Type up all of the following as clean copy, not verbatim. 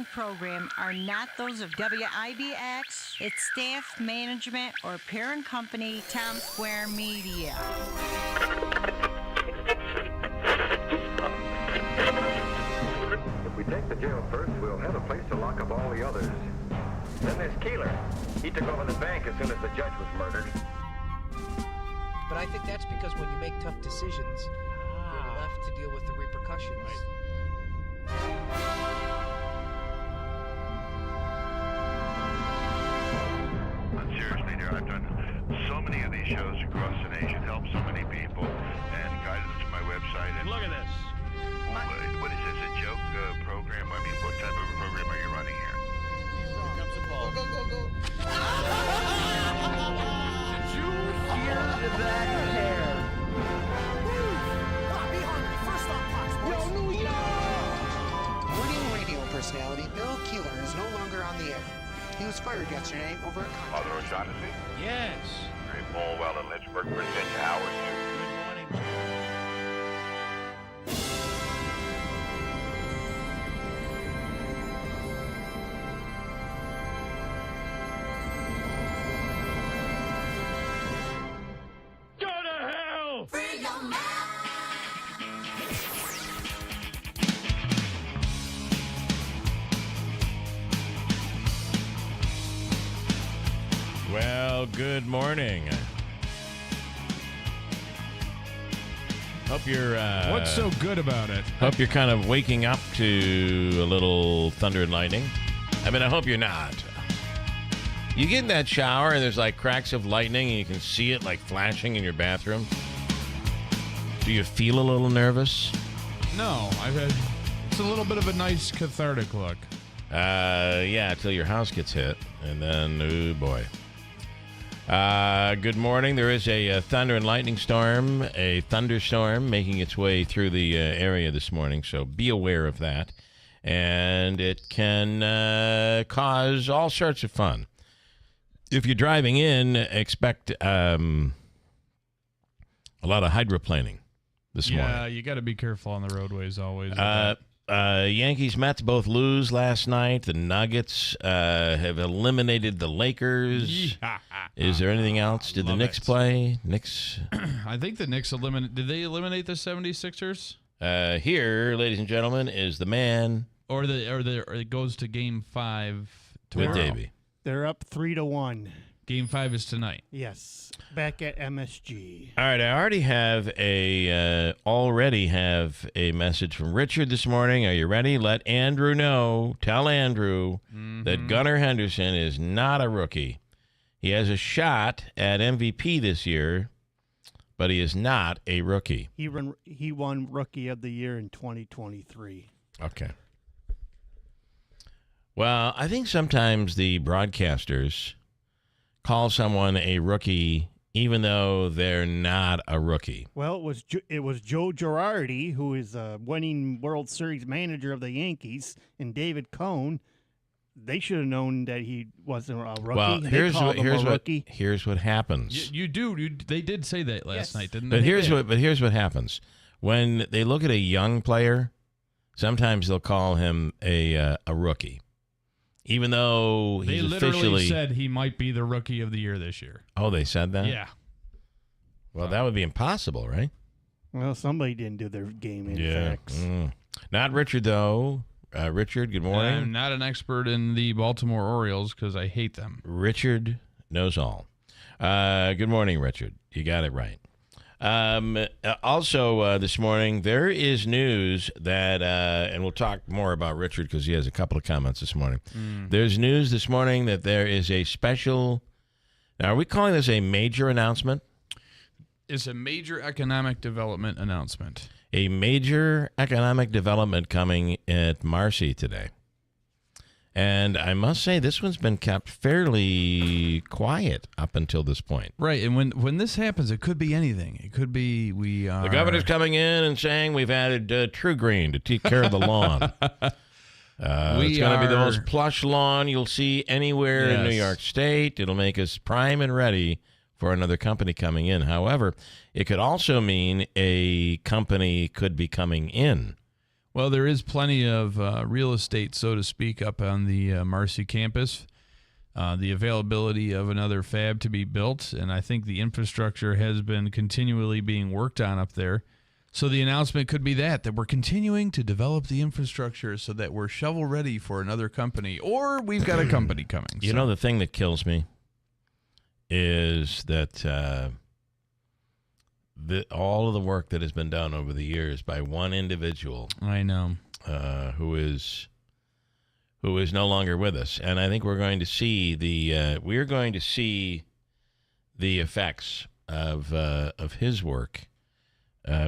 following program are not those of WIBX, its staff, management, or parent company, Tom Square Media. If we take the jail first, we'll have a place to lock up all the others. Then there's Keeler. He took over the bank as soon as the judge was murdered. But I think that's because when you make tough decisions, you're left to deal with the repercussions. But seriously, dear, I've done so many of these shows across the nation, helped so many people, and guided them to my website. And look at this. What is this, a joke program? I mean, what type of a program are you running here? Here comes the ball. Go, go, go. Did you hear that hair? Be hungry. First on Fox Sports. Yo, New York! Morning radio personality Bill Keeler is no longer on the air. He was fired yesterday over a contract. Father O'Shaughnessy? Yes. Great Bullwell in Lynchburg, Virginia. How are you? Good morning. Go to hell! Free your mind. Well, good morning. Hope you're. What's so good about it? Hope you're kind of waking up to a little thunder and lightning. I mean, I hope you're not. You get in that shower and there's like cracks of lightning and you can see it like flashing in your bathroom. Do you feel a little nervous? No, it's a little bit of a nice cathartic look. Yeah, until your house gets hit, and then, oh boy. Good morning. There is a thunder and lightning storm, a thunderstorm making its way through the area this morning, so be aware of that. And it can cause all sorts of fun. If you're driving in, expect a lot of hydroplaning this morning. Yeah, you got to be careful on the roadways always. Yankees Mets both lose last night. The Nuggets have eliminated the Lakers. Is there anything else? Did the Knicks play? Knicks? I think the Knicks did they eliminate the 76ers? Here, ladies and gentlemen, is the man. Or it goes to Game 5 With tomorrow. Davey. They're up 3-1. Game 5 is tonight. Yes, back at MSG. All right, I already have a message from Richard this morning. Are you ready? Let Andrew know. Tell Andrew that Gunnar Henderson is not a rookie. He has a shot at MVP this year, but he is not a rookie. He won Rookie of the Year in 2023. Okay. Well, I think sometimes the broadcasters call someone a rookie even though they're not a rookie. Well, it was Joe Girardi, who is a winning World Series manager of the Yankees, and David Cohn. They should have known that he wasn't a rookie. Well, here's what happens. They did say that last night, didn't they? But here's what happens. When they look at a young player, sometimes they'll call him a rookie. Even though they he's literally said he might be the Rookie of the Year this year. Oh, they said that? Yeah. Well, that would be impossible, right? Well, somebody didn't do their game facts. Not Richard, though. Richard, good morning. I'm not an expert in the Baltimore Orioles because I hate them. Richard knows all. Good morning, Richard. You got it right. Also, this morning, there is news that, and we'll talk more about Richard because he has a couple of comments this morning. There's news this morning that there is a special, now are we calling this a major announcement? It's a major economic development announcement. A major economic development coming at Marcy today. And I must say, this one's been kept fairly quiet up until this point. Right, and when this happens, it could be anything. It could be The governor's coming in and saying we've added True Green to take care of the lawn. It's going to be the most plush lawn you'll see anywhere in New York State. It'll make us prime and ready for another company coming in. However, it could also mean a company could be coming in Well, there is plenty of real estate, so to speak, up on the Marcy campus. The availability of another fab to be built, and I think the infrastructure has been continually being worked on up there. So the announcement could be that we're continuing to develop the infrastructure so that we're shovel ready for another company, or we've got a company coming. You know, the thing that kills me is that all of the work that has been done over the years by one individual, I know, who is no longer with us, and I think we're going to see the effects of his work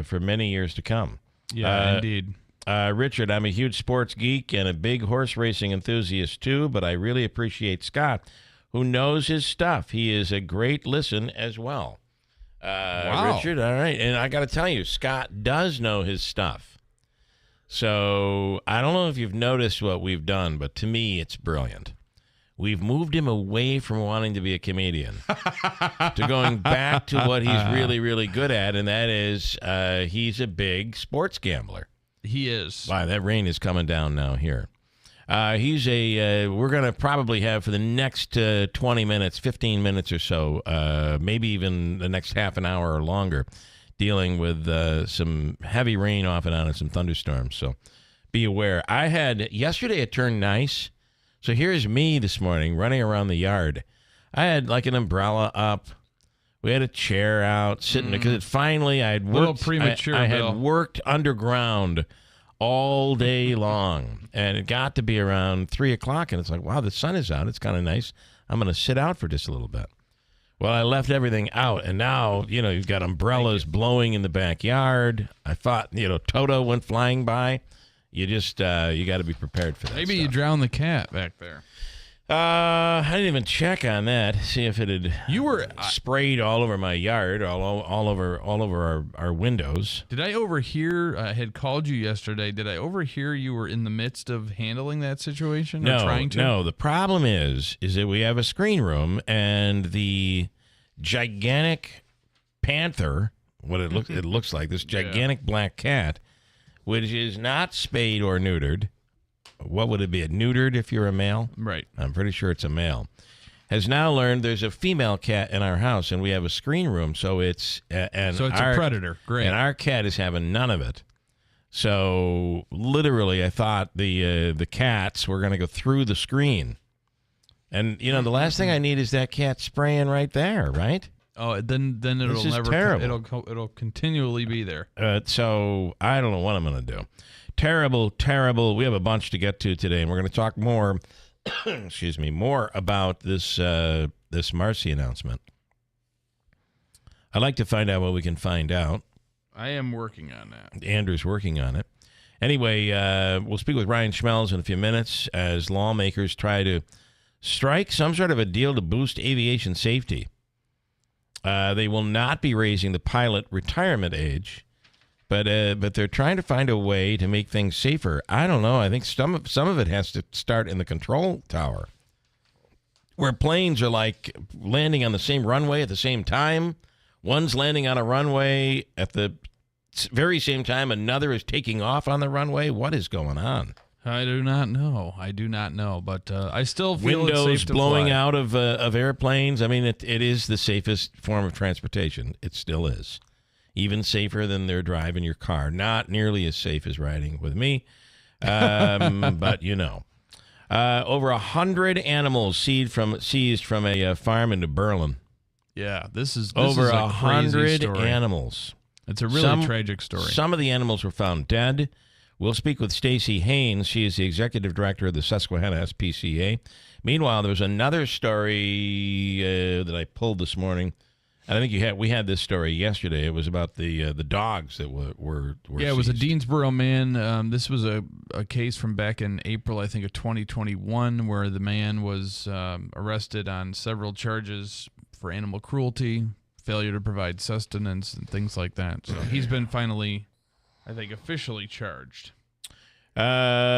for many years to come. Yeah, indeed. Richard, I'm a huge sports geek and a big horse racing enthusiast too, but I really appreciate Scott, who knows his stuff. He is a great listen as well. Wow. Richard, all right. And I got to tell you, Scott does know his stuff. So I don't know if you've noticed what we've done, but to me, it's brilliant. We've moved him away from wanting to be a comedian to going back to what he's really, really good at, and that is he's a big sports gambler. He is. Wow, that rain is coming down now here. We're going to probably have for the next 20 minutes, 15 minutes or so, maybe even the next half an hour or longer, dealing with some heavy rain off and on and some thunderstorms. So be aware. Yesterday it turned nice. So here's me this morning running around the yard. I had like an umbrella up. We had a chair out sitting because finally I had worked. A little premature, I Bill. had worked underground all day long, and it got to be around 3 o'clock, and it's like, wow, the sun is out. It's kind of nice. I'm going to sit out for just a little bit. Well, I left everything out, and now, you've got umbrellas blowing in the backyard. I thought, Toto went flying by. You just, you got to be prepared for that. Maybe stuff. you drowned the cat back there. I didn't even check on that. See if it had sprayed all over my yard, all over our windows. Did I overhear? I had called you yesterday. Did I overhear you were in the midst of handling that situation? Or trying to? No. The problem is that we have a screen room, and the gigantic panther, it looks like this gigantic black cat, which is not spayed or neutered. What would it be? A neutered if you're a male? Right. I'm pretty sure it's a male. Has now learned there's a female cat in our house, and we have a screen room, so it's a predator. Great. And our cat is having none of it. So literally, I thought the cats were going to go through the screen, and the last thing I need is that cat spraying right there, right? Oh, then it'll never. Terrible. It'll continually be there. So I don't know what I'm going to do. Terrible. We have a bunch to get to today, and we're going to talk more. excuse me, more about this Marcy announcement. I'd like to find out what we can find out. I am working on that. Andrew's working on it. Anyway, we'll speak with Ryan Schmelz in a few minutes as lawmakers try to strike some sort of a deal to boost aviation safety. They will not be raising the pilot retirement age, but they're trying to find a way to make things safer. I don't know. I think some of it has to start in the control tower, where planes are like landing on the same runway at the same time. One's landing on a runway at the very same time another is taking off on the runway. What is going on? I do not know, but I still feel windows it's safe to blowing fly. out of airplanes. I mean, it is the safest form of transportation. It still is. Even safer than they're driving your car. Not nearly as safe as riding with me, but over 100 animals seized from a farm in Berlin. Yeah, this is over a 100 story. animals. It's a really tragic story. Some of the animals were found dead. We'll speak with Stacy Haynes. She is the executive director of the Susquehanna SPCA. Meanwhile, there was another story that I pulled this morning. I think we had this story yesterday. It was about the dogs that were yeah, it was a seized. Deansboro man. This was a case from back in April, I think, of 2021, where the man was arrested on several charges for animal cruelty, failure to provide sustenance, and things like that. So he's been finally, I think, officially charged. No,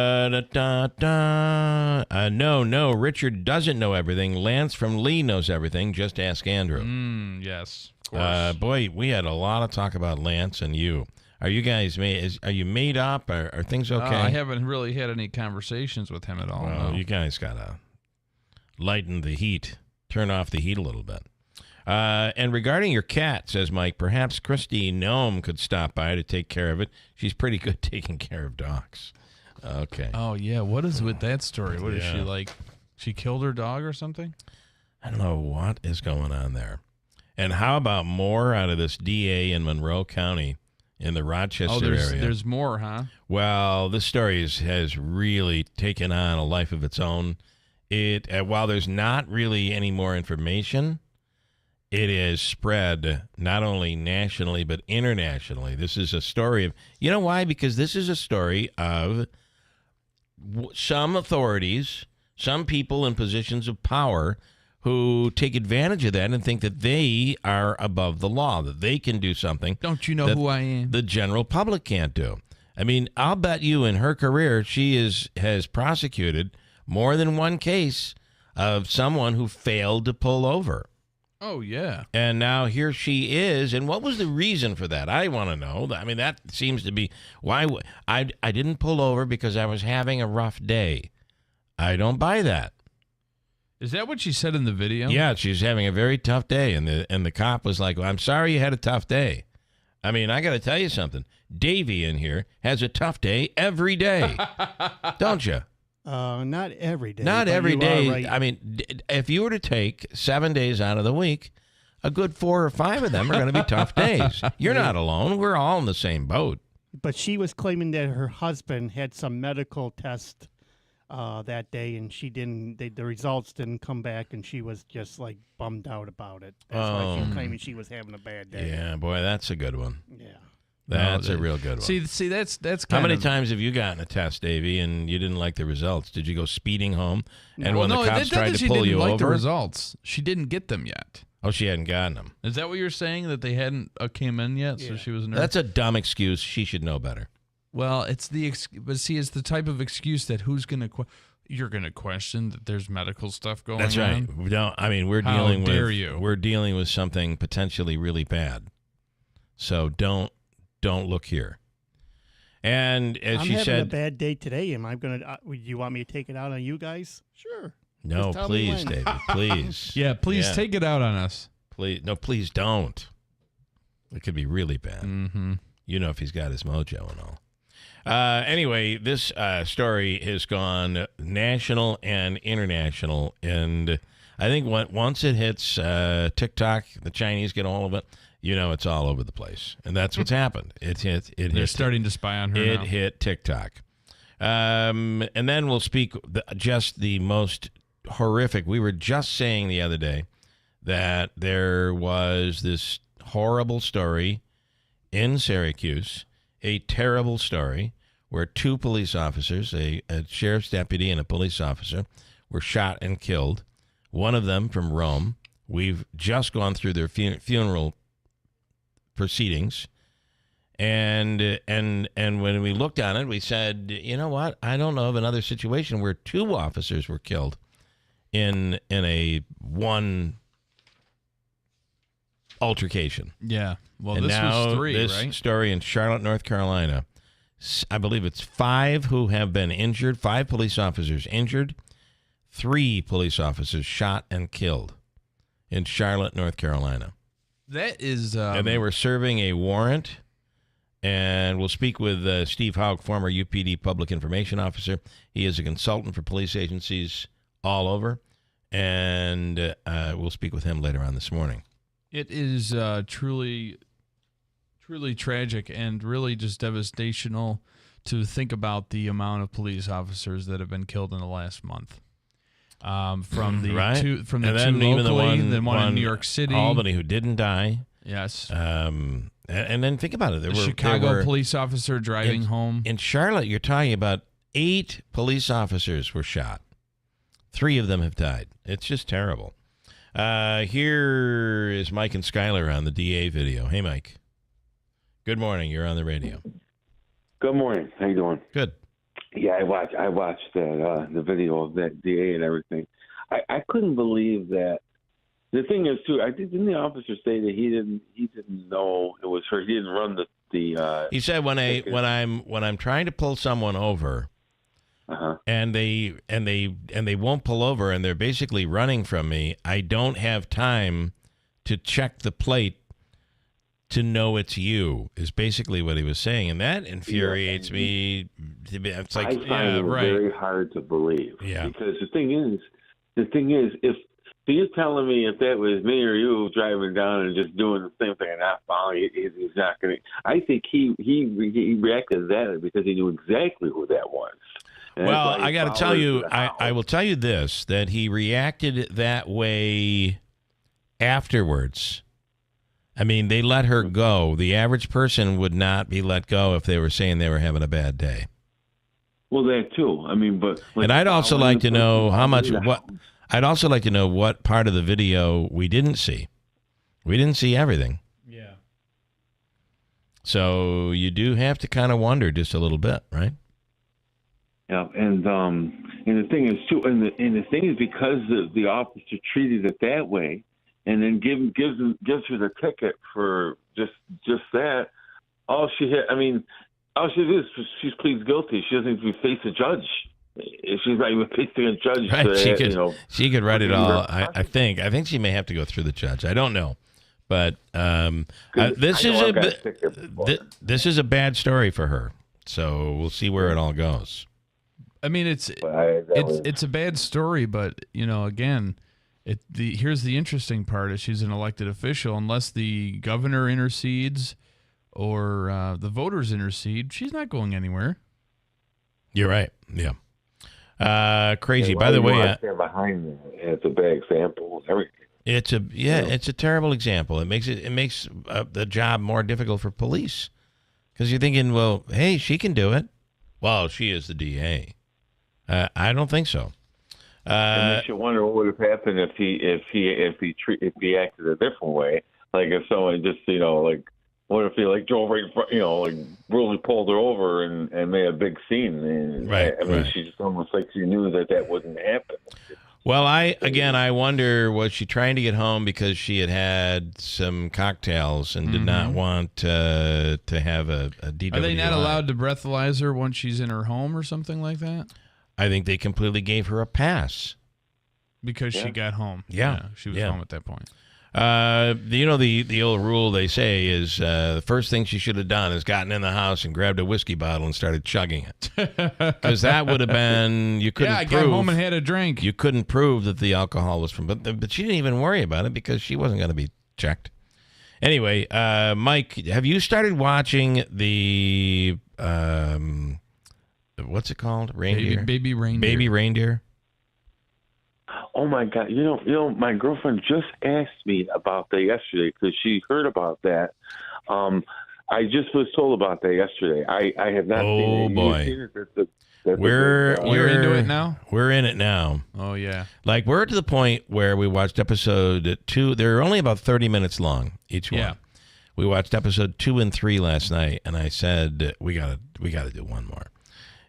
Richard doesn't know everything. Lance from Lee knows everything. Just ask Andrew. Yes, of course. Boy, we had a lot of talk about Lance and you. Are you guys are you made up? Are things okay? I haven't really had any conversations with him at all. Well, no. you guys gotta lighten the heat, turn off the heat a little bit. And regarding your cat, says Mike, perhaps Christy Nome could stop by to take care of it. She's pretty good taking care of dogs. Okay. Oh yeah, what is with that story? What is she Yeah. like? She killed her dog or something? I don't know what is going on there. And how about more out of this DA in Monroe County in the Rochester area? There's more, huh? Well, this story has really taken on a life of its own. While there's not really any more information, it is spread not only nationally but internationally. This is a story of, you know why? Because this is a story of some authorities, some people in positions of power who take advantage of that and think that they are above the law, that they can do something. Don't you know who I am? The general public can't do. I mean, I'll bet you in her career she has prosecuted more than one case of someone who failed to pull over. Oh, yeah. And now here she is. And what was the reason for that? I want to know. I mean, that seems to be why I didn't pull over because I was having a rough day. I don't buy that. Is that what she said in the video? Yeah, she's having a very tough day. And the cop was like, well, I'm sorry you had a tough day. I mean, I got to tell you something. Davey in here has a tough day every day. Don't you? Not every day. Not but every you day. are right. I mean, if you were to take 7 days out of the week, a good 4 or 5 of them are going to be tough days. You're not alone. We're all in the same boat. But she was claiming that her husband had some medical test that day, and she didn't. The results didn't come back, and she was just like bummed out about it. That's why she's claiming she was having a bad day. Yeah, boy, that's a good one. Yeah. That's a real good one. See, that's kind How many of, times have you gotten a test, Davey, and you didn't like the results? Did you go speeding home? And Well, when no, the cops it's not tried that to she pull didn't you like the over? results. She didn't get them yet. Oh, she hadn't gotten them. Is that what you're saying, that they hadn't came in yet? So she was nervous? That's a dumb excuse. She should know better. Well, it's but see, it's the type of excuse that you're going to question that there's medical stuff going on. That's right. We don't. I mean, we're How dealing dare with you. we're dealing with something potentially really bad. So don't look here. And as I'm she having a said, bad day today. Am I gonna? You want me to take it out on you guys? Sure. no, Just tell me please, when. David, please. Yeah, please Yeah. take it out on us. Please, no, please don't. It could be really bad. Mm-hmm. You know, if he's got his mojo and all. Anyway, this story has gone national and international, and I think once it hits TikTok, the Chinese get all of it. You know, it's all over the place, and that's what's happened. They're starting to spy on her It now. hit TikTok, and then we'll speak just the most horrific. We were just saying the other day that there was this horrible story in Syracuse, a terrible story where 2 police officers, a sheriff's deputy and a police officer, were shot and killed. One of them from Rome. We've just gone through their funeral proceedings, and when we looked on it, we said, you know what? I don't know of another situation where 2 officers were killed in a one altercation. Yeah. Well, And this now was 3, this right? story in Charlotte, North Carolina. I believe it's 5 who have been injured, 5 police officers injured, 3 police officers shot and killed in Charlotte, North Carolina. That is... And they were serving a warrant. And we'll speak with Steve Haug, former UPD public information officer. He is a consultant for police agencies all over. And we'll speak with him later on this morning. It is truly tragic and really just devastational to think about the amount of police officers that have been killed in the last month. From the Right. 2 from the And 2 then even locally, the then one in New York City, Albany, who didn't die. Yes. And then think about it. The Chicago police officer driving home. In Charlotte, you're talking about 8 police officers were shot. 3 of them have died. It's just terrible. Here is Mike and Skyler on the DA video. Hey, Mike. Good morning. You're on the radio. Good morning. How you doing? Good. Yeah, I watched that the video of that DA and everything. I couldn't believe that. The thing is, too, didn't the officer say that he didn't know it was her? He didn't run the. He said when I'm trying to pull someone over, and they won't pull over, and they're basically running from me, I don't have time to check the plate to know it's you, is basically what he was saying, and that infuriates me. It's like, I find it very hard to believe. Yeah. Because the thing is, if you're telling me if that was me or you driving down and just doing the same thing and not following, he's not going to. I think he reacted that because he knew exactly who that was. And well, I got to tell you, I will tell you this, that he reacted that way afterwards. I mean, they let her go. The average person would not be let go if they were saying they were having a bad day. Well, that too. I mean, but and I'd also like to know I'd also like to know what part of the video we didn't see. We didn't see everything. Yeah. So you do have to kind of wonder just a little bit, right? Yeah, and the thing is too, and the thing is because the officer treated it that way. And then gives her the ticket for just that. All she did is she pleads guilty. She doesn't even face a judge. She's not even facing a judge. Right. She could write it all. I think she may have to go through the judge. I don't know, but this is a bad story for her. So we'll see where it all goes. I mean, it's a bad story, but again. Here's the interesting part: is she's an elected official. Unless the governor intercedes or the voters intercede, she's not going anywhere. You're right. Yeah. Crazy. By the way, behind me, it's a bad example. It's a terrible example. It makes the job more difficult for police because you're thinking, well, hey, she can do it. Well, she is the DA. I don't think so. It makes you wonder what would have happened if he acted a different way. Like if someone just what if he drove right in front, really pulled her over and made a big scene. And, right. I mean, she just almost like she knew that wouldn't happen. Well, I wonder, was she trying to get home because she had some cocktails and did not want to have a DWI? Are they not allowed to breathalyze her once she's in her home or something like that? I think they completely gave her a pass. Because she got home. Yeah. She was home at that point. The old rule they say is the first thing she should have done is gotten in the house and grabbed a whiskey bottle and started chugging it. Because that would have been, you couldn't prove. Yeah, I got home and had a drink. You couldn't prove that the alcohol was from, but she didn't even worry about it because she wasn't going to be checked. Anyway, Mike, have you started watching the, what's it called? Reindeer? Baby reindeer. Baby reindeer? Oh my God! My girlfriend just asked me about that yesterday because she heard about that. I just was told about that yesterday. I have not seen it. Oh boy! We're into it now. We're in it now. Oh yeah! Like we're to the point where we watched episode 2. They're only about 30 minutes long each one. Yeah. We watched episode 2 and 3 last night, and I said we gotta do one more,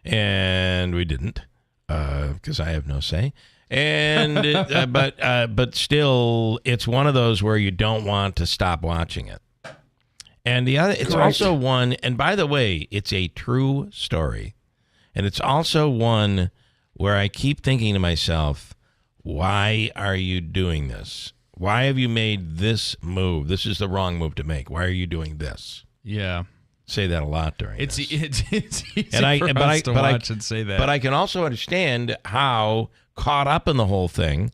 and we didn't because I have no say. And but still, it's one of those where you don't want to stop watching it. And the other, it's also one. And by the way, it's a true story, and it's also one where I keep thinking to myself, "Why are you doing this? Why have you made this move? This is the wrong move to make. Why are you doing this?" Yeah. Say that a lot during it's this. It's easy for us to watch and say that. But I can also understand how caught up in the whole thing,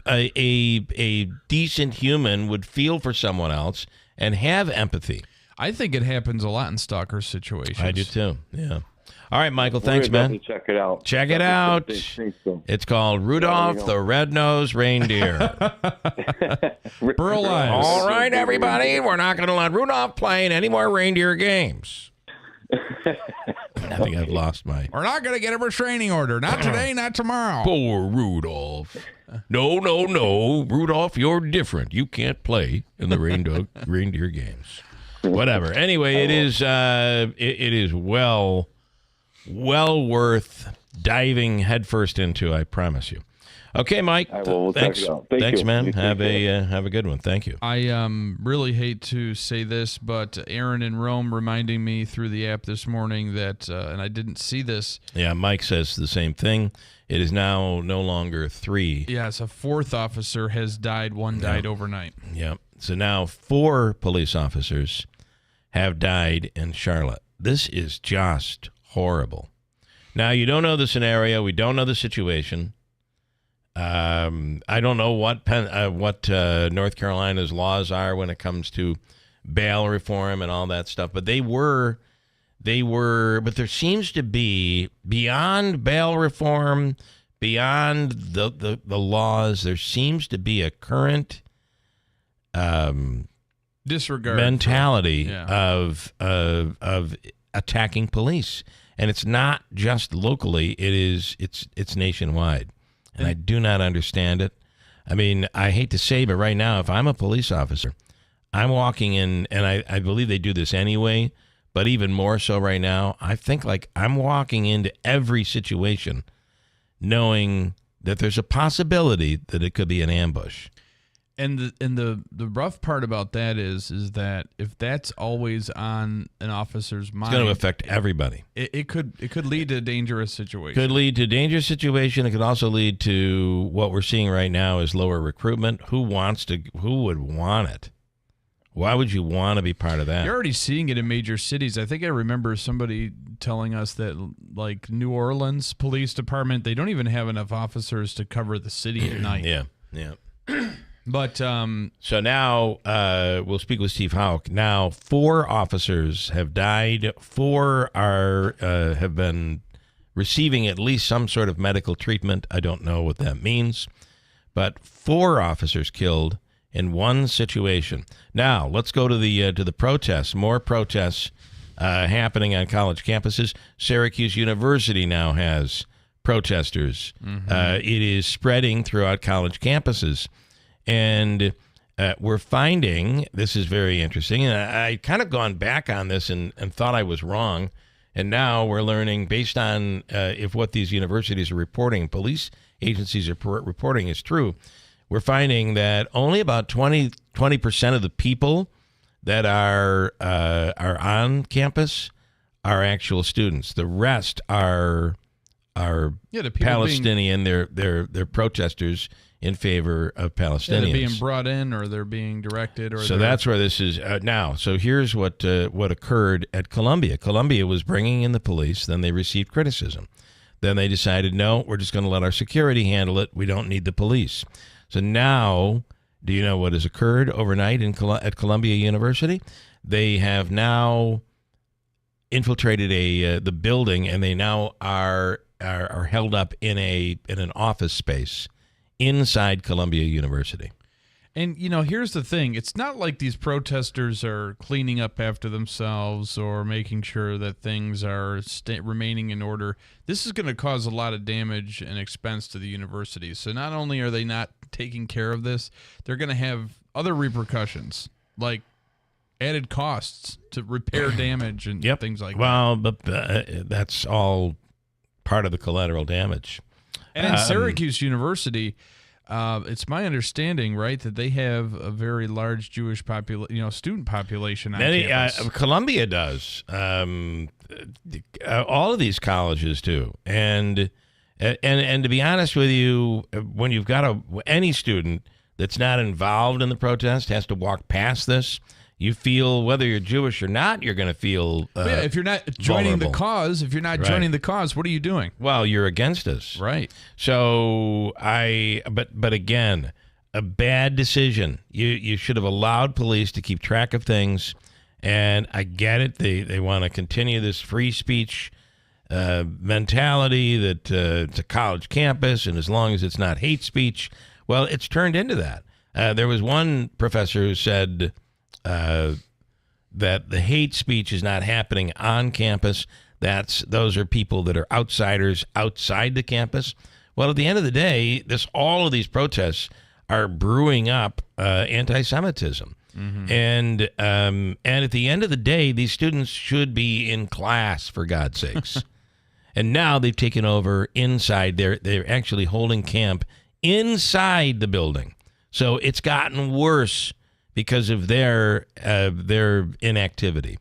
a decent human would feel for someone else and have empathy. I think it happens a lot in stalker situations. I do too. Yeah. All right, Michael. Thanks, man. Check it out. Check it out. It's called Rudolph the Red-Nosed Reindeer. Burl Ives. All right, everybody. We're not going to let Rudolph play in any more reindeer games. I think I've lost my... We're not going to get a restraining order. Not today, not tomorrow. Poor Rudolph. No. Rudolph, you're different. You can't play in the reindeer games. Whatever. Anyway, it is well worth diving headfirst into, I promise you. Okay, Mike. I will. We'll thanks. check it out. Thanks, you. man. You Have take care. a good one. Thank you. I really hate to say this, but Aaron in Rome reminding me through the app this morning that, and I didn't see this. Yeah, Mike says the same thing. It is now no longer 3. Yes, a 4th officer has died. One died overnight. Yeah. So now 4 police officers have died in Charlotte. This is just horrible. Now, you don't know the scenario. We don't know the situation. I don't know what North Carolina's laws are when it comes to bail reform and all that stuff. But but there seems to be, beyond bail reform, beyond the laws, there seems to be a current Disregard mentality of attacking police. And it's not just locally, it's nationwide. And I do not understand it. I mean, I hate to say, but right now, if I'm a police officer, I'm walking in, and I believe they do this anyway, but even more so right now, I think like I'm walking into every situation knowing that there's a possibility that it could be an ambush. And the rough part about that is that if that's always on an officer's mind, It's going to affect everybody. It could lead to a dangerous situation. Could lead to a dangerous situation. It could also lead to what we're seeing right now is lower recruitment. Who would want it? Why would you want to be part of that? You're already seeing it in major cities. I think I remember somebody telling us that, like, New Orleans Police Department, they don't even have enough officers to cover the city at night. Yeah. But so now we'll speak with Steve Houck. Now 4 officers have died. 4 have been receiving at least some sort of medical treatment. I don't know what that means, but 4 officers killed in one situation. Now let's go to the protests. More protests happening on college campuses. Syracuse University now has protesters. It is spreading throughout college campuses. And we're finding, this is very interesting, and I kind of gone back on this and thought I was wrong, and now we're learning, based on if what these universities are reporting, police agencies are reporting is true, we're finding that only about 20% of the people that are on campus are actual students. The rest are Palestinian, they're protesters in favor of Palestinians. they're being brought in, or they're being directed, or so that's where this is now. So here's what occurred at Columbia. Columbia was bringing in the police. Then they received criticism. Then they decided, no, we're just going to let our security handle it. We don't need the police. So now, do you know what has occurred overnight at Columbia University? They have now infiltrated the building, and they now are held up in an office space inside Columbia University. And, you know, here's the thing. It's not like these protesters are cleaning up after themselves or making sure that things are remaining in order. This is going to cause a lot of damage and expense to the university. So not only are they not taking care of this, they're going to have other repercussions, like added costs to repair damage and things like that. Well, but that's all part of the collateral damage. And in Syracuse University, it's my understanding, right, that they have a very large Jewish student population on campus. Columbia does. All of these colleges do. And to be honest with you, when you've got any student that's not involved in the protest has to walk past this, you feel, whether you're Jewish or not, you're going to feel if you're not joining vulnerable. Joining the cause, what are you doing? Well, you're against us. Right. So but again, a bad decision. You should have allowed police to keep track of things, and I get it. They want to continue this free speech mentality that it's a college campus, and as long as it's not hate speech, well, it's turned into that. There was one professor who said that the hate speech is not happening on campus. Those are people that are outsiders outside the campus. Well, at the end of the day, all of these protests are brewing up anti-Semitism. Mm-hmm. And at the end of the day, these students should be in class, for God's sakes. And now they've taken over inside. They're actually holding camp inside the building. So it's gotten worse because of their inactivity.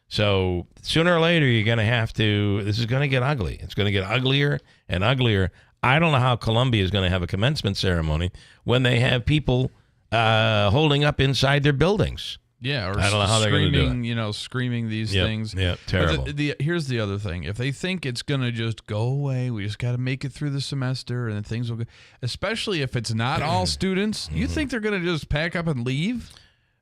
So sooner or later, you're going to have to, this is going to get ugly. It's going to get uglier and uglier. I don't know how Columbia is going to have a commencement ceremony when they have people holding up inside their buildings. Yeah, or I don't know how they're going to do it. Screaming these things. Yeah, terrible. Here's the other thing. If they think it's going to just go away, we just got to make it through the semester and then things will go, especially if it's not all students, you think they're going to just pack up and leave?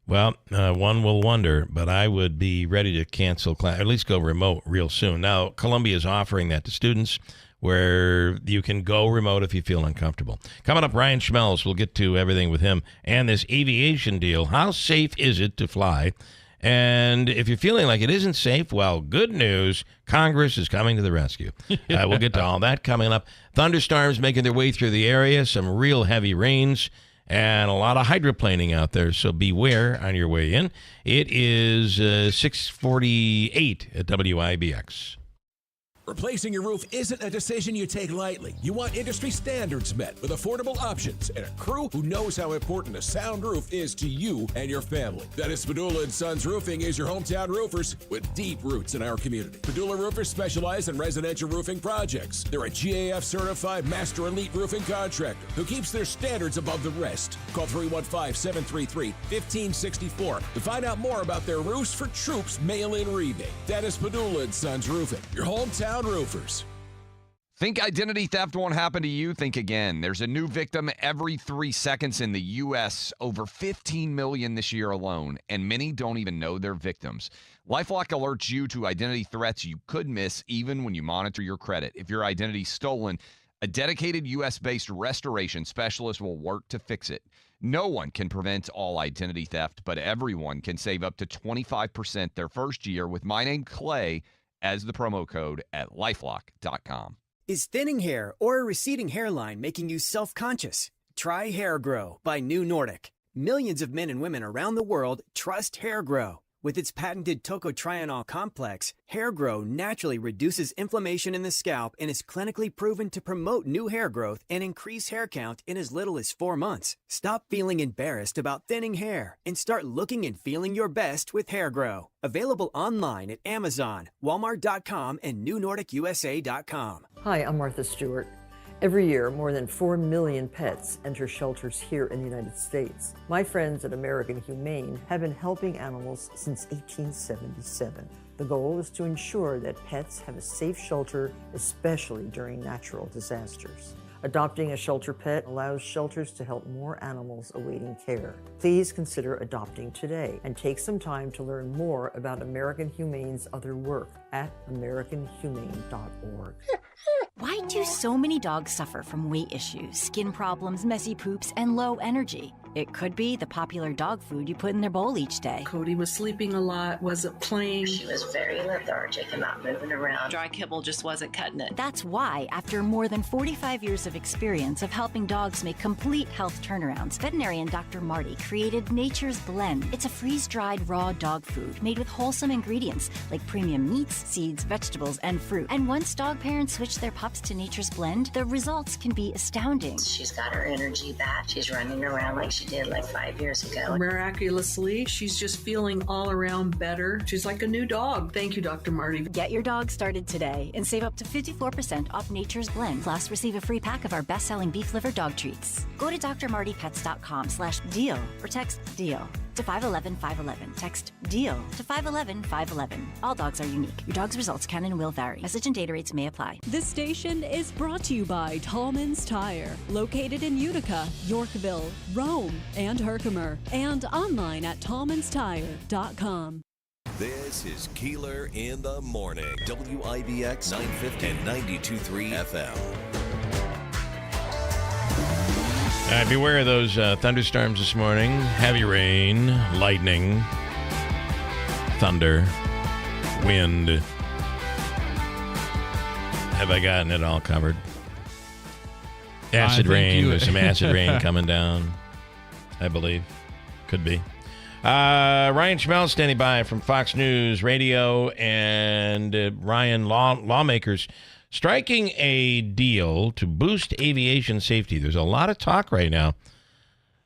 Well, one will wonder, but I would be ready to cancel class, at least go remote real soon. Now, Columbia is offering that to students where you can go remote if you feel uncomfortable. Coming up, Ryan Schmelz. We'll get to everything with him and this aviation deal. How safe is it to fly? And if you're feeling like it isn't safe, well, good news. Congress is coming to the rescue. We'll get to all that coming up. Thunderstorms making their way through the area, some real heavy rains, and a lot of hydroplaning out there, so beware on your way in. It is 6:48 at WIBX. Replacing your roof isn't a decision you take lightly. You want industry standards met with affordable options and a crew who knows how important a sound roof is to you and your family. Dennis Padula & Sons Roofing is your hometown roofers with deep roots in our community. Padula Roofers specialize in residential roofing projects. They're a GAF certified master elite roofing contractor who keeps their standards above the rest. Call 315-733-1564 to find out more about their roofs for troops mail-in rebate. Dennis Padula & Sons Roofing, your hometown roofers. Think identity theft won't happen to you? Think again. There's a new victim every 3 seconds in the U.S., over 15 million this year alone, and many don't even know they're victims. LifeLock alerts you to identity threats you could miss even when you monitor your credit. If your identity's stolen, a dedicated U.S.-based restoration specialist will work to fix it. No one can prevent all identity theft, but everyone can save up to 25% their first year with my name, Clay, as the promo code at lifelock.com. Is thinning hair or a receding hairline making you self-conscious? Try Hair Grow by New Nordic. Millions of men and women around the world trust Hair Grow. With its patented tocotrienol complex, Hair Grow naturally reduces inflammation in the scalp and is clinically proven to promote new hair growth and increase hair count in as little as 4 months. Stop feeling embarrassed about thinning hair and start looking and feeling your best with Hair Grow. Available online at Amazon, Walmart.com, and NewNordicUSA.com. Hi, I'm Martha Stewart. Every year, more than 4 million pets enter shelters here in the United States. My friends at American Humane have been helping animals since 1877. The goal is to ensure that pets have a safe shelter, especially during natural disasters. Adopting a shelter pet allows shelters to help more animals awaiting care. Please consider adopting today and take some time to learn more about American Humane's other work at americanhumane.org. Why do so many dogs suffer from weight issues, skin problems, messy poops, and low energy? It could be the popular dog food you put in their bowl each day. Cody was sleeping a lot, wasn't playing. She was very lethargic and not moving around. Dry kibble just wasn't cutting it. That's why, after more than 45 years of experience of helping dogs make complete health turnarounds, veterinarian Dr. Marty created Nature's Blend. It's a freeze-dried raw dog food made with wholesome ingredients like premium meats, seeds, vegetables, and fruit. And once dog parents switch their pups to Nature's Blend, the results can be astounding. She's got her energy back. She's running around like she did like 5 years ago. Miraculously, she's just feeling all around better. She's like a new dog. Thank you, Dr. Marty. Get your dog started today and save up to 54% off Nature's Blend. Plus, receive a free pack of our best-selling beef liver dog treats. Go to drmartypets.com/deal or text DEAL to 511-511. Text DEAL to 511-511. All dogs are unique. Your dog's results can and will vary. Message and data rates may apply. This station is brought to you by Tallman's Tire, located in Utica, Yorkville, Rome, and Herkimer, and online at tallmanstire.com. This is Keeler in the Morning, WIBX 950 and 92.3 FM. Beware of those thunderstorms this morning. Heavy rain, lightning, thunder, wind. Have I gotten it all covered? Acid rain. There's some acid rain coming down, I believe. Could be. Ryan Schmelz standing by from Fox News Radio. And Ryan, lawmakers striking a deal to boost aviation safety. There's a lot of talk right now.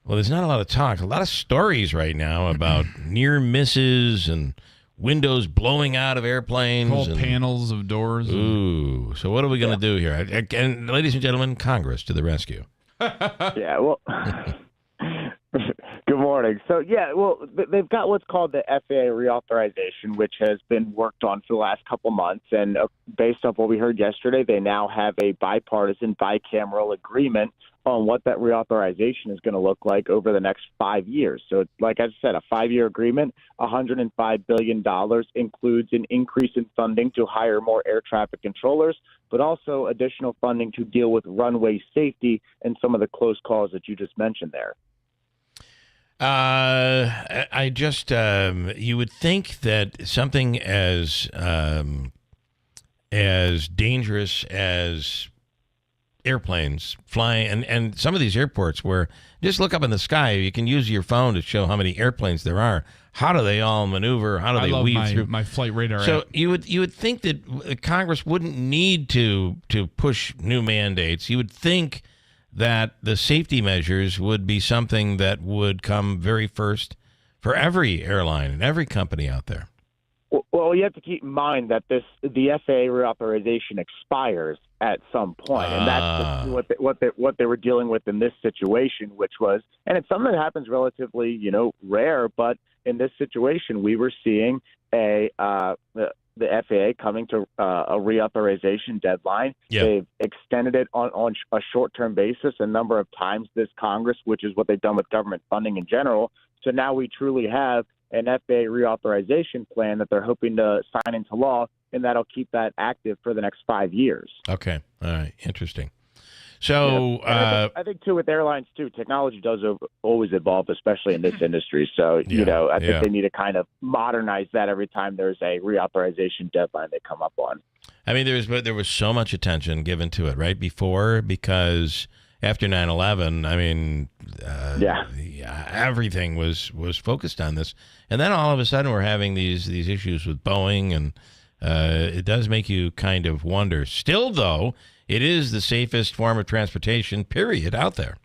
Well, there's not a lot of talk. A lot of stories right now about near misses and windows blowing out of airplanes. Whole panels of doors. Ooh. So what are we going to do here? And ladies and gentlemen, Congress to the rescue. Yeah, well, good morning. So, yeah, well, they've got what's called the FAA reauthorization, which has been worked on for the last couple months. And based off what we heard yesterday, they now have a bipartisan, bicameral agreement on what that reauthorization is going to look like over the next 5 years. So, like I said, a 5-year agreement, $105 billion, includes an increase in funding to hire more air traffic controllers, but also additional funding to deal with runway safety and some of the close calls that you just mentioned there. I just, you would think that something as dangerous as airplanes flying, and some of these airports where just look up in the sky, you can use your phone to show how many airplanes there are. How do they all maneuver? How do they weave through? My flight radar So app. you would think that Congress wouldn't need to push new mandates. You would think that the safety measures would be something that would come very first for every airline and every company out there. Well, you have to keep in mind that the FAA reauthorization expires at some point, and that's what they were dealing with in this situation, which was, and it's something that happens relatively, rare, but in this situation, we were seeing the FAA coming to a reauthorization deadline. Yep. They've extended it on a short-term basis a number of times this Congress, which is what they've done with government funding in general. So now we truly have an FAA reauthorization plan that they're hoping to sign into law, and that'll keep that active for the next 5 years. Okay. All right. Interesting. So I think too with airlines too, technology does always evolve, especially in this industry. So I think they need to kind of modernize that every time there's a reauthorization deadline they come up on. I mean, there was so much attention given to it right before, because after 9/11, I mean, everything was focused on this, and then all of a sudden we're having these issues with Boeing, and it does make you kind of wonder. Still, though, it is the safest form of transportation, period, out there.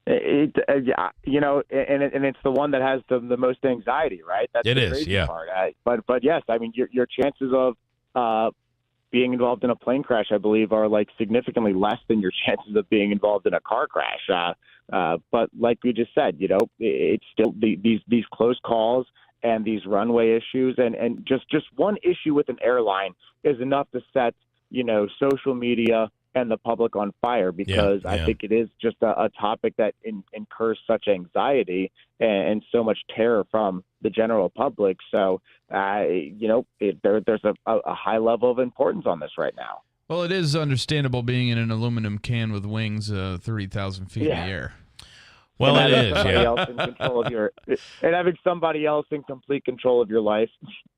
And it's the one that has the most anxiety, right? That's it the is, crazy yeah. part. But yes, I mean, your chances of being involved in a plane crash, I believe, are like significantly less than your chances of being involved in a car crash. But like we just said, it's still these close calls and these runway issues, and just one issue with an airline is enough to set social media and the public on fire, because I think it is just a topic that incurs such anxiety and so much terror from the general public. So, there's a high level of importance on this right now. Well, it is understandable being in an aluminum can with wings 30,000 feet in the air. Well, it is. Else in control of and having somebody else in complete control of your life.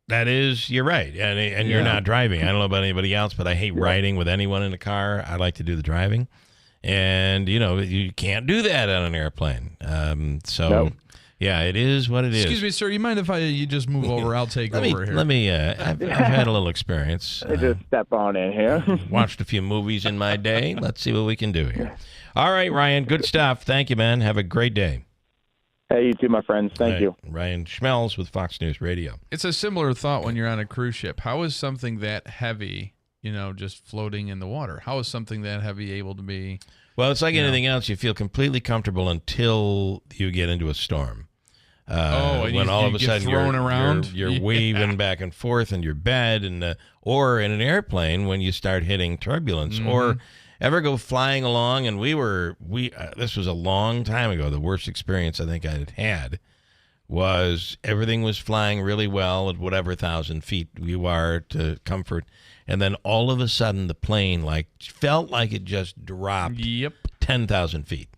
That is, you're right, and you're not driving. I don't know about anybody else, but I hate riding with anyone in a car. I like to do the driving, and you can't do that on an airplane. Yeah, it is what it is. Excuse me, sir. You mind if you just move over? I'll take over here. Let me. I've had a little experience. Just step on in here. Watched a few movies in my day. Let's see what we can do here. All right, Ryan. Good stuff. Thank you, man. Have a great day. Hey, you too, my friends. Thank you. Ryan Schmelz with Fox News Radio. It's a similar thought when you're on a cruise ship. How is something that heavy, just floating in the water? How is something that heavy able to be? Well, it's like anything else. You feel completely comfortable until you get into a storm. When all of a sudden you're waving back and forth in your bed, or in an airplane when you start hitting turbulence, or ever go flying along. And this was a long time ago. The worst experience I think I had was everything was flying really well at whatever 1,000 feet you are to comfort, and then all of a sudden the plane felt like it just dropped 10,000 feet.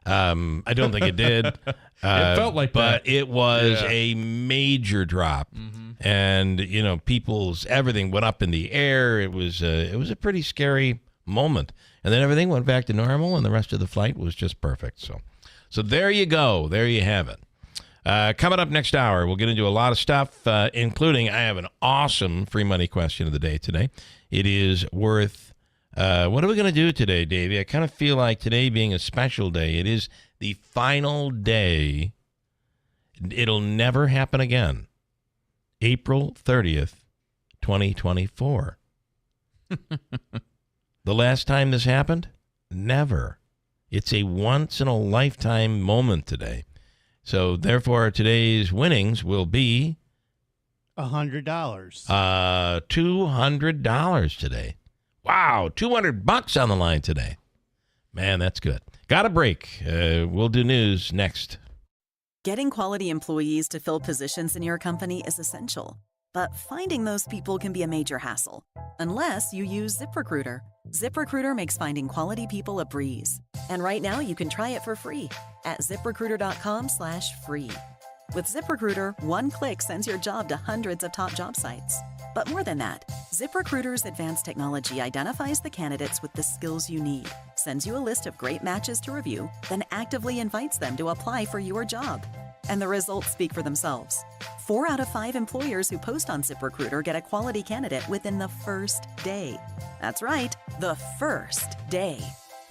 I don't think it did. It felt like but that. It was a major drop, and everything went up in the air. It was a pretty scary moment, and then everything went back to normal, and the rest of the flight was just perfect. So there you go. There you have it. Coming up next hour, we'll get into a lot of stuff, including I have an awesome free money question of the day today. It is worth, what are we going to do today, Davey? I kind of feel like today being a special day. It is the final day. It'll never happen again. April 30th, 2024. The last time this happened? Never. It's a once-in-a-lifetime moment today. So, therefore, today's winnings will be $100. $200 today. Wow, $200 on the line today. Man, that's good. Got a break. We'll do news next. Getting quality employees to fill positions in your company is essential. But finding those people can be a major hassle, unless you use ZipRecruiter. ZipRecruiter makes finding quality people a breeze. And right now you can try it for free at ZipRecruiter.com/free. With ZipRecruiter, one click sends your job to hundreds of top job sites. But more than that, ZipRecruiter's advanced technology identifies the candidates with the skills you need, sends you a list of great matches to review, then actively invites them to apply for your job. And the results speak for themselves. 4 out of 5 employers who post on ZipRecruiter get a quality candidate within the first day. That's right, the first day.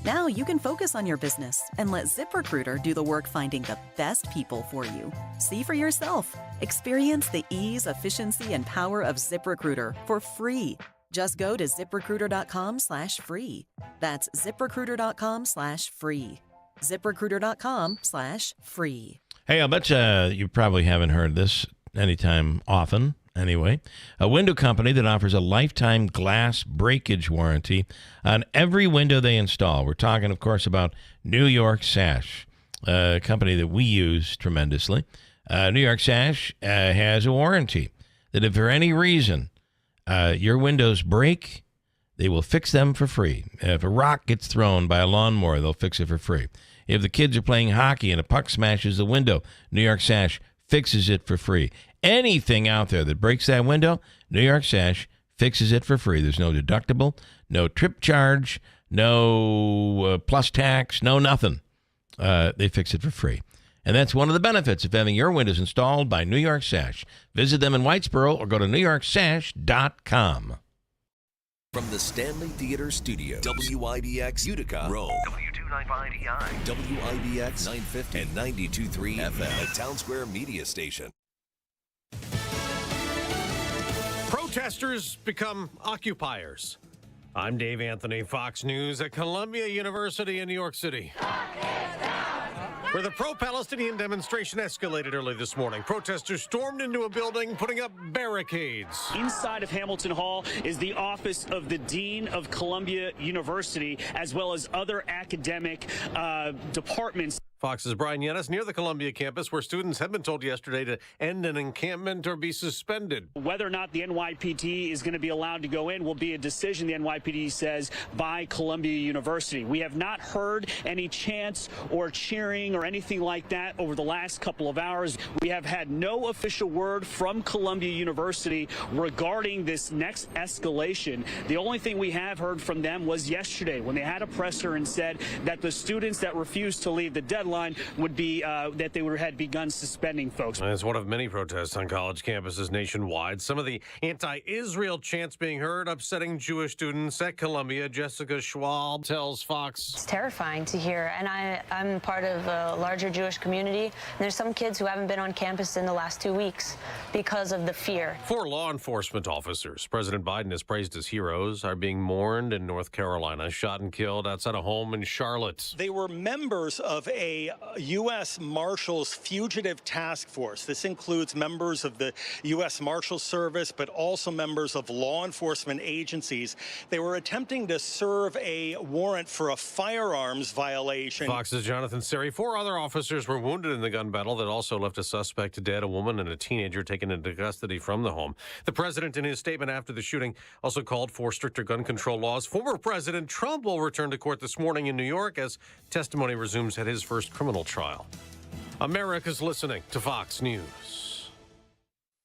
Now you can focus on your business and let ZipRecruiter do the work finding the best people for you. See for yourself. Experience the ease, efficiency, and power of ZipRecruiter for free. Just go to ZipRecruiter.com/free. That's ZipRecruiter.com/free. ZipRecruiter.com/free. Hey, I bet you probably haven't heard this anytime often. Anyway, a window company that offers a lifetime glass breakage warranty on every window they install. We're talking, of course, about New York Sash, a company that we use tremendously. New York Sash has a warranty that if for any reason your windows break, they will fix them for free. If a rock gets thrown by a lawnmower, they'll fix it for free. If the kids are playing hockey and a puck smashes the window, New York Sash fixes it for free. Anything out there that breaks that window, New York Sash fixes it for free. There's no deductible, no trip charge, no plus tax, no nothing. They fix it for free. And that's one of the benefits of having your windows installed by New York Sash. Visit them in Whitesboro or go to newyorksash.com. From the Stanley Theater Studio, WIBX Utica, Rome, W295EI, WIBX 950 and 92.3 FM, a Town Square media station. Protesters become occupiers. I'm Dave Anthony, Fox News at Columbia University in New York City, where the pro-Palestinian demonstration escalated early this morning. Protesters stormed into a building, putting up barricades. Inside of Hamilton Hall is the office of the Dean of Columbia University, as well as other academic departments. Fox's Brian Yennis near the Columbia campus, where students had been told yesterday to end an encampment or be suspended. Whether or not the NYPD is going to be allowed to go in will be a decision, the NYPD says, by Columbia University. We have not heard any chants or cheering or anything like that over the last couple of hours. We have had no official word from Columbia University regarding this next escalation. The only thing we have heard from them was yesterday when they had a presser and said that the students that refused to leave the deadline would be that they had begun suspending folks. It's one of many protests on college campuses nationwide. Some of the anti-Israel chants being heard upsetting Jewish students at Columbia. Jessica Schwab tells Fox. It's terrifying to hear, and I'm part of a larger Jewish community. And there's some kids who haven't been on campus in the last 2 weeks because of the fear. 4 law enforcement officers President Biden has praised as heroes are being mourned in North Carolina, shot and killed outside a home in Charlotte. They were members of a U.S. Marshals Fugitive Task Force. This includes members of the U.S. Marshal Service, but also members of law enforcement agencies. They were attempting to serve a warrant for a firearms violation. Fox's Jonathan Seri. 4 other officers were wounded in the gun battle that also left a suspect dead, a woman and a teenager taken into custody from the home. The president, in his statement after the shooting, also called for stricter gun control laws. Former President Trump will return to court this morning in New York as testimony resumes at his first criminal trial. America's listening to Fox News.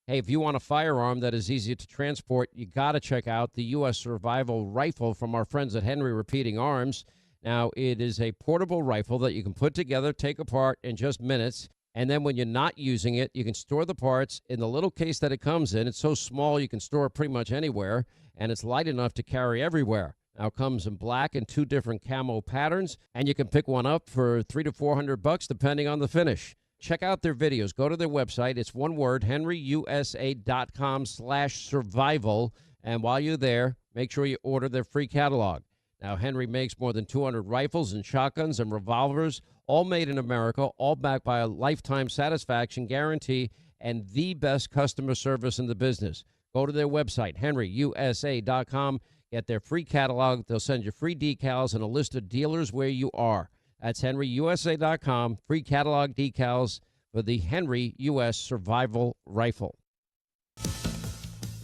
Hey, if you want a firearm that is easy to transport, you got to check out the U.S. Survival Rifle from our friends at Henry Repeating Arms. Now, it is a portable rifle that you can put together, take apart in just minutes. And then when you're not using it, you can store the parts in the little case that it comes in. It's so small you can store it pretty much anywhere, and it's light enough to carry everywhere. Now it comes in black and 2 different camo patterns, and you can pick one up for $300 to $400 depending on the finish. Check out their videos. Go to their website. It's one word, henryusa.com/survival. And while you're there, make sure you order their free catalog. Now, Henry makes more than 200 rifles and shotguns and revolvers, all made in America, all backed by a lifetime satisfaction guarantee and the best customer service in the business. Go to their website, henryusa.com. Get their free catalog. They'll send you free decals and a list of dealers where you are. That's henryusa.com. Free catalog decals for the Henry U.S. Survival Rifle.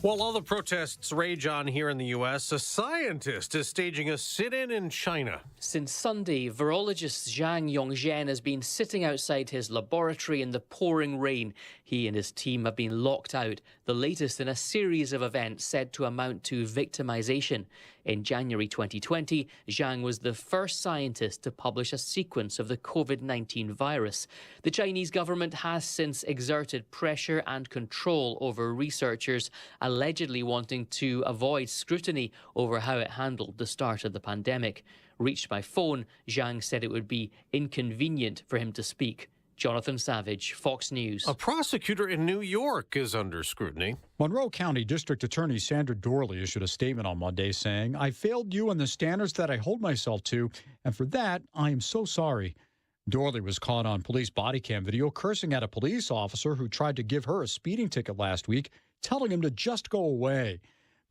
While all the protests rage on here in the U.S., a scientist is staging a sit-in in China. Since Sunday, virologist Zhang Yongzhen has been sitting outside his laboratory in the pouring rain. He and his team have been locked out, the latest in a series of events said to amount to victimization. In January 2020, Zhang was the first scientist to publish a sequence of the COVID-19 virus. The Chinese government has since exerted pressure and control over researchers, allegedly wanting to avoid scrutiny over how it handled the start of the pandemic. Reached by phone, Zhang said it would be inconvenient for him to speak. Jonathan Savage, Fox News. A prosecutor in New York is under scrutiny. Monroe County District Attorney Sandra Dorley issued a statement on Monday saying, "I failed you in the standards that I hold myself to, and for that, I am so sorry." Dorley was caught on police body cam video cursing at a police officer who tried to give her a speeding ticket last week, telling him to just go away.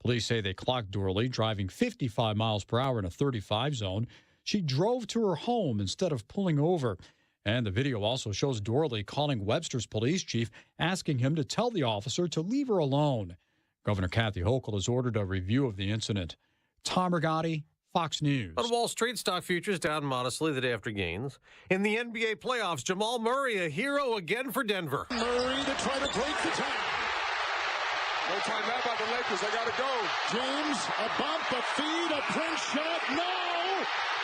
Police say they clocked Dorley driving 55 miles per hour in a 35 zone. She drove to her home instead of pulling over. And the video also shows Dorley calling Webster's police chief, asking him to tell the officer to leave her alone. Governor Kathy Hochul has ordered a review of the incident. Tom Rigotti, Fox News. On Wall Street, stock futures down modestly the day after gains. In the NBA playoffs, Jamal Murray, a hero again for Denver. Murray to try to break the tie. No timeout by the Lakers. They got to go. James, a bump, a feed, a Prince shot. No!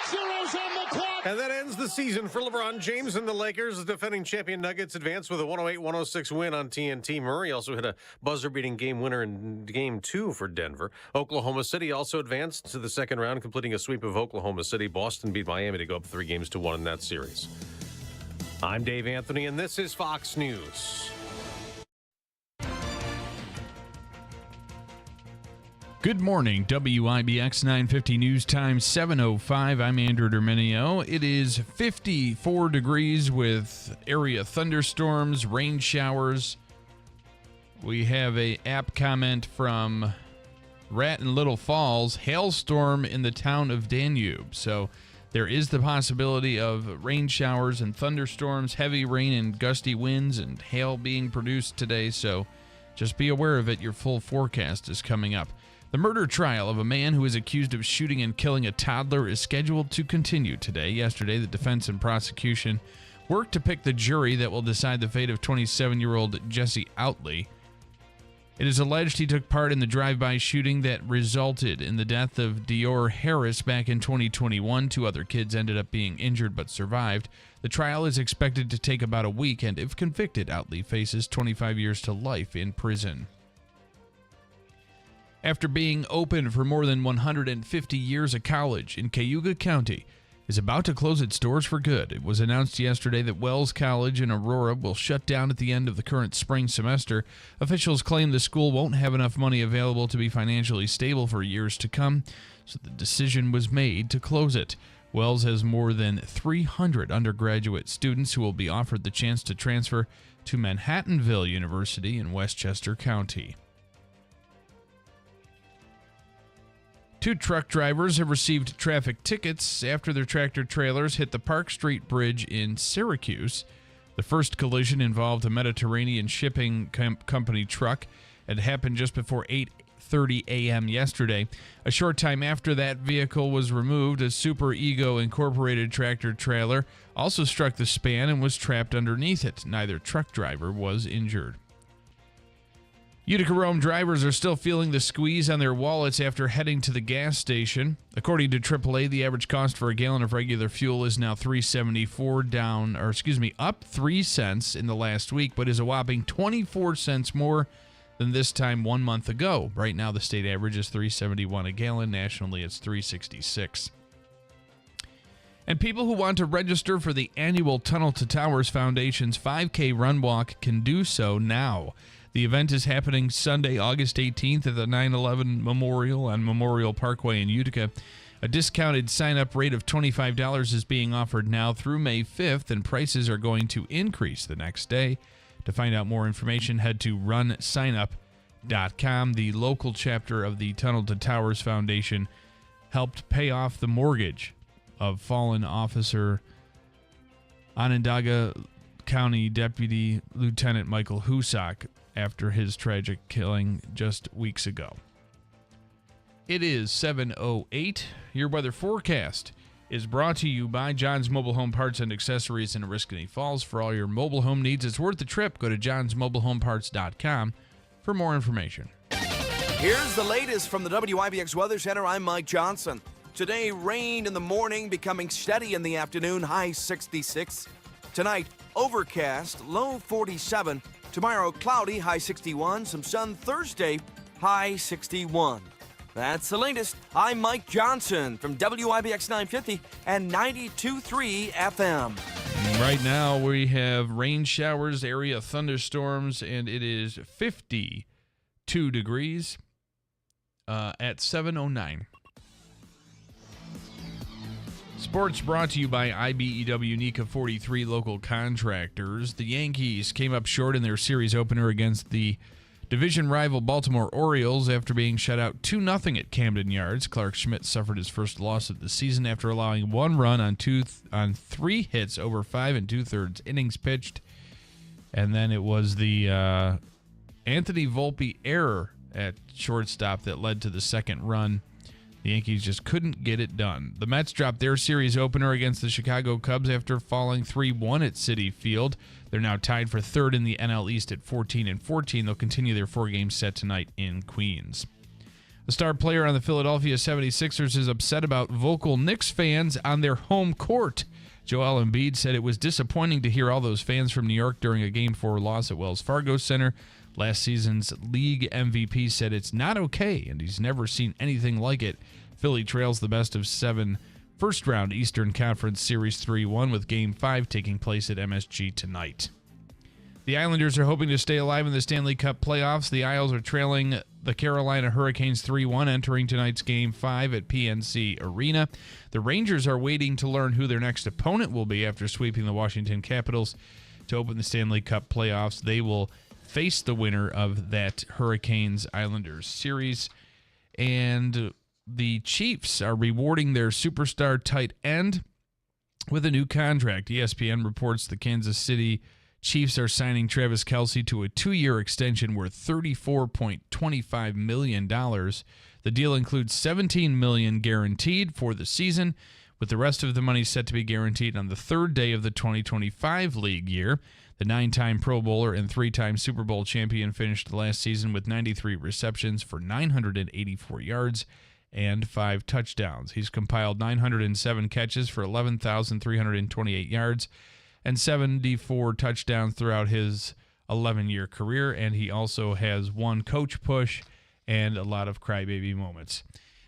Zero's on the clock. And that ends the season for LeBron James and the Lakers. The defending champion Nuggets advanced with a 108-106 win on TNT. Murray also hit a buzzer-beating game winner in Game 2 for Denver. Oklahoma City also advanced to the second round, completing a sweep of Oklahoma City. Boston beat Miami to go up 3-1 in that series. I'm Dave Anthony, and this is Fox News. Good morning, WIBX 950 News Time 7:05. I'm Andrew Derminio. It is 54 degrees with area thunderstorms, rain showers. We have a app comment from Rat in Little Falls, hailstorm in the town of Danube. So there is the possibility of rain showers and thunderstorms, heavy rain and gusty winds and hail being produced today. So just be aware of it. Your full forecast is coming up. The murder trial of a man who is accused of shooting and killing a toddler is scheduled to continue today. Yesterday, the defense and prosecution worked to pick the jury that will decide the fate of 27-year-old Jesse Outley. It is alleged he took part in the drive-by shooting that resulted in the death of Dior Harris back in 2021. 2 other kids ended up being injured but survived. The trial is expected to take about a week, and if convicted, Outley faces 25 years to life in prison. After being open for more than 150 years, a college in Cayuga County is about to close its doors for good. It was announced yesterday that Wells College in Aurora will shut down at the end of the current spring semester. Officials claim the school won't have enough money available to be financially stable for years to come, so the decision was made to close it. Wells has more than 300 undergraduate students who will be offered the chance to transfer to Manhattanville University in Westchester County. 2 truck drivers have received traffic tickets after their tractor-trailers hit the Park Street Bridge in Syracuse. The first collision involved a Mediterranean shipping company truck. It happened just before 8:30 a.m. yesterday. A short time after that vehicle was removed, a Super Ego Incorporated tractor-trailer also struck the span and was trapped underneath it. Neither truck driver was injured. Utica Rome drivers are still feeling the squeeze on their wallets after heading to the gas station. According to AAA, the average cost for a gallon of regular fuel is now $3.74 up 3 cents in the last week, but is a whopping 24 cents more than this time 1 month ago. Right now, the state average is $3.71 a gallon. Nationally, it's $3.66. And people who want to register for the annual Tunnel to Towers Foundation's 5K Run Walk can do so now. The event is happening Sunday, August 18th at the 9/11 Memorial on Memorial Parkway in Utica. A discounted sign-up rate of $25 is being offered now through May 5th, and prices are going to increase the next day. To find out more information, head to runsignup.com. The local chapter of the Tunnel to Towers Foundation helped pay off the mortgage of fallen officer Onondaga County Deputy Lieutenant Michael Husak after his tragic killing just weeks ago. It is 7:08. Your weather forecast is brought to you by John's Mobile Home Parts and Accessories in Oriskany Falls. For all your mobile home needs, it's worth the trip. Go to johnsmobilehomeparts.com for more information. Here's the latest from the WIBX Weather Center. I'm Mike Johnson. Today, rain in the morning, becoming steady in the afternoon, high 66. Tonight, overcast, low 47. Tomorrow, cloudy, high 61. Some sun Thursday, high 61. That's the latest. I'm Mike Johnson from WIBX 950 and 92.3 FM. Right now, we have rain showers, area thunderstorms, and it is 52 degrees at 7:09. Sports brought to you by IBEW NECA 43 local contractors. The Yankees came up short in their series opener against the division rival Baltimore Orioles after being shut out 2-0 at Camden Yards. Clark Schmidt suffered his first loss of the season after allowing 1 run on 3 hits over 5 2/3 innings pitched. And then it was the Anthony Volpe error at shortstop that led to the second run. The Yankees just couldn't get it done. The Mets dropped their series opener against the Chicago Cubs after falling 3-1 at Citi Field. They're now tied for third in the NL East at 14-14. They'll continue their 4-game set tonight in Queens. The star player on the Philadelphia 76ers is upset about vocal Knicks fans on their home court. Joel Embiid said it was disappointing to hear all those fans from New York during a Game 4 loss at Wells Fargo Center. Last season's league MVP said it's not okay, and he's never seen anything like it. Philly trails the best of 7 first-round Eastern Conference Series 3-1 with Game 5 taking place at MSG tonight. The Islanders are hoping to stay alive in the Stanley Cup playoffs. The Isles are trailing the Carolina Hurricanes 3-1 entering tonight's Game 5 at PNC Arena. The Rangers are waiting to learn who their next opponent will be after sweeping the Washington Capitals to open the Stanley Cup playoffs. They will face the winner of that Hurricanes-Islanders series. And the Chiefs are rewarding their superstar tight end with a new contract. ESPN reports the Kansas City Chiefs are signing Travis Kelce to a 2-year extension worth $34.25 million. The deal includes $17 million guaranteed for the season, with the rest of the money set to be guaranteed on the third day of the 2025 league year. The 9-time Pro Bowler and 3-time Super Bowl champion finished last season with 93 receptions for 984 yards and 5 touchdowns. He's compiled 907 catches for 11,328 yards and 74 touchdowns throughout his 11-year career, and he also has 1 coach push and a lot of crybaby moments.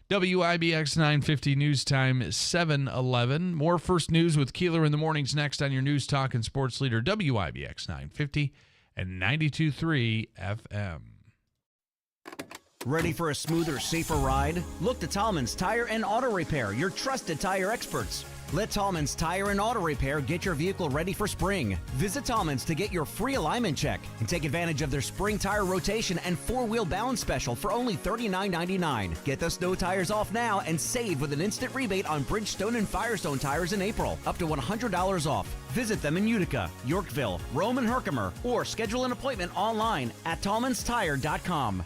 WIBX 950 news time, 7:11. More First News with Keeler in the mornings next on your News Talk and Sports Leader, WIBX 950 and 92.3 FM. Ready for a smoother, safer ride? Look to Tallman's Tire and Auto Repair, your trusted tire experts. Let Tallman's Tire and Auto Repair get your vehicle ready for spring. Visit Tallman's to get your free alignment check and take advantage of their spring tire rotation and 4-wheel balance special for only $39.99. Get the snow tires off now and save with an instant rebate on Bridgestone and Firestone tires in April, up to $100 off. Visit them in Utica, Yorkville, Rome, and Herkimer, or schedule an appointment online at tallmanstire.com.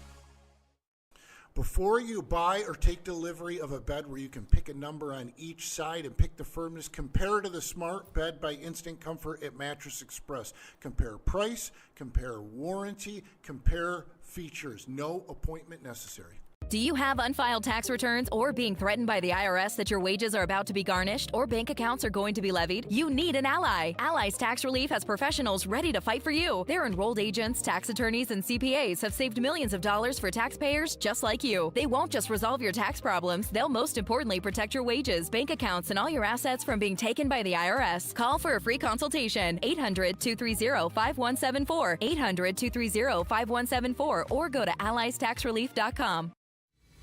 Before you buy or take delivery of a bed where you can pick a number on each side and pick the firmness, compare to the Smart Bed by Instant Comfort at Mattress Express. Compare price, compare warranty, compare features. No appointment necessary. Do you have unfiled tax returns or being threatened by the IRS that your wages are about to be garnished or bank accounts are going to be levied? You need an ally. Allies Tax Relief has professionals ready to fight for you. Their enrolled agents, tax attorneys, and CPAs have saved millions of dollars for taxpayers just like you. They won't just resolve your tax problems, they'll most importantly protect your wages, bank accounts, and all your assets from being taken by the IRS. Call for a free consultation. 800-230-5174. 800-230-5174 or go to alliestaxrelief.com.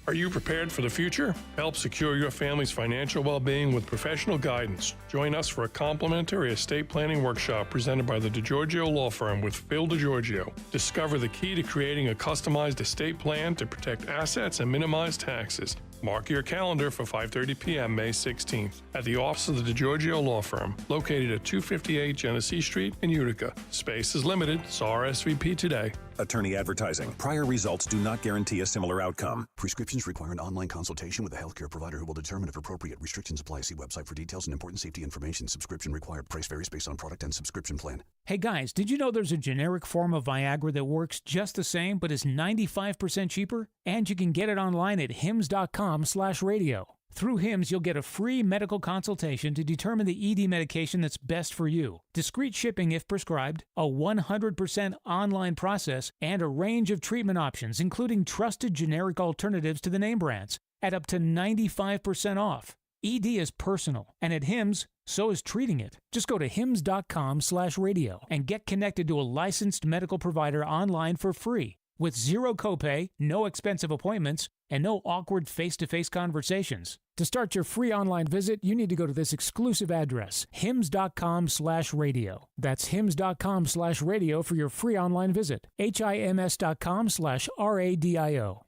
Are you prepared for the future? Help secure your family's financial well-being with professional guidance. Join us for a complimentary estate planning workshop presented by the DiGiorgio Law Firm with Phil DiGiorgio. Discover the key to creating a customized estate plan to protect assets and minimize taxes. Mark your calendar for 5:30 p.m. May 16th at the office of the DiGiorgio Law Firm, located at 258 Genesee Street in Utica. Space is limited, so RSVP today. Attorney advertising. Prior results do not guarantee a similar outcome. Prescriptions require an online consultation with a healthcare provider who will determine if appropriate. Restrictions apply. See website for details and important safety information. Subscription required. Price varies based on product and subscription plan. Hey guys, did you know there's a generic form of Viagra that works just the same but is 95% cheaper? And you can get it online at hims.com/radio. Through HIMS, you'll get a free medical consultation to determine the ED medication that's best for you, discreet shipping if prescribed, a 100% online process, and a range of treatment options, including trusted generic alternatives to the name brands, at up to 95% off. ED is personal, and at HIMS, so is treating it. Just go to hims.com/radio and get connected to a licensed medical provider online for free, with zero copay, no expensive appointments, and no awkward face-to-face conversations. To start your free online visit, you need to go to this exclusive address, hims.com/radio. That's hims.com/radio for your free online visit. hims.com/radio.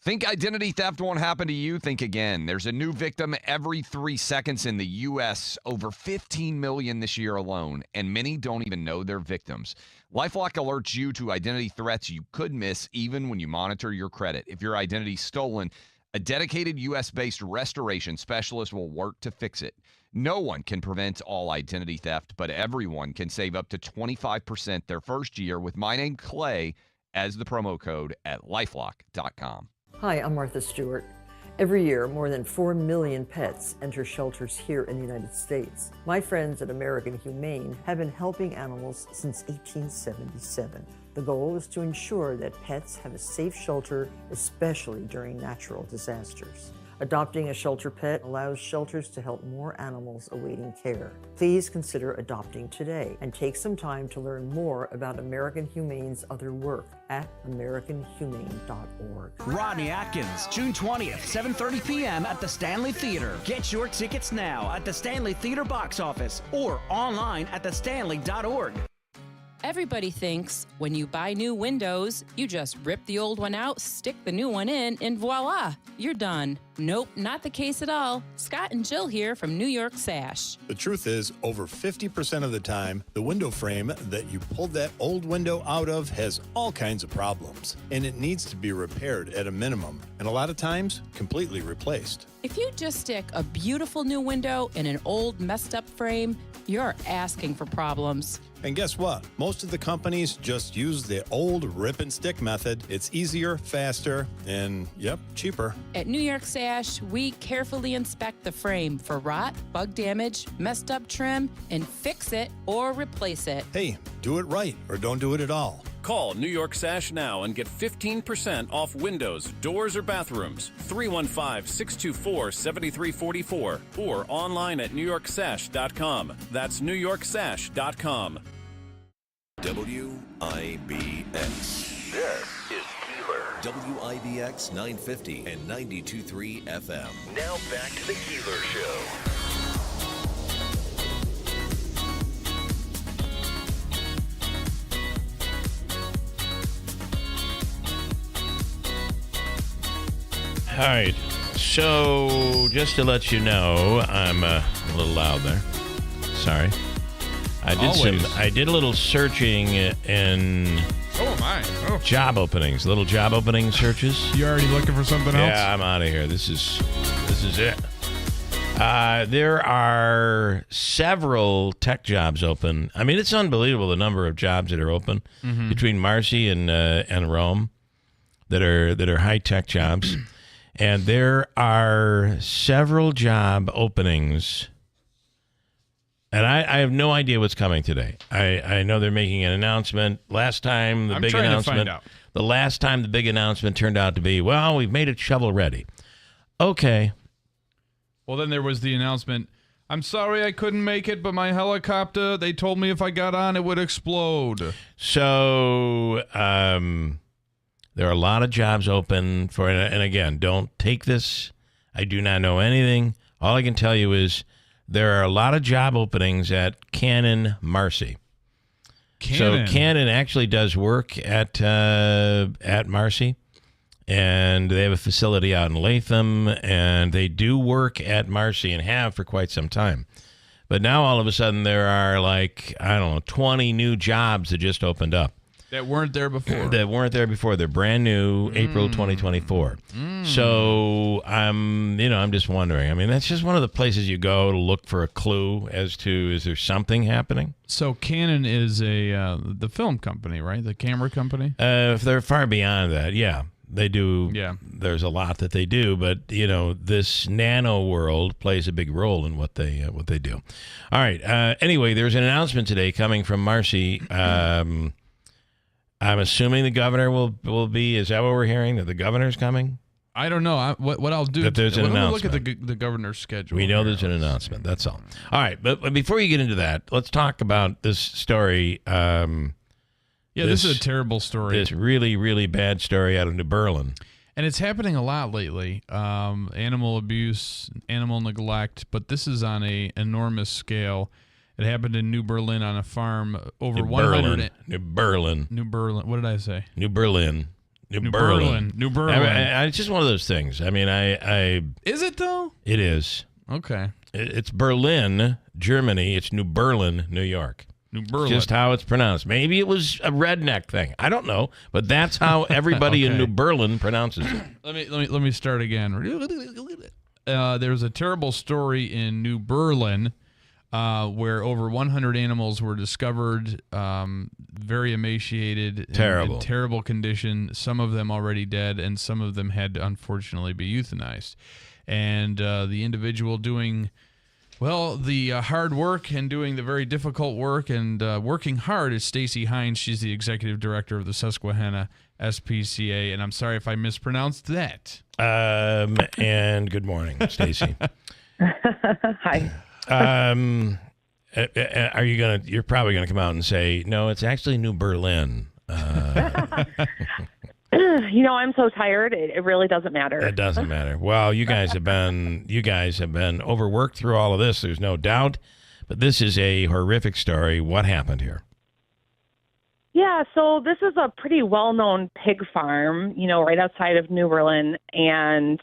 Think identity theft won't happen to you? Think again. There's a new victim every 3 seconds in the U.S., over 15 million this year alone, and many don't even know they're victims. LifeLock alerts you to identity threats you could miss even when you monitor your credit. If your identity's stolen, a dedicated U.S.-based restoration specialist will work to fix it. No one can prevent all identity theft, but everyone can save up to 25% their first year with my name, Clay, as the promo code at LifeLock.com. Hi, I'm Martha Stewart. Every year, more than 4 million pets enter shelters here in the United States. My friends at American Humane have been helping animals since 1877. The goal is to ensure that pets have a safe shelter, especially during natural disasters. Adopting a shelter pet allows shelters to help more animals awaiting care. Please consider adopting today and take some time to learn more about American Humane's other work at americanhumane.org. Rodney Atkins, June 20th, 7:30 p.m. at the Stanley Theater. Get your tickets now at the Stanley Theater box office or online at thestanley.org. Everybody thinks when you buy new windows, you just rip the old one out, stick the new one in, and voila, you're done. Nope, not the case at all. Scott and Jill here from New York Sash. The truth is, over 50% of the time, the window frame that you pulled that old window out of has all kinds of problems, and it needs to be repaired at a minimum, and a lot of times, completely replaced. If you just stick a beautiful new window in an old, messed up frame, you're asking for problems. And guess what? Most of the companies just use the old rip and stick method. It's easier, faster, and yep, cheaper. At New York Sash, we carefully inspect the frame for rot, bug damage, messed up trim, and fix it or replace it. Hey, do it right or don't do it at all. Call New York Sash now and get 15% off windows, doors, or bathrooms. 315-624-7344 or online at newyorksash.com. That's newyorksash.com. WIBX. This is Keeler. WIBX 950 and 92.3 FM. Now back to the Keeler Show. All right, so just to let you know, I'm a little loud there. Sorry. I did a little searching in Oh, my. Oh. Job openings, little job opening searches. You already looking for something else? Yeah, I'm out of here. This is it. There are several tech jobs open. I mean, it's unbelievable the number of jobs that are open between Marcy and Rome that are high tech jobs, and there are several job openings. And I have no idea what's coming today. I know they're making an announcement. Last time the big announcement, the last time the big announcement turned out to be, well, we've made it shovel ready. Okay. Well, then there was the announcement, I'm sorry I couldn't make it, but my helicopter, they told me if I got on, it would explode. So there are a lot of jobs open for, and again, don't take this. I do not know anything. All I can tell you is there are a lot of job openings at Cannon Marcy. So Cannon actually does work at Marcy. And they have a facility out in Latham, and they do work at Marcy and have for quite some time. But now all of a sudden there are 20 new jobs that just opened up. That weren't there before. They're brand new, April 2024. So I'm just wondering. I mean, that's just one of the places you go to look for a clue as to, is there something happening? So Canon is the film company, right? The camera company? If they're far beyond that, yeah. They do. Yeah. There's a lot that they do, but this nano world plays a big role in what they do. All right. Anyway, there's an announcement today coming from Marcy. I'm assuming the governor will be. Is that what we're hearing? That the governor's coming? I don't know. What I'll do. That there's an announcement. Look at the governor's schedule. We know there's an announcement. That's all. All right. But before you get into that, let's talk about this story. Yeah, this is a terrible story. This really, really bad story out of New Berlin. And it's happening a lot lately. Animal abuse, animal neglect, but this is on an enormous scale. It happened in New Berlin on a farm. Over 100. New Berlin. What did I say? New Berlin. New Berlin. It's just one of those things. I mean, Is it, though? It is. Okay. It's Berlin, Germany. It's New Berlin, New York. New Berlin. Just how it's pronounced. Maybe it was a redneck thing. I don't know, but that's how everybody in New Berlin pronounces it. Let me start again. There's a terrible story in New Berlin where over 100 animals were discovered, very emaciated, in terrible condition. Some of them already dead, and some of them had to unfortunately be euthanized. And the individual doing the hard work and doing the very difficult work and working hard is Stacy Haynes. She's the executive director of the Susquehanna SPCA, and I'm sorry if I mispronounced that. And good morning, Stacy. Hi. You're probably gonna come out and say, no, it's actually New Berlin. I'm so tired. It really doesn't matter. It doesn't matter. Well, you guys have been overworked through all of this. There's no doubt, but this is a horrific story. What happened here? Yeah, so this is a pretty well-known pig farm, right outside of New Berlin. And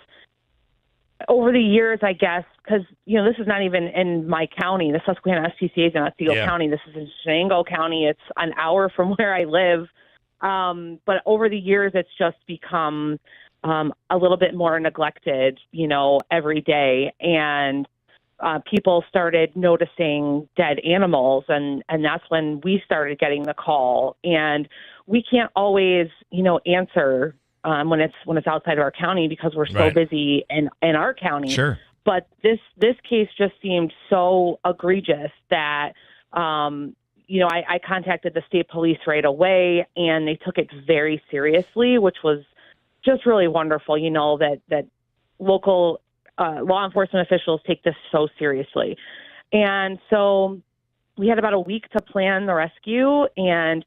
over the years, I guess, because, this is not even in my county. The Susquehanna SPCA is in Otsego County. This is in Shenango County. It's an hour from where I live. But over the years, it's just become a little bit more neglected, every day. And people started noticing dead animals, and that's when we started getting the call. And we can't always, answer when it's outside of our county because we're so busy in our county. Sure. But this case just seemed so egregious that I contacted the state police right away, and they took it very seriously, which was just really wonderful, that local law enforcement officials take this so seriously. And so we had about a week to plan the rescue, and,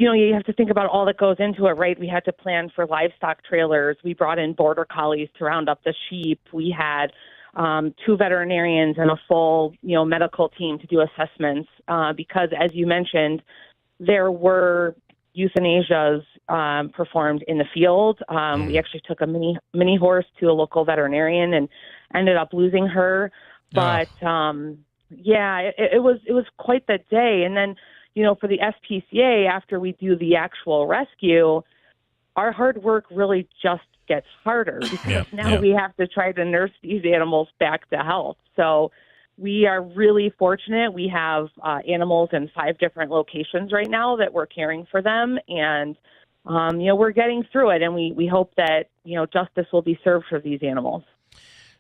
you have to think about all that goes into it, right? We had to plan for livestock trailers. We brought in border collies to round up the sheep. We had 2 veterinarians and a full, medical team to do assessments because, as you mentioned, there were euthanasias performed in the field. We actually took a mini horse to a local veterinarian and ended up losing her. But it was quite the day. And then, for the SPCA, after we do the actual rescue, our hard work really just gets harder because now we have to try to nurse these animals back to health. So we are really fortunate. We have animals in 5 different locations right now that we're caring for them. And, we're getting through it. And we hope that, justice will be served for these animals.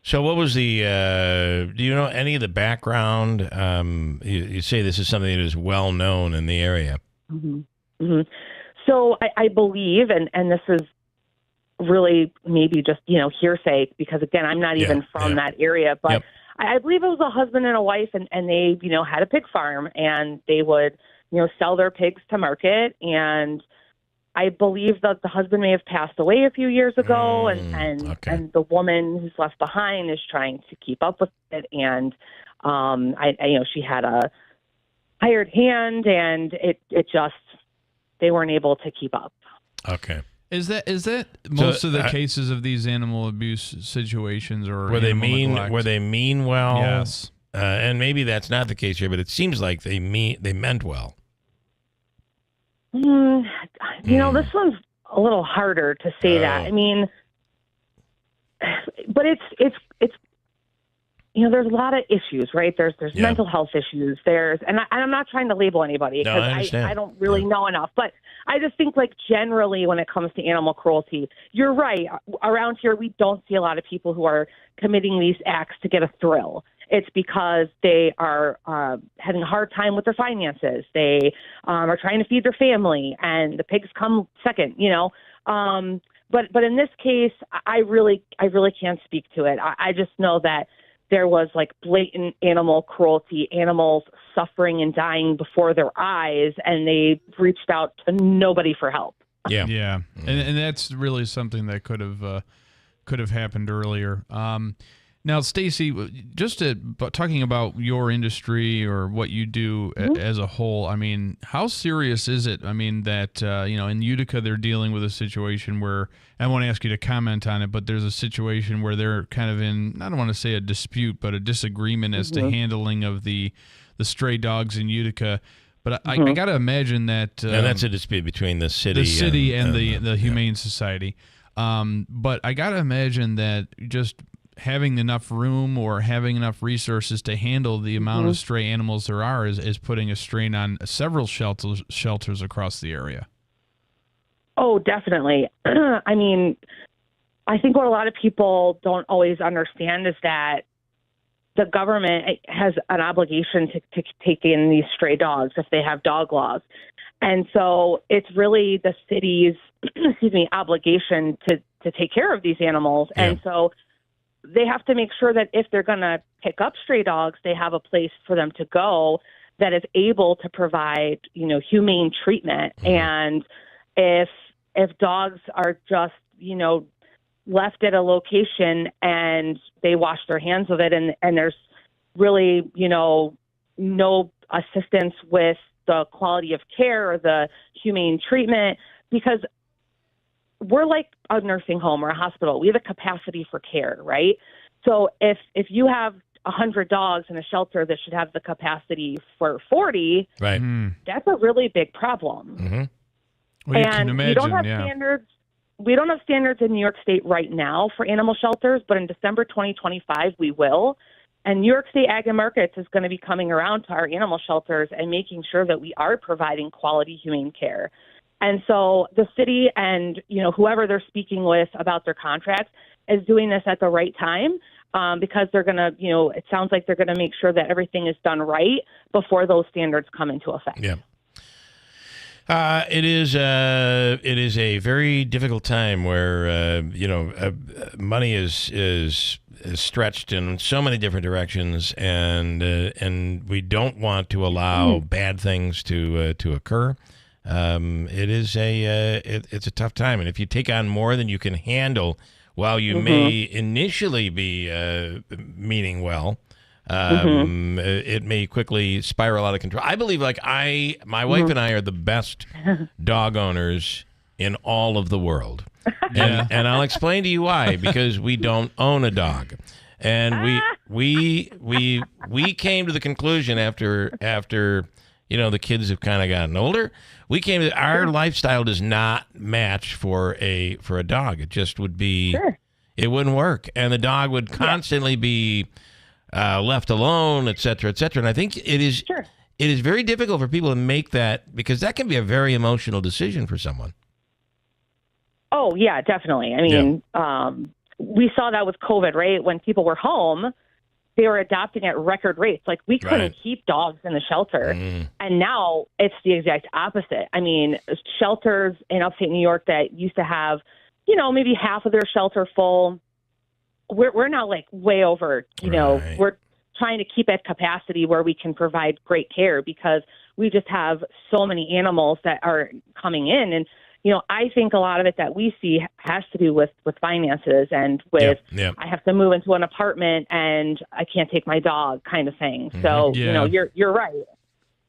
So what was do you know any of the background? You say this is something that is well known in the area. Mm-hmm. Mm-hmm. So I believe, and this is really maybe just, hearsay, because, again, I'm not even from that area, but I believe it was a husband and a wife, and they, had a pig farm, and they would, sell their pigs to market. And I believe that the husband may have passed away a few years ago, and the woman who's left behind is trying to keep up with it. And, she had a hired hand, and it just, they weren't able to keep up. Okay. Is that most of the cases of these animal abuse situations, or were they neglect? Were they mean well? Yes. And maybe that's not the case here, but it seems like they meant well. This one's a little harder to say that. I mean, but it's there's a lot of issues, right? There's mental health issues. And I'm not trying to label anybody, because I don't really know enough. But I just think, generally, when it comes to animal cruelty, you're right. Around here, we don't see a lot of people who are committing these acts to get a thrill. It's because they are having a hard time with their finances. They are trying to feed their family, and the pigs come second, But in this case, I really can't speak to it. I just know that there was blatant animal cruelty, animals suffering and dying before their eyes, and they reached out to nobody for help. Yeah. And that's really something that could have happened earlier. Now, Stacy, just talking about your industry or what you do as a whole, I mean, how serious is it? I mean, that, in Utica, they're dealing with a situation where, I won't ask you to comment on it, but there's a situation where they're kind of in, I don't want to say a dispute, but a disagreement as to handling of the stray dogs in Utica. But I got to imagine that... and that's a dispute between the city and the Humane Society. But I got to imagine that just having enough room or having enough resources to handle the amount of stray animals there are is putting a strain on several shelters across the area. Oh, definitely. I mean, I think what a lot of people don't always understand is that the government has an obligation to take in these stray dogs if they have dog laws. And so it's really the city's, obligation to take care of these animals. Yeah. And so they have to make sure that if they're going to pick up stray dogs, they have a place for them to go that is able to provide, humane treatment. And if dogs are just, left at a location and they wash their hands of it, and there's really, no assistance with the quality of care or the humane treatment, because we're like a nursing home or a hospital. We have a capacity for care, right? So if you have 100 dogs in a shelter that should have the capacity for 40, right, that's a really big problem. Mm-hmm. Well, you and can imagine, we don't have standards. We don't have standards in New York State right now for animal shelters, but in December 2025 we will. And New York State Ag and Markets is going to be coming around to our animal shelters and making sure that we are providing quality humane care. And so the city and, whoever they're speaking with about their contracts is doing this at the right time, because they're going to, it sounds like they're going to make sure that everything is done right before those standards come into effect. Yeah. It is a very difficult time where, money is stretched in so many different directions, and we don't want to allow bad things to occur. It's a tough time, and if you take on more than you can handle, while you may initially be meaning well, it may quickly spiral out of control. I believe, my wife and I are the best dog owners in all of the world, and I'll explain to you why. Because we don't own a dog, and we came to the conclusion after the kids have kind of gotten older. Our lifestyle does not match for a dog. It just would be, it wouldn't work. And the dog would constantly be left alone, et cetera, et cetera. And I think it is very difficult for people to make that, because that can be a very emotional decision for someone. Oh, yeah, definitely. I mean, we saw that with COVID, right? When people were home, they were adopting at record rates. Like, we couldn't keep dogs in the shelter. And now it's the exact opposite. I mean, shelters in upstate New York that used to have, maybe half of their shelter full, we're now like way over, we're trying to keep at capacity where we can provide great care, because we just have so many animals that are coming in. And, I think a lot of it that we see has to do with finances and with I have to move into an apartment and I can't take my dog kind of thing. So, you're right.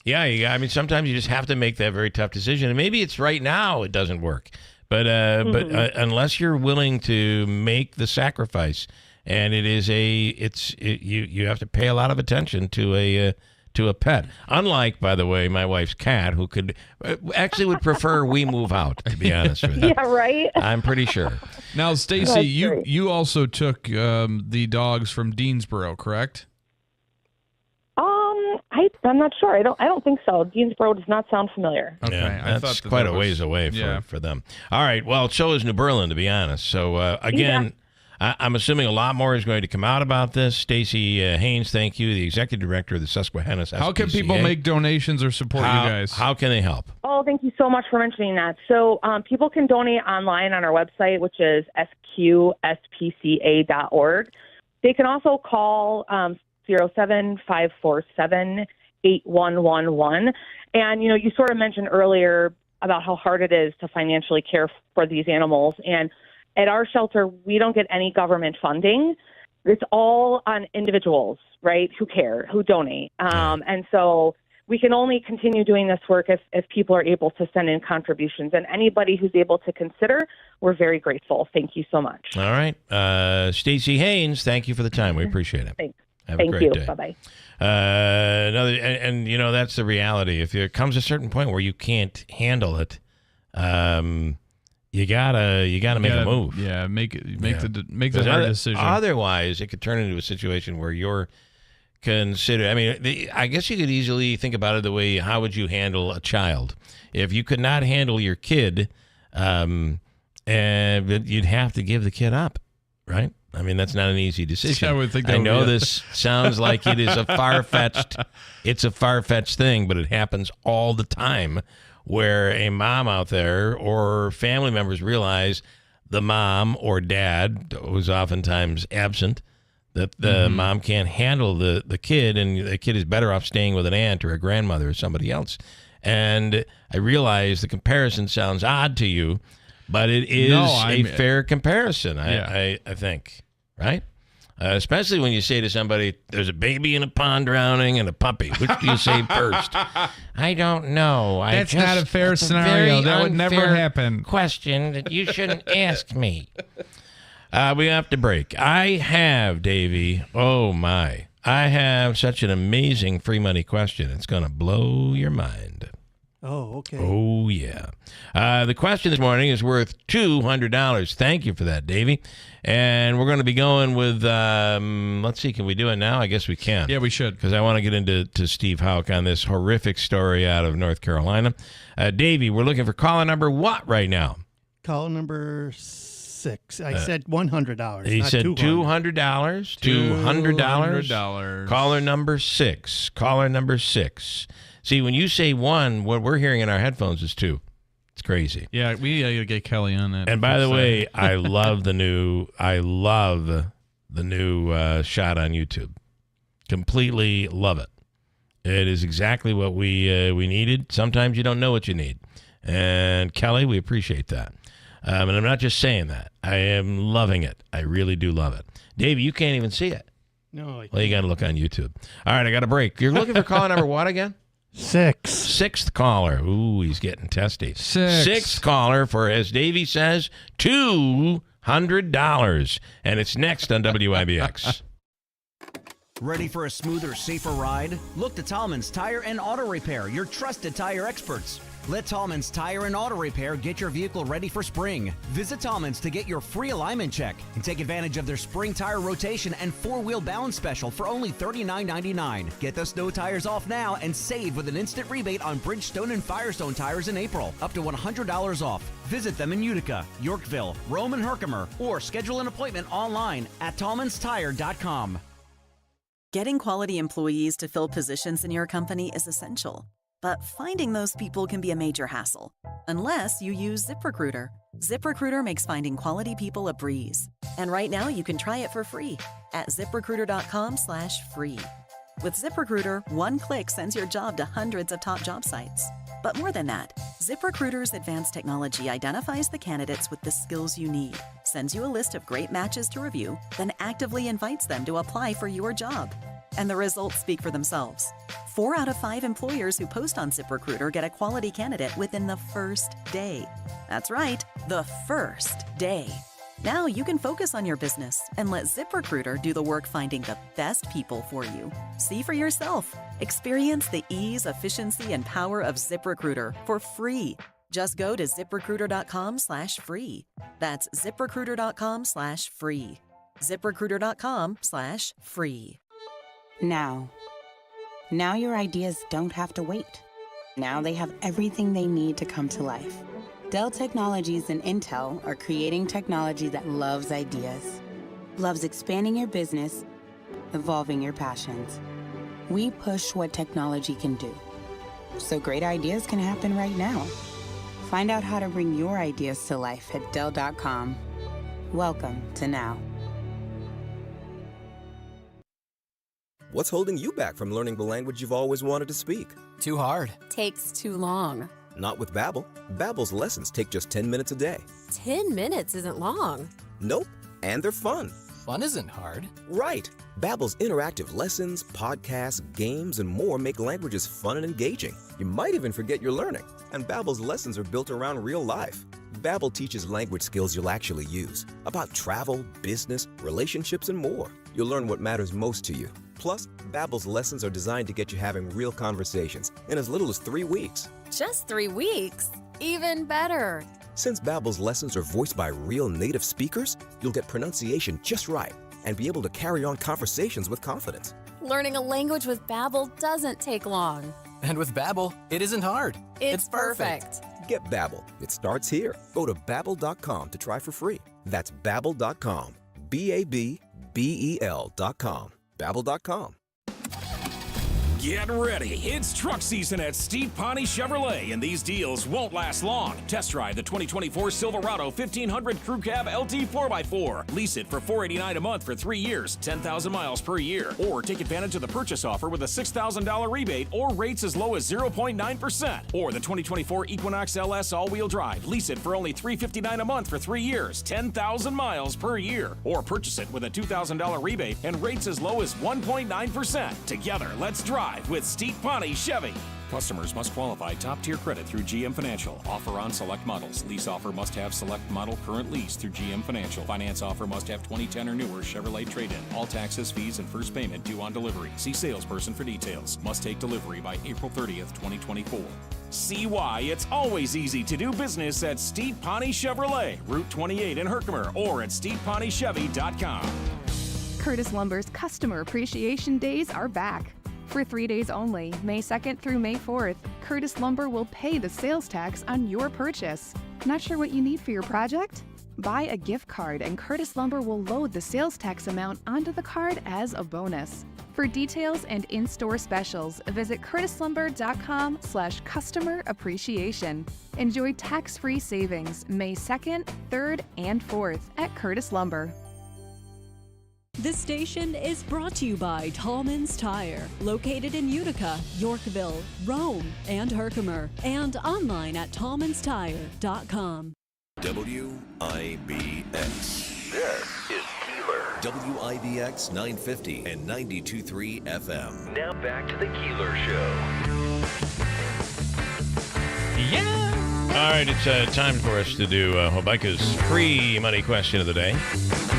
Yeah, I mean, sometimes you just have to make that very tough decision. And maybe it's right now it doesn't work. But unless you're willing to make the sacrifice, and you have to pay a lot of attention to a pet. Unlike, by the way, my wife's cat, who would prefer we move out, to be honest with you. Yeah, right? I'm pretty sure. Now, Stacy, you also took the dogs from Deansboro, correct? I'm not sure. I don't think so. Deansboro does not sound familiar. Okay, yeah, that's quite a ways away for them. All right, well, so is New Berlin, to be honest. So, again, I'm assuming a lot more is going to come out about this. Stacy Haynes, thank you, the executive director of the Susquehanna SPCA. How can people make donations or support you guys? How can they help? Oh, thank you so much for mentioning that. So people can donate online on our website, which is sqspca.org. They can also call 07547-8111. And, you sort of mentioned earlier about how hard it is to financially care for these animals. And at our shelter, we don't get any government funding. It's all on individuals, right, who care, who donate. And so we can only continue doing this work if people are able to send in contributions. And anybody who's able to consider, we're very grateful. Thank you so much. All right. Stacy Haynes, thank you for the time. We appreciate it. Thanks. Have a great day. Bye-bye. That's the reality. If there comes a certain point where you can't handle it, you gotta make a move. Yeah, make the hard decision. Otherwise, it could turn into a situation where you're considered. I mean, I guess you could easily think about it the way: how would you handle a child if you could not handle your kid? And you'd have to give the kid up, right? I mean, that's not an easy decision. I would think. I know this sounds like it is a far-fetched thing, but it happens all the time, where a mom out there or family members realize the mom or dad, who's oftentimes absent, that the mom can't handle the kid, and the kid is better off staying with an aunt or a grandmother or somebody else. And I realize the comparison sounds odd to you, but it is a fair comparison, I think, right? Especially when you say to somebody, there's a baby in a pond drowning and a puppy. Which do you say first? I don't know. That's not a fair scenario. That would never happen. Question that you shouldn't ask me. We have to break. I have, Davey, oh my, I have such an amazing free money question. It's going to blow your mind. Oh, okay. Oh, yeah. The question this morning is worth $200. Thank you for that, Davey. And we're going to be going with, let's see, can we do it now? I guess we can. Yeah, we should. Because I want to get into Steve Houck on this horrific story out of North Carolina. Davey, we're looking for caller number what right now? Caller number 6. I said $100. He said $200. $200. Caller number 6. Caller number 6. See, when you say 1, what we're hearing in our headphones is 2. It's crazy. Yeah, we gotta get Kelly on that. And by the way, I love the new shot on YouTube. Completely love it. It is exactly what we needed. Sometimes you don't know what you need, and Kelly, we appreciate that. And I'm not just saying that. I am loving it. I really do love it. Davey, you can't even see it. No. Well, you got to look on YouTube. All right, I got a break. You're looking for caller number what again? 6. 6th caller. Ooh, he's getting testy. 6. 6th caller for, as Davey says, $200. And it's next on WIBX. Ready for a smoother, safer ride? Look to Tallman's Tire and Auto Repair, your trusted tire experts. Let Tallman's Tire and Auto Repair get your vehicle ready for spring. Visit Tallman's to get your free alignment check and take advantage of their spring tire rotation and 4-wheel balance special for only $39.99. Get the snow tires off now and save with an instant rebate on Bridgestone and Firestone tires in April, up to $100 off. Visit them in Utica, Yorkville, Rome, and Herkimer, or schedule an appointment online at tallmanstire.com. Getting quality employees to fill positions in your company is essential. But finding those people can be a major hassle, unless you use ZipRecruiter. ZipRecruiter makes finding quality people a breeze. And right now you can try it for free at ZipRecruiter.com/free. With ZipRecruiter, one click sends your job to hundreds of top job sites. But more than that, ZipRecruiter's advanced technology identifies the candidates with the skills you need, sends you a list of great matches to review, then actively invites them to apply for your job. And the results speak for themselves. 4 out of 5 employers who post on ZipRecruiter get a quality candidate within the first day. That's right, the first day. Now you can focus on your business and let ZipRecruiter do the work finding the best people for you. See for yourself. Experience the ease, efficiency, and power of ZipRecruiter for free. Just go to ZipRecruiter.com/free. That's ZipRecruiter.com/free. ZipRecruiter.com/free. Now your ideas don't have to wait. Now they have everything they need to come to life. Dell Technologies and Intel are creating technology that loves ideas, loves expanding your business, evolving your passions. We push what technology can do, so great ideas can happen right now. Find out how to bring your ideas to life at Dell.com. Welcome to Now. What's holding you back from learning the language you've always wanted to speak? Too hard. Takes too long. Not with Babbel. Babbel's lessons take just 10 minutes a day. 10 minutes isn't long. Nope, and they're fun. Fun isn't hard. Right. Babbel's interactive lessons, podcasts, games, and more make languages fun and engaging. You might even forget you're learning. And Babbel's lessons are built around real life. Babbel teaches language skills you'll actually use, about travel, business, relationships, and more. You'll learn what matters most to you. Plus, Babbel's lessons are designed to get you having real conversations in as little as 3 weeks. Just 3 weeks? Even better. Since Babbel's lessons are voiced by real native speakers, you'll get pronunciation just right and be able to carry on conversations with confidence. Learning a language with Babbel doesn't take long. And with Babbel, it isn't hard. It's perfect. Get Babbel. It starts here. Go to Babbel.com to try for free. That's Babbel.com. Babbel.com. Babbel.com. Get ready. It's truck season at Steve Pawnee Chevrolet, and these deals won't last long. Test drive the 2024 Silverado 1500 Crew Cab LT 4x4. Lease it for $489 a month for 3 years, 10,000 miles per year. Or take advantage of the purchase offer with a $6,000 rebate or rates as low as 0.9%. Or the 2024 Equinox LS all-wheel drive. Lease it for only $359 a month for 3 years, 10,000 miles per year. Or purchase it with a $2,000 rebate and rates as low as 1.9%. Together, let's drive with Steve Pawnee Chevy. Customers must qualify top-tier credit through GM Financial. Offer on select models. Lease offer must have select model current lease through GM Financial. Finance offer must have 2010 or newer Chevrolet trade-in. All taxes, fees, and first payment due on delivery. See salesperson for details. Must take delivery by April 30th, 2024. See why it's always easy to do business at Steve Pawnee Chevrolet, Route 28 in Herkimer, or at StevePawneeChevy.com. Curtis Lumber's Customer Appreciation Days are back. For 3 days only, May 2nd through May 4th, Curtis Lumber will pay the sales tax on your purchase. Not sure what you need for your project? Buy a gift card and Curtis Lumber will load the sales tax amount onto the card as a bonus. For details and in-store specials, visit curtislumber.com/customer appreciation. Enjoy tax-free savings May 2nd, 3rd, and 4th at Curtis Lumber. This station is brought to you by Tallman's Tire, located in Utica, Yorkville, Rome, and Herkimer, and online at tallmanstire.com. WIBX. This is Keeler. WIBX 950 and 92.3 FM. Now back to the Keeler Show. Yeah. All right, it's time for us to do Habaika's free money question of the day.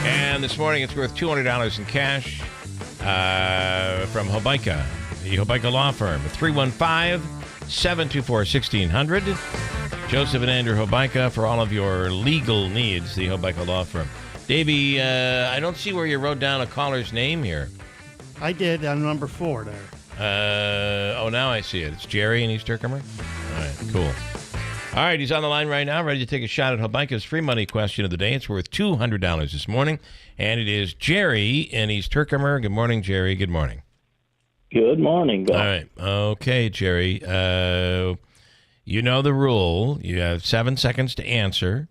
And this morning it's worth $200 in cash. from Hobeika, the Hobeika Law Firm, 315-724-1600. Joseph and Andrew Hobeika for all of your legal needs, the Hobeika Law Firm. Davey, I don't see where you wrote down a caller's name here. I did on number 4 there. Now I see it. It's Jerry in East Herkimer? All right, cool. All right, he's on the line right now, ready to take a shot at Hobeika's free money question of the day. It's worth $200 this morning, and it is Jerry in East Herkimer. Good morning, Jerry. Good morning. Good morning, Bill. All right. Okay, Jerry. You know the rule. You have 7 seconds to answer.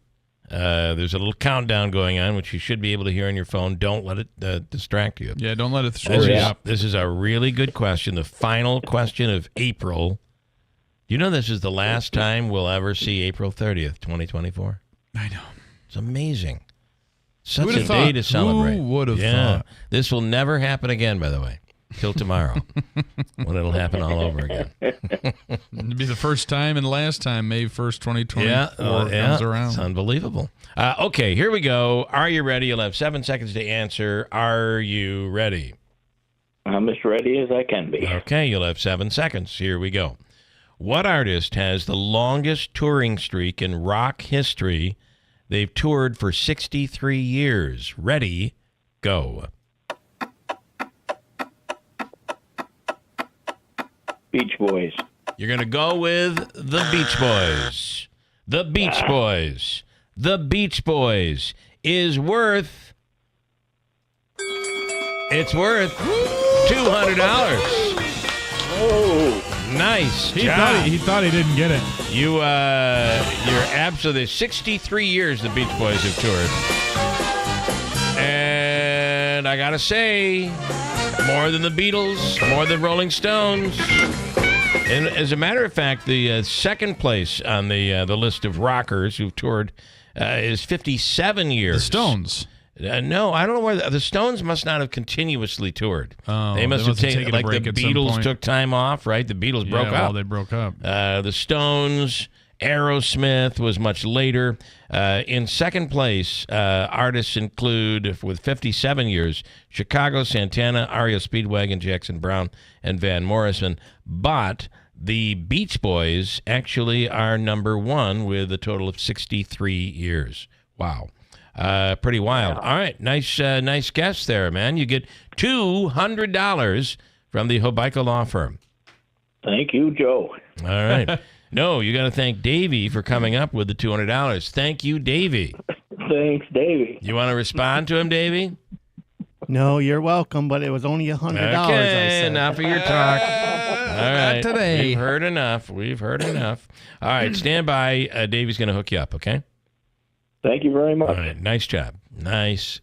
There's a little countdown going on, which you should be able to hear on your phone. Don't let it distract you. Yeah, don't let it throw you up. This is a really good question. The final question of April. You know this is the last time we'll ever see April 30th, 2024? I know. It's amazing. Such a thought? day to celebrate. Who would have thought? This will never happen again, by the way, till tomorrow, when it'll happen all over again. It'll be the first time and last time May 1st, 2024 comes around. It's unbelievable. Okay, here we go. Are you ready? You'll have 7 seconds to answer. Are you ready? I'm as ready as I can be. Okay, you'll have 7 seconds. Here we go. What artist has the longest touring streak in rock history? They've toured for 63 years. Ready, go. Beach Boys. You're going to go with the Beach Boys. The Beach Boys. The Beach Boys is worth... It's worth $200. Oh. Nice He job. thought he didn't get it. You're absolutely 63 years the Beach Boys have toured. And I got to say, more than the Beatles, more than Rolling Stones. And as a matter of fact, the second place on the list of rockers who've toured is 57 years. The Stones. No, I don't know where the Stones must not have continuously toured. Oh, they must have taken a break the at some Beatles point. took time off, right? The Beatles broke up. Well, they broke up. The Stones, Aerosmith was much later. In second place, artists include, with 57 years, Chicago, Santana, REO Speedwagon, Jackson Browne, and Van Morrison. But the Beach Boys actually are number one with a total of 63 years. Wow. Pretty wild. All right. Nice guess there, man. You get $200 from the Hobeika Law Firm. Thank you, Joe. All right. No, you got to thank Davey for coming up with the $200. Thank you, Davey. Thanks, Davey. You want to respond to him, Davey? No, you're welcome, but it was only $100. I Okay, said. enough of your talk. All right. Not today. We've heard enough. All right, stand by. Davey's going to hook you up, okay? Thank you very much. All right, nice job. Nice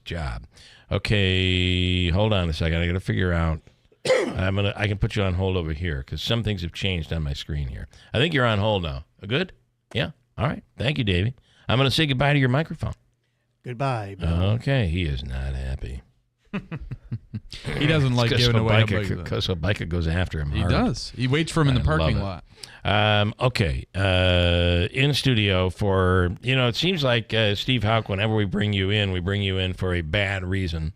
job. Okay, hold on a second. I got to figure out. I can put you on hold over here because some things have changed on my screen here. I think you're on hold now. Good? Yeah. All right. Thank you, Davey. I'm going to say goodbye to your microphone. Goodbye, Bill. Okay, he is not happy. He doesn't like giving away because Hobeika goes after him. He hard. does. He waits for him in the parking lot. Okay. In studio for, it seems like, Steve Houck, whenever we bring you in for a bad reason.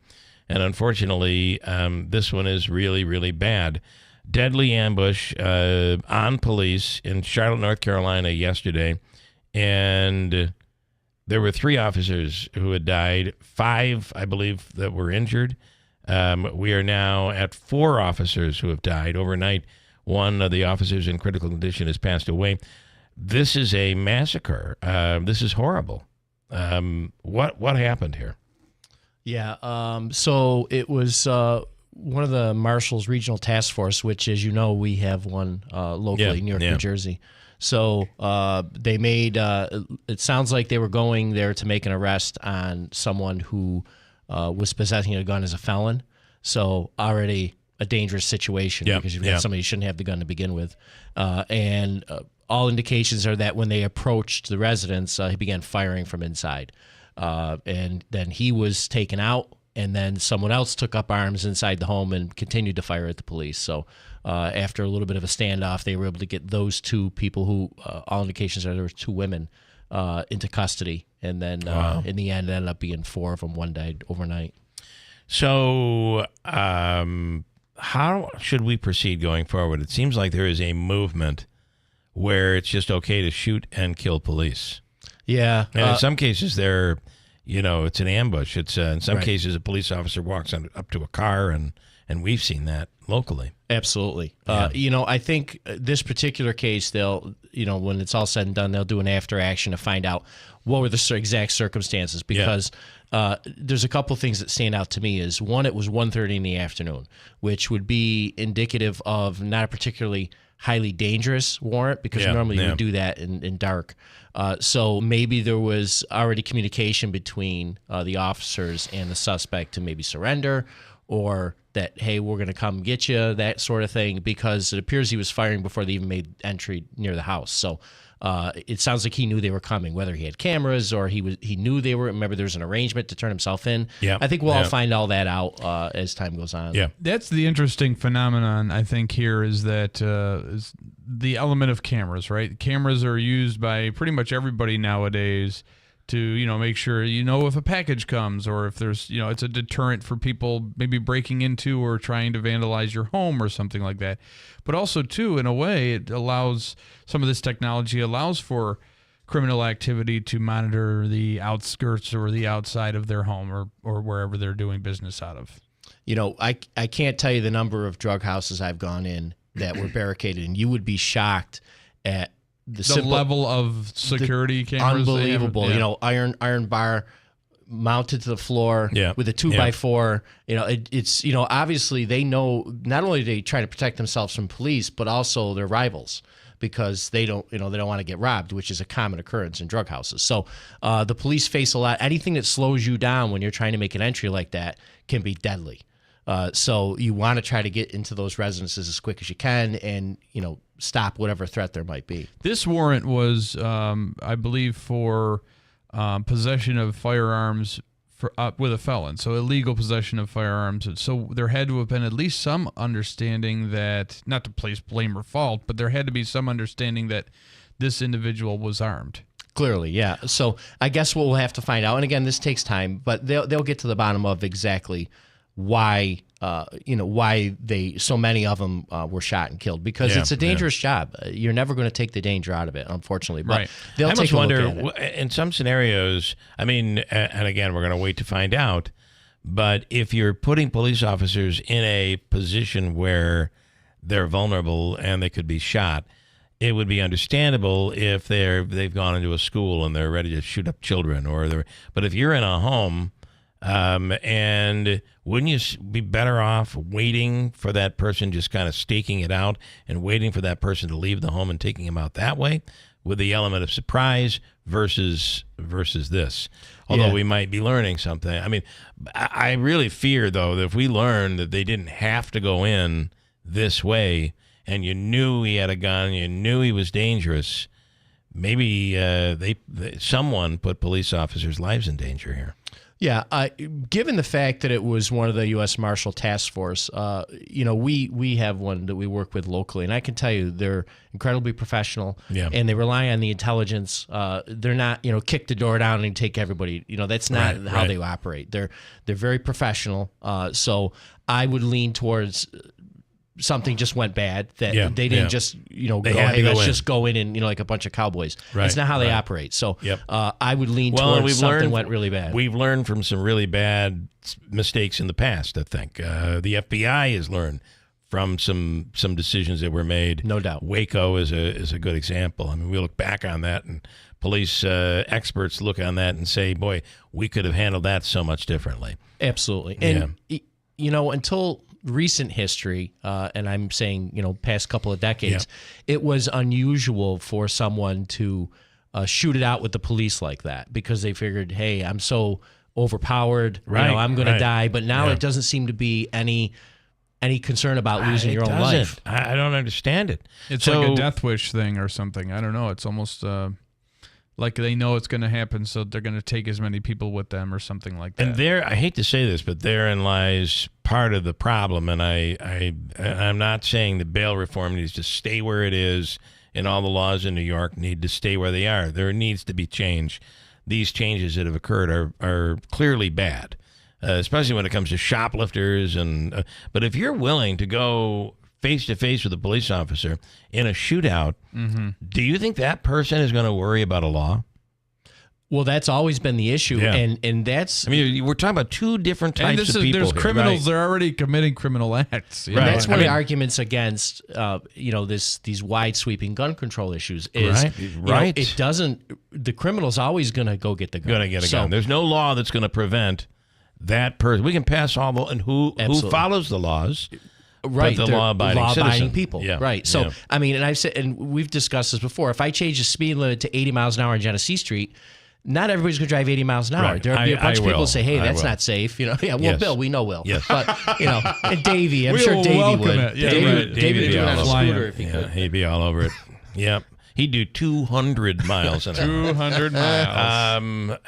And unfortunately, this one is really, really bad. Deadly ambush on police in Charlotte, North Carolina yesterday. And there were 3 officers who had died, 5, I believe, that were injured. We are now at 4 officers who have died overnight. One of the officers in critical condition has passed away. This is a massacre. This is horrible. What happened here? Yeah, so it was one of the Marshals Regional Task Force, which, as you know, we have one locally, New York, New Jersey. So they made, it sounds like they were going there to make an arrest on someone who was possessing a gun as a felon. So already a dangerous situation because you've got somebody who shouldn't have the gun to begin with. And all indications are that when they approached the residence, he began firing from inside. And then he was taken out, and then someone else took up arms inside the home and continued to fire at the police. So after a little bit of a standoff, they were able to get those 2 people who, all indications are there were 2 women, into custody. And then in the end, it ended up being 4 of them. One died overnight. So, how should we proceed going forward? It seems like there is a movement where it's just okay to shoot and kill police. Yeah. And in some cases, it's an ambush. It's in some cases, a police officer walks up to a car, and we've seen that locally. Absolutely. Yeah. I think this particular case, they'll, when it's all said and done, they'll do an after action to find out what were the exact circumstances, because there's a couple things that stand out to me. Is one, it was 1:30 in the afternoon, which would be indicative of not a particularly highly dangerous warrant, because normally you would do that in dark. So maybe there was already communication between the officers and the suspect to maybe surrender, or that, hey, we're going to come get you, that sort of thing, because it appears he was firing before they even made entry near the house. So it sounds like he knew they were coming, whether he had cameras or he knew they were. Remember, there's an arrangement to turn himself in. Yeah. I think we'll all find all that out as time goes on. Yeah. That's the interesting phenomenon, I think, here is that is the element of cameras, right? Cameras are used by pretty much everybody nowadays to, make sure if a package comes, or if there's, it's a deterrent for people maybe breaking into or trying to vandalize your home or something like that. But also, too, in a way, some of this technology allows for criminal activity to monitor the outskirts or the outside of their home or wherever they're doing business out of. I can't tell you the number of drug houses I've gone in that were barricaded, and you would be shocked at the level of security cameras. Unbelievable. Iron bar mounted to the floor with a 2x4. It's obviously they know, not only do they try to protect themselves from police, but also their rivals, because they don't want to get robbed, which is a common occurrence in drug houses. So the police face a lot. Anything that slows you down when you're trying to make an entry like that can be deadly. So you want to try to get into those residences as quick as you can, and stop whatever threat there might be. This warrant was, I believe, for possession of firearms with a felon, so illegal possession of firearms. So there had to have been at least some understanding that, not to place blame or fault, but there had to be some understanding that this individual was armed. Clearly, yeah. So I guess we'll have to find out. And again, this takes time, but they'll get to the bottom of exactly why so many of them were shot and killed, because it's a dangerous job. You're never going to take the danger out of it, unfortunately. But they'll I take must a wonder, look at it. in some scenarios, and again, we're going to wait to find out, but if you're putting police officers in a position where they're vulnerable and they could be shot, it would be understandable if they've gone into a school and they're ready to shoot up children, but if you're in a home, and wouldn't you be better off waiting for that person, just kind of staking it out and waiting for that person to leave the home and taking him out that way, with the element of surprise versus this? Although we might be learning something. I really fear, though, that if we learn that they didn't have to go in this way, and you knew he had a gun, you knew he was dangerous, maybe someone put police officers' lives in danger here. Yeah, given the fact that it was one of the U.S. Marshal Task Force, we have one that we work with locally, and I can tell you they're incredibly professional, and they rely on the intelligence. They're not, kick the door down and take everybody. That's not how they operate. They're very professional. So I would lean towards something just went bad, that they didn't just let's just go in and like a bunch of cowboys. That's not how they operate. So I would lean towards something went really bad. We've learned from some really bad mistakes in the past. I think the FBI has learned from some decisions that were made. No doubt. Waco is a good example. We look back on that, and police experts look on that and say, boy, we could have handled that so much differently. Absolutely. And until recent history, and I'm saying, past couple of decades, it was unusual for someone to shoot it out with the police like that, because they figured, hey, I'm so overpowered, I'm going to die. But now it doesn't seem to be any concern about losing your own life. I don't understand it. It's like a death wish thing or something. I don't know. It's almost like they know it's going to happen, so they're going to take as many people with them or something like that. And I hate to say this, but therein lies part of the problem. And I'm not saying that bail reform needs to stay where it is, and all the laws in New York need to stay where they are. There needs to be change. These changes that have occurred are clearly bad. especially when it comes to shoplifters. But if you're willing to go face to face with a police officer in a shootout, do you think that person is going to worry about a law? Well, that's always been the issue, and that's. I mean, we're talking about two different types of people. There's here. criminals that are already committing criminal acts. And that's one of the arguments against, these wide sweeping gun control issues. Is right. It doesn't. The criminal's always going to go get the gun. Going to get a gun. There's no law that's going to prevent that person. We can pass all the and who follows the laws. Right, but the law-abiding people. Yeah. Right. So, I mean, and I've said, and we've discussed this before. If I change the speed limit to 80 miles an hour on Genesee Street, not everybody's going to drive 80 miles an hour. Right. There'll be a bunch of people who say, "Hey, that's not safe." Bill, we know Will. Yes. But and Davey, I'm sure Davey would. It. Yeah, David would do it on a scooter if he could. He'd be all over it. Yep. He'd do 200 miles an hour. 200 miles.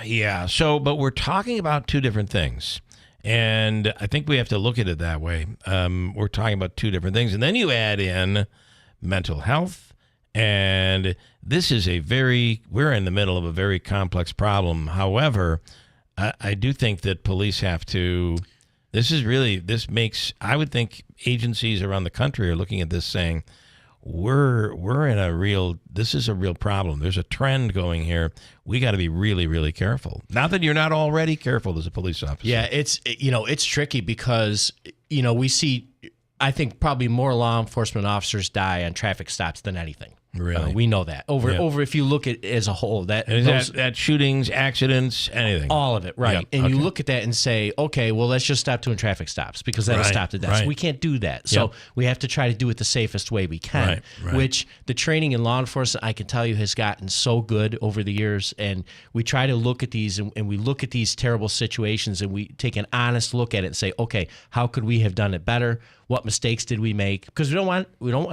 Yeah. So, but we're talking about two different things. And I think we have to look at it that way. We're talking about two different things. And then you add in mental health. And this is we're in the middle of a very complex problem. However, I do think that police have to, I would think agencies around the country are looking at this saying, this is a real problem. There's a trend going here. We got to be really, really careful. Not that you're not already careful as a police officer. Yeah, it's tricky because, we see, I think probably more law enforcement officers die on traffic stops than anything. Really? We know that. Over if you look at it as a whole, that shootings, accidents, anything. All of it, right. Yep. And you look at that and say, okay, well, let's just stop doing traffic stops because that'll stop the deaths. Right. We can't do that. So we have to try to do it the safest way we can, which the training in law enforcement, I can tell you, has gotten so good over the years. And we try to look at these and we look at these terrible situations and we take an honest look at it and say, okay, how could we have done it better? What mistakes did we make? Because we don't want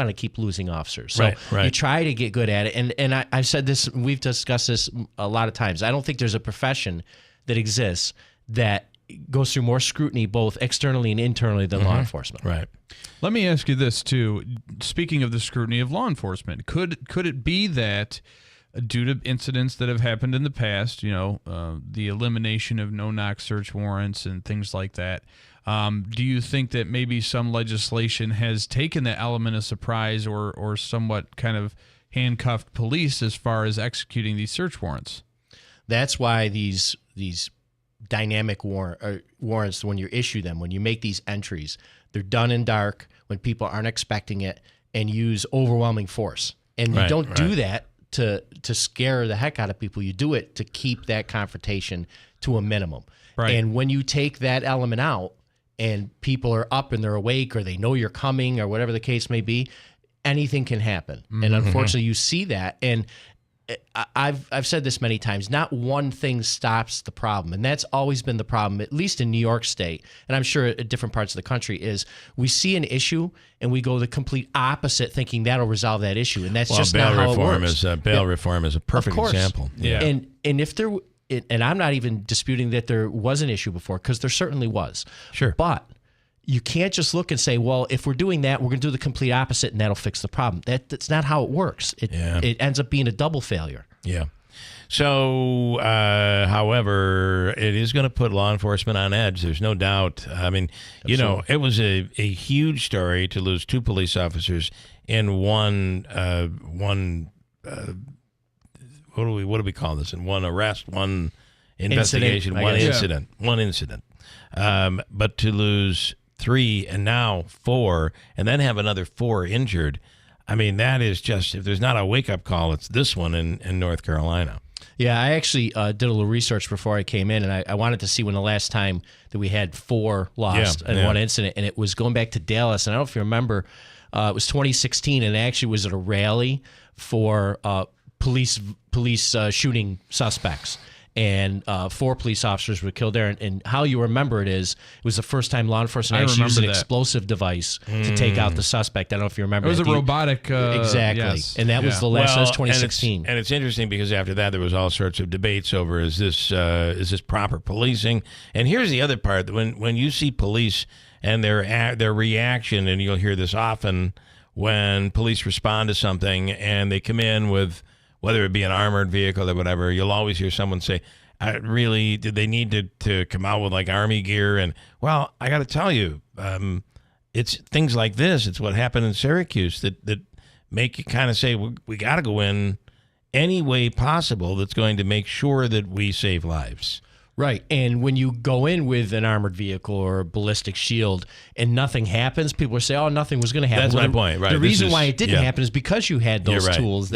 to keep losing officers. So you try to get good at it. And I've said this, we've discussed this a lot of times. I don't think there's a profession that exists that goes through more scrutiny both externally and internally than law enforcement. Right. Let me ask you this too. Speaking of the scrutiny of law enforcement, could it be that due to incidents that have happened in the past, the elimination of no-knock search warrants and things like that, do you think that maybe some legislation has taken the element of surprise or somewhat kind of handcuffed police as far as executing these search warrants? That's why these dynamic warrants, when you issue them, when you make these entries, they're done in dark when people aren't expecting it and use overwhelming force. And you don't do that to scare the heck out of people. You do it to keep that confrontation to a minimum. Right. And when you take that element out and people are up and they're awake or they know you're coming or whatever the case may be, anything can happen. And unfortunately, you see that. And I've said this many times, not one thing stops the problem. And that's always been the problem, at least in New York State, and I'm sure at different parts of the country, is we see an issue and we go the complete opposite thinking that'll resolve that issue. And that's just not how it works. Bail reform is a perfect example. Yeah. And if there, and I'm not even disputing that there was an issue before, because there certainly was. Sure. But you can't just look and say, well, if we're doing that, we're going to do the complete opposite and that'll fix the problem. That's not how it works. It ends up being a double failure. Yeah. So, however, it is going to put law enforcement on edge. There's no doubt. I mean, it was a huge story to lose two police officers in one what do we call this? In one arrest, one investigation, one incident. But to lose 3 and now 4, and then have another 4 injured. I mean, that is just, if there's not a wake-up call, it's this one in North Carolina. Yeah, I actually did a little research before I came in, and I wanted to see when the last time that we had 4 lost in one incident, and it was going back to Dallas. And I don't know if you remember, it was 2016, and it actually was at a rally for police shooting suspects. And 4 police officers were killed there. And how you remember it was the first time law enforcement actually used an explosive device to take out the suspect. I don't know if you remember. It was a robotic. Exactly. Yes. And that was the last, that was 2016. And it's interesting because after that, there was all sorts of debates over, is this proper policing? And here's the other part. When you see police and their reaction, and you'll hear this often when police respond to something and they come in with, whether it be an armored vehicle or whatever, you'll always hear someone say, Really, did they need to come out with like Army gear? And, well, I got to tell you, it's things like this. It's what happened in Syracuse that make you kind of say, we got to go in any way possible that's going to make sure that we save lives. Right. And when you go in with an armored vehicle or a ballistic shield and nothing happens, people say, oh, nothing was going to happen. That's my point, right. The reason why it didn't happen is because you had those tools.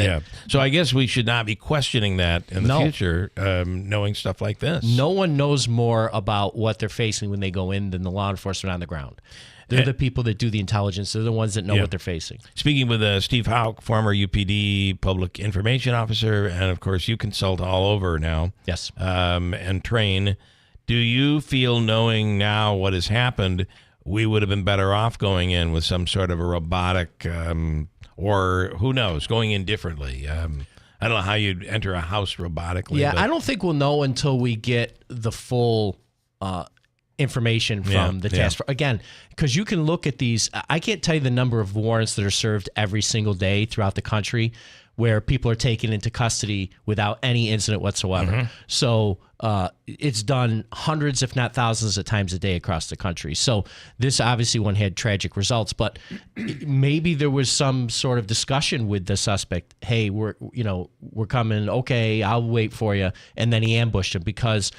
So I guess we should not be questioning that in the future, knowing stuff like this. No one knows more about what they're facing when they go in than the law enforcement on the ground. They're the people that do the intelligence. They're the ones that know what they're facing. Speaking with Steve Houck, former UPD public information officer, and of course you consult all over now. Yes. And train. Do you feel, knowing now what has happened, we would have been better off going in with some sort of a robotic, or who knows, going in differently? I don't know how you'd enter a house robotically. Yeah, I don't think we'll know until we get the full information from the task force. Again, because you can look at these. I can't tell you the number of warrants that are served every single day throughout the country where people are taken into custody without any incident whatsoever. Mm-hmm. So it's done hundreds, if not thousands of times a day across the country. So this obviously one had tragic results, but maybe there was some sort of discussion with the suspect. Hey, we're coming. Okay, I'll wait for you. And then he ambushed him because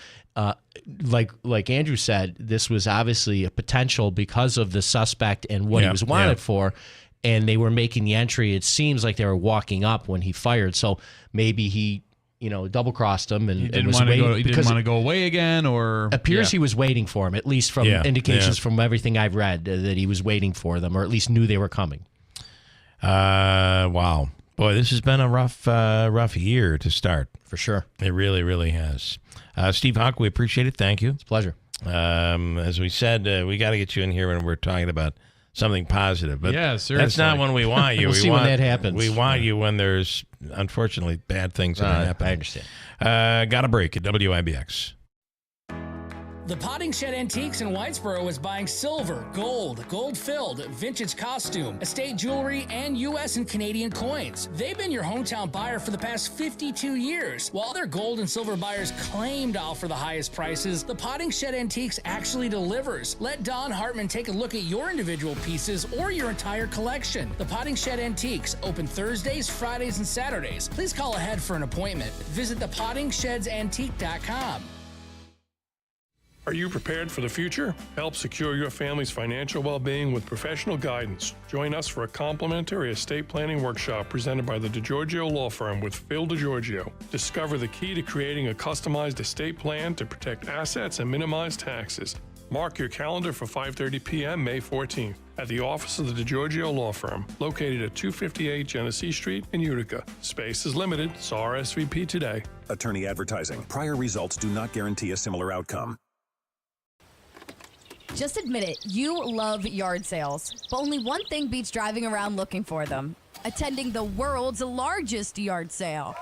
like Andrew said, this was obviously a potential because of the suspect and what he was wanted for, and they were making the entry. It seems like they were walking up when he fired, so maybe he double-crossed him and he didn't was want waiting. He didn't want to go away again, or appears he was waiting for him, at least from indications from everything I've read, that he was waiting for them, or at least knew they were coming. Wow. Boy, this has been a rough year to start. For sure. It really, really has. Steve Houck, we appreciate it. Thank you. It's a pleasure. As we said, we got to get you in here when we're talking about something positive. But seriously. That's not when we want you. We'll see when that happens. We want you when there's, unfortunately, bad things that are happening. I understand. Got a break at WIBX. The Potting Shed Antiques in Whitesboro is buying silver, gold-filled, vintage costume, estate jewelry, and U.S. and Canadian coins. They've been your hometown buyer for the past 52 years. While other gold and silver buyers claim to offer the highest prices, the Potting Shed Antiques actually delivers. Let Don Hartman take a look at your individual pieces or your entire collection. The Potting Shed Antiques, open Thursdays, Fridays, and Saturdays. Please call ahead for an appointment. Visit thepottingsshedsantique.com. Are you prepared for the future? Help secure your family's financial well-being with professional guidance. Join us for a complimentary estate planning workshop presented by the DiGiorgio Law Firm with Phil DiGiorgio. Discover the key to creating a customized estate plan to protect assets and minimize taxes. Mark your calendar for 5:30 p.m. May 14th at the office of the DiGiorgio Law Firm, located at 258 Genesee Street in Utica. Space is limited, so RSVP today. Attorney advertising. Prior results do not guarantee a similar outcome. Just admit it, you love yard sales. But only one thing beats driving around looking for them: attending the world's largest yard sale.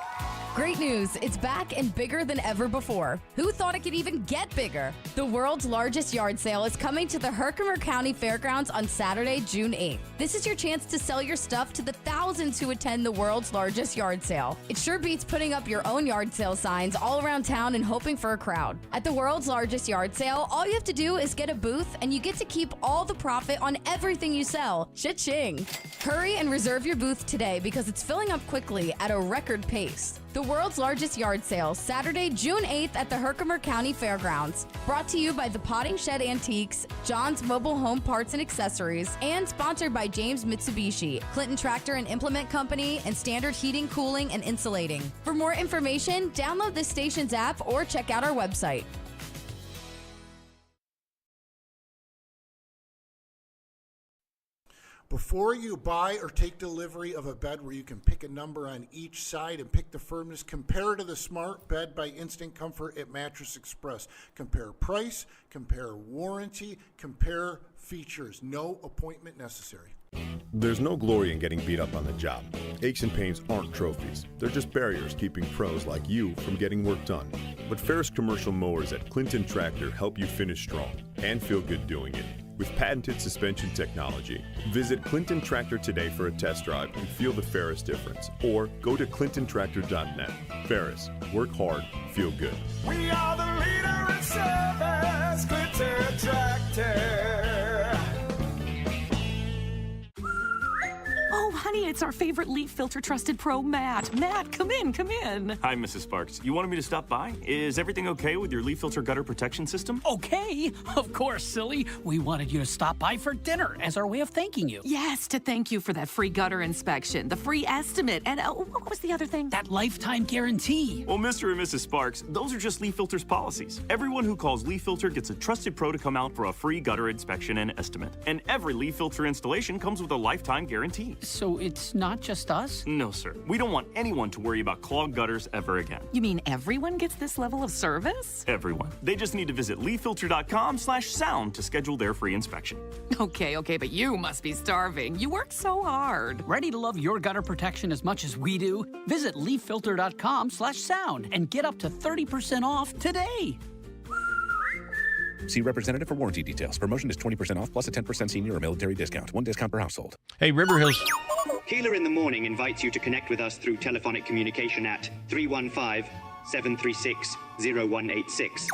Great news, it's back and bigger than ever before. Who thought it could even get bigger? The world's largest yard sale is coming to the Herkimer County Fairgrounds on Saturday, June 8th. This is your chance to sell your stuff to the thousands who attend the world's largest yard sale. It sure beats putting up your own yard sale signs all around town and hoping for a crowd. At the world's largest yard sale, all you have to do is get a booth and you get to keep all the profit on everything you sell. Cha-ching! Hurry and reserve your booth today because it's filling up quickly at a record pace. The world's largest yard sale, Saturday, June 8th at the Herkimer County Fairgrounds. Brought to you by the Potting Shed Antiques, John's Mobile Home Parts and Accessories, and sponsored by James Mitsubishi, Clinton Tractor and Implement Company, and Standard Heating, Cooling, and Insulating. For more information, download this station's app or check out our website. Before you buy or take delivery of a bed where you can pick a number on each side and pick the firmness, compare to the Smart Bed by Instant Comfort at Mattress Express. Compare price, compare warranty, compare features. No appointment necessary. There's no glory in getting beat up on the job. Aches and pains aren't trophies. They're just barriers keeping pros like you from getting work done. But Ferris commercial mowers at Clinton Tractor help you finish strong and feel good doing it. With patented suspension technology. Visit Clinton Tractor today for a test drive and feel the Ferris difference. Or go to clintontractor.net. Ferris, work hard, feel good. We are the leader in service, Clinton Tractor. Oh, honey, it's our favorite leaf filter trusted pro, Matt. Matt, come in, come in. Hi, Mrs. Sparks. You wanted me to stop by? Is everything okay with your leaf filter gutter protection system? Okay, of course, silly. We wanted you to stop by for dinner as our way of thanking you. Yes, to thank you for that free gutter inspection, the free estimate, and what was the other thing? That lifetime guarantee. Well, Mr. and Mrs. Sparks, those are just Leaf Filter's policies. Everyone who calls Leaf Filter gets a trusted pro to come out for a free gutter inspection and estimate. And every Leaf Filter installation comes with a lifetime guarantee. So it's not just us? No, sir. We don't want anyone to worry about clogged gutters ever again. You mean everyone gets this level of service? Everyone. They just need to visit leaffilter.com/sound to schedule their free inspection. Okay, but you must be starving. You work so hard. Ready to love your gutter protection as much as we do? Visit leaffilter.com/sound and get up to 30% off today. See representative for warranty details. Promotion is 20% off plus a 10% senior or military discount. One discount per household. Hey, River Hills. Keeler in the Morning invites you to connect with us through telephonic communication at 315-736-0186.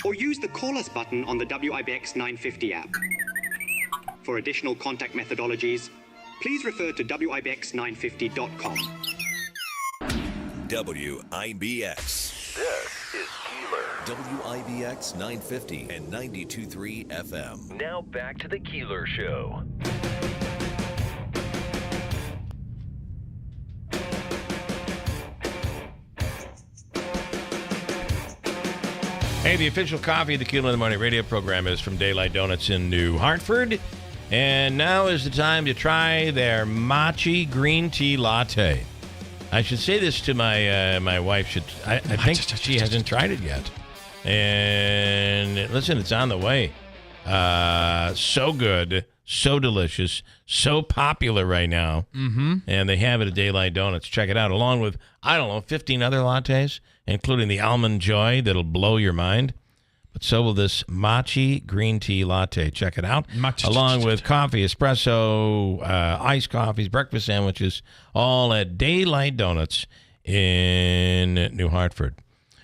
Or use the Call Us button on the WIBX 950 app. For additional contact methodologies, please refer to WIBX950.com. WIBX. This is Keeler. WIBX 950 and 92.3 FM. Now back to the Keeler Show. Hey, the official coffee of the Keeler in the Morning radio program is from Daylight Donuts in New Hartford. And now is the time to try their Machi green tea latte. I should say this to my wife. I think she hasn't tried it yet. And listen, it's on the way. So good, so delicious, so popular right now. Mm-hmm. And they have it at Daylight Donuts. Check it out, along with, 15 other lattes, including the Almond Joy that'll blow your mind. But so will this Machi green tea latte. Check it out. Along with coffee, espresso, iced coffees, breakfast sandwiches, all at Daylight Donuts in New Hartford.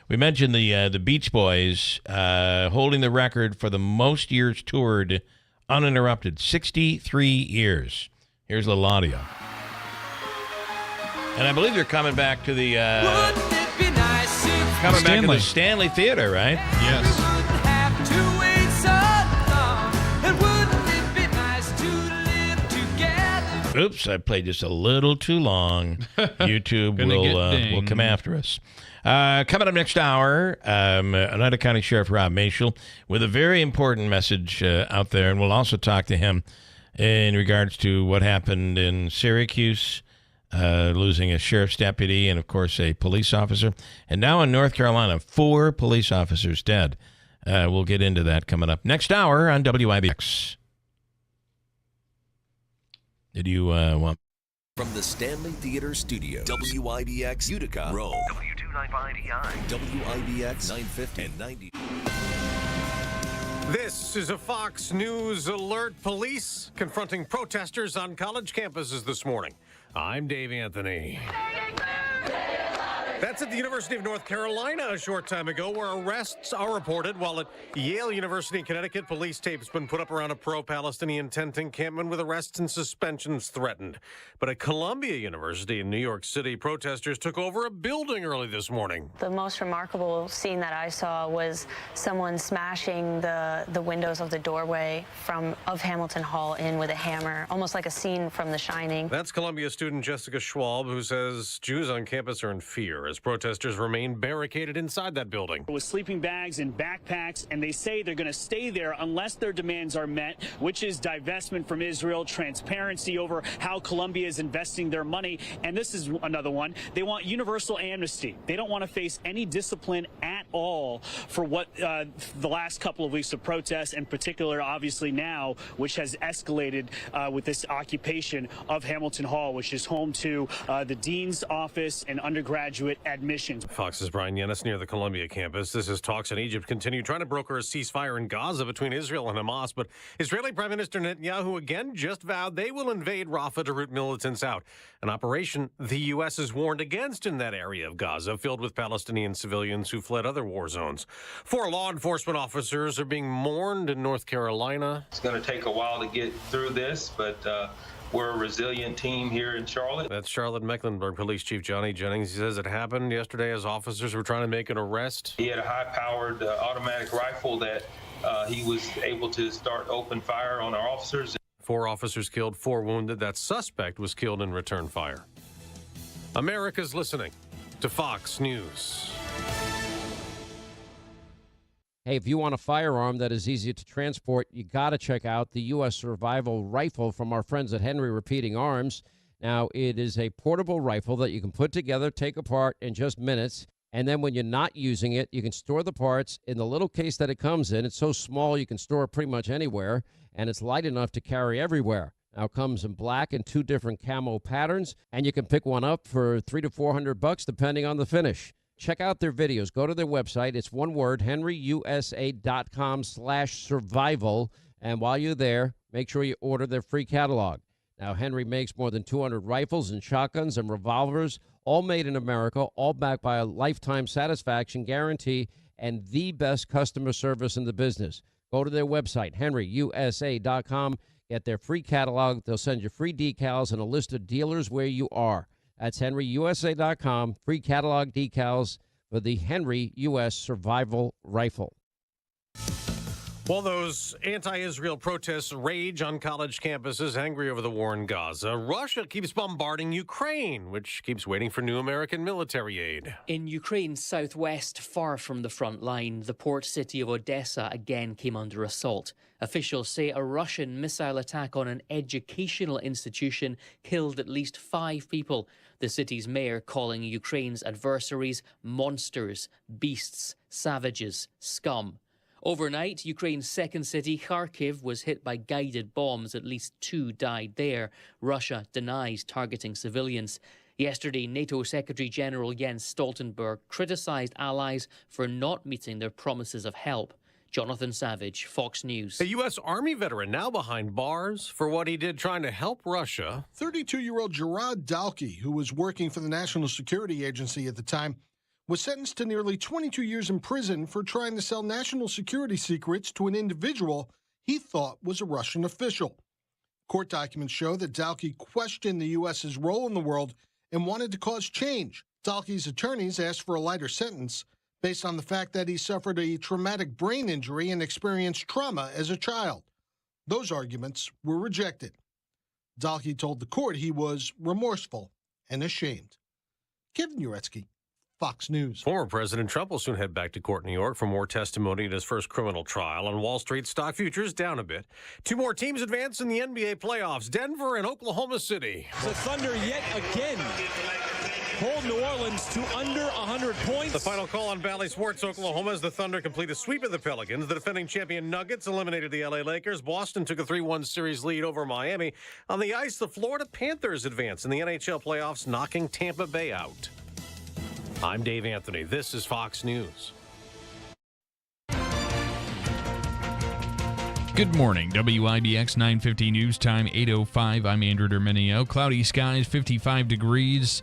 We mentioned the Beach Boys holding the record for the most years toured uninterrupted, 63 years. Here's a little audio. And I believe they're coming back to the back to the Stanley Theater, right? Yes. Oops, I played just a little too long. YouTube will come after us. Coming up next hour, Oneida County Sheriff Rob Michel with a very important message out there, and we'll also talk to him in regards to what happened in Syracuse, losing a sheriff's deputy and, of course, a police officer. And now in North Carolina, 4 police officers dead. We'll get into that coming up next hour on WIBX. Did you want... From the Stanley Theater Studio, WIBX Utica, Rome, W295EI, WIBX 950 and 90. This is a Fox News alert. Police confronting protesters on college campuses this morning. I'm Dave Anthony. That's at the University of North Carolina a short time ago, where arrests are reported, while at Yale University in Connecticut, police tape's been put up around a pro-Palestinian tent encampment with arrests and suspensions threatened. But at Columbia University in New York City, protesters took over a building early this morning. The most remarkable scene that I saw was someone smashing the windows of the doorway of Hamilton Hall in with a hammer, almost like a scene from The Shining. That's Columbia student Jessica Schwalb, who says Jews on campus are in fear as protesters remain barricaded inside that building. With sleeping bags and backpacks, and they say they're going to stay there unless their demands are met, which is divestment from Israel, transparency over how Columbia is investing their money, and this is another one. They want universal amnesty. They don't want to face any discipline at all for what the last couple of weeks of protests, in particular, obviously now, which has escalated with this occupation of Hamilton Hall, which is home to the dean's office and undergraduate admissions. Fox's Brian Yennis near the Columbia campus. This is talks in Egypt continue trying to broker a ceasefire in Gaza between Israel and Hamas, but Israeli Prime Minister Netanyahu again just vowed they will invade Rafah to root militants out. An operation the U.S. has warned against in that area of Gaza, filled with Palestinian civilians who fled other war zones. 4 law enforcement officers are being mourned in North Carolina. It's going to take a while to get through this, but we're a resilient team here in Charlotte. That's Charlotte-Mecklenburg Police Chief Johnny Jennings. He says it happened yesterday as officers were trying to make an arrest. He had a high-powered automatic rifle that he was able to start open fire on our officers. 4 officers killed, 4 wounded. That suspect was killed in return fire. America's listening to Fox News. Hey, if you want a firearm that is easy to transport, you got to check out the U.S. Survival Rifle from our friends at Henry Repeating Arms. Now, it is a portable rifle that you can put together, take apart in just minutes, and then when you're not using it, you can store the parts in the little case that it comes in. It's so small you can store it pretty much anywhere, and it's light enough to carry everywhere. Now, it comes in black and 2 different camo patterns, and you can pick one up for $300 to $400 depending on the finish. Check out their videos. Go to their website. It's one word, henryusa.com/survival. And while you're there, make sure you order their free catalog. Now, Henry makes more than 200 rifles and shotguns and revolvers, all made in America, all backed by a lifetime satisfaction guarantee and the best customer service in the business. Go to their website, henryusa.com. Get their free catalog. They'll send you free decals and a list of dealers where you are. That's henryusa.com. Free catalog decals for the Henry U.S. Survival Rifle. While those anti-Israel protests rage on college campuses, angry over the war in Gaza, Russia keeps bombarding Ukraine, which keeps waiting for new American military aid. In Ukraine's southwest, far from the front line, the port city of Odessa again came under assault. Officials say a Russian missile attack on an educational institution killed at least 5 people. The city's mayor calling Ukraine's adversaries monsters, beasts, savages, scum. Overnight, Ukraine's second city, Kharkiv, was hit by guided bombs. At least 2 died there. Russia denies targeting civilians. Yesterday, NATO Secretary-General Jens Stoltenberg criticized allies for not meeting their promises of help. Jonathan Savage, Fox News. A U.S. Army veteran now behind bars for what he did trying to help Russia. 32-year-old Gerard Dalkey, who was working for the National Security Agency at the time, was sentenced to nearly 22 years in prison for trying to sell national security secrets to an individual he thought was a Russian official. Court documents show that Dalkey questioned the U.S.'s role in the world and wanted to cause change. Dalkey's attorneys asked for a lighter sentence based on the fact that he suffered a traumatic brain injury and experienced trauma as a child. Those arguments were rejected. Dalkey told the court he was remorseful and ashamed. Kevin Uretsky, Fox News. Former President Trump will soon head back to court in New York for more testimony at his first criminal trial. On Wall Street, stock futures down a bit. 2 more teams advance in the NBA playoffs, Denver and Oklahoma City. The Thunder yet again hold New Orleans to under 100 points. The final call on Bally Sports Oklahoma as the Thunder complete a sweep of the Pelicans. The defending champion Nuggets eliminated the LA Lakers. Boston took a 3-1 series lead over Miami. On the ice, the Florida Panthers advance in the NHL playoffs, knocking Tampa Bay out. I'm Dave Anthony. This is Fox News. Good morning. WIBX 950 News Time, 8:05. I'm Andrew Derminio. Cloudy skies, 55 degrees.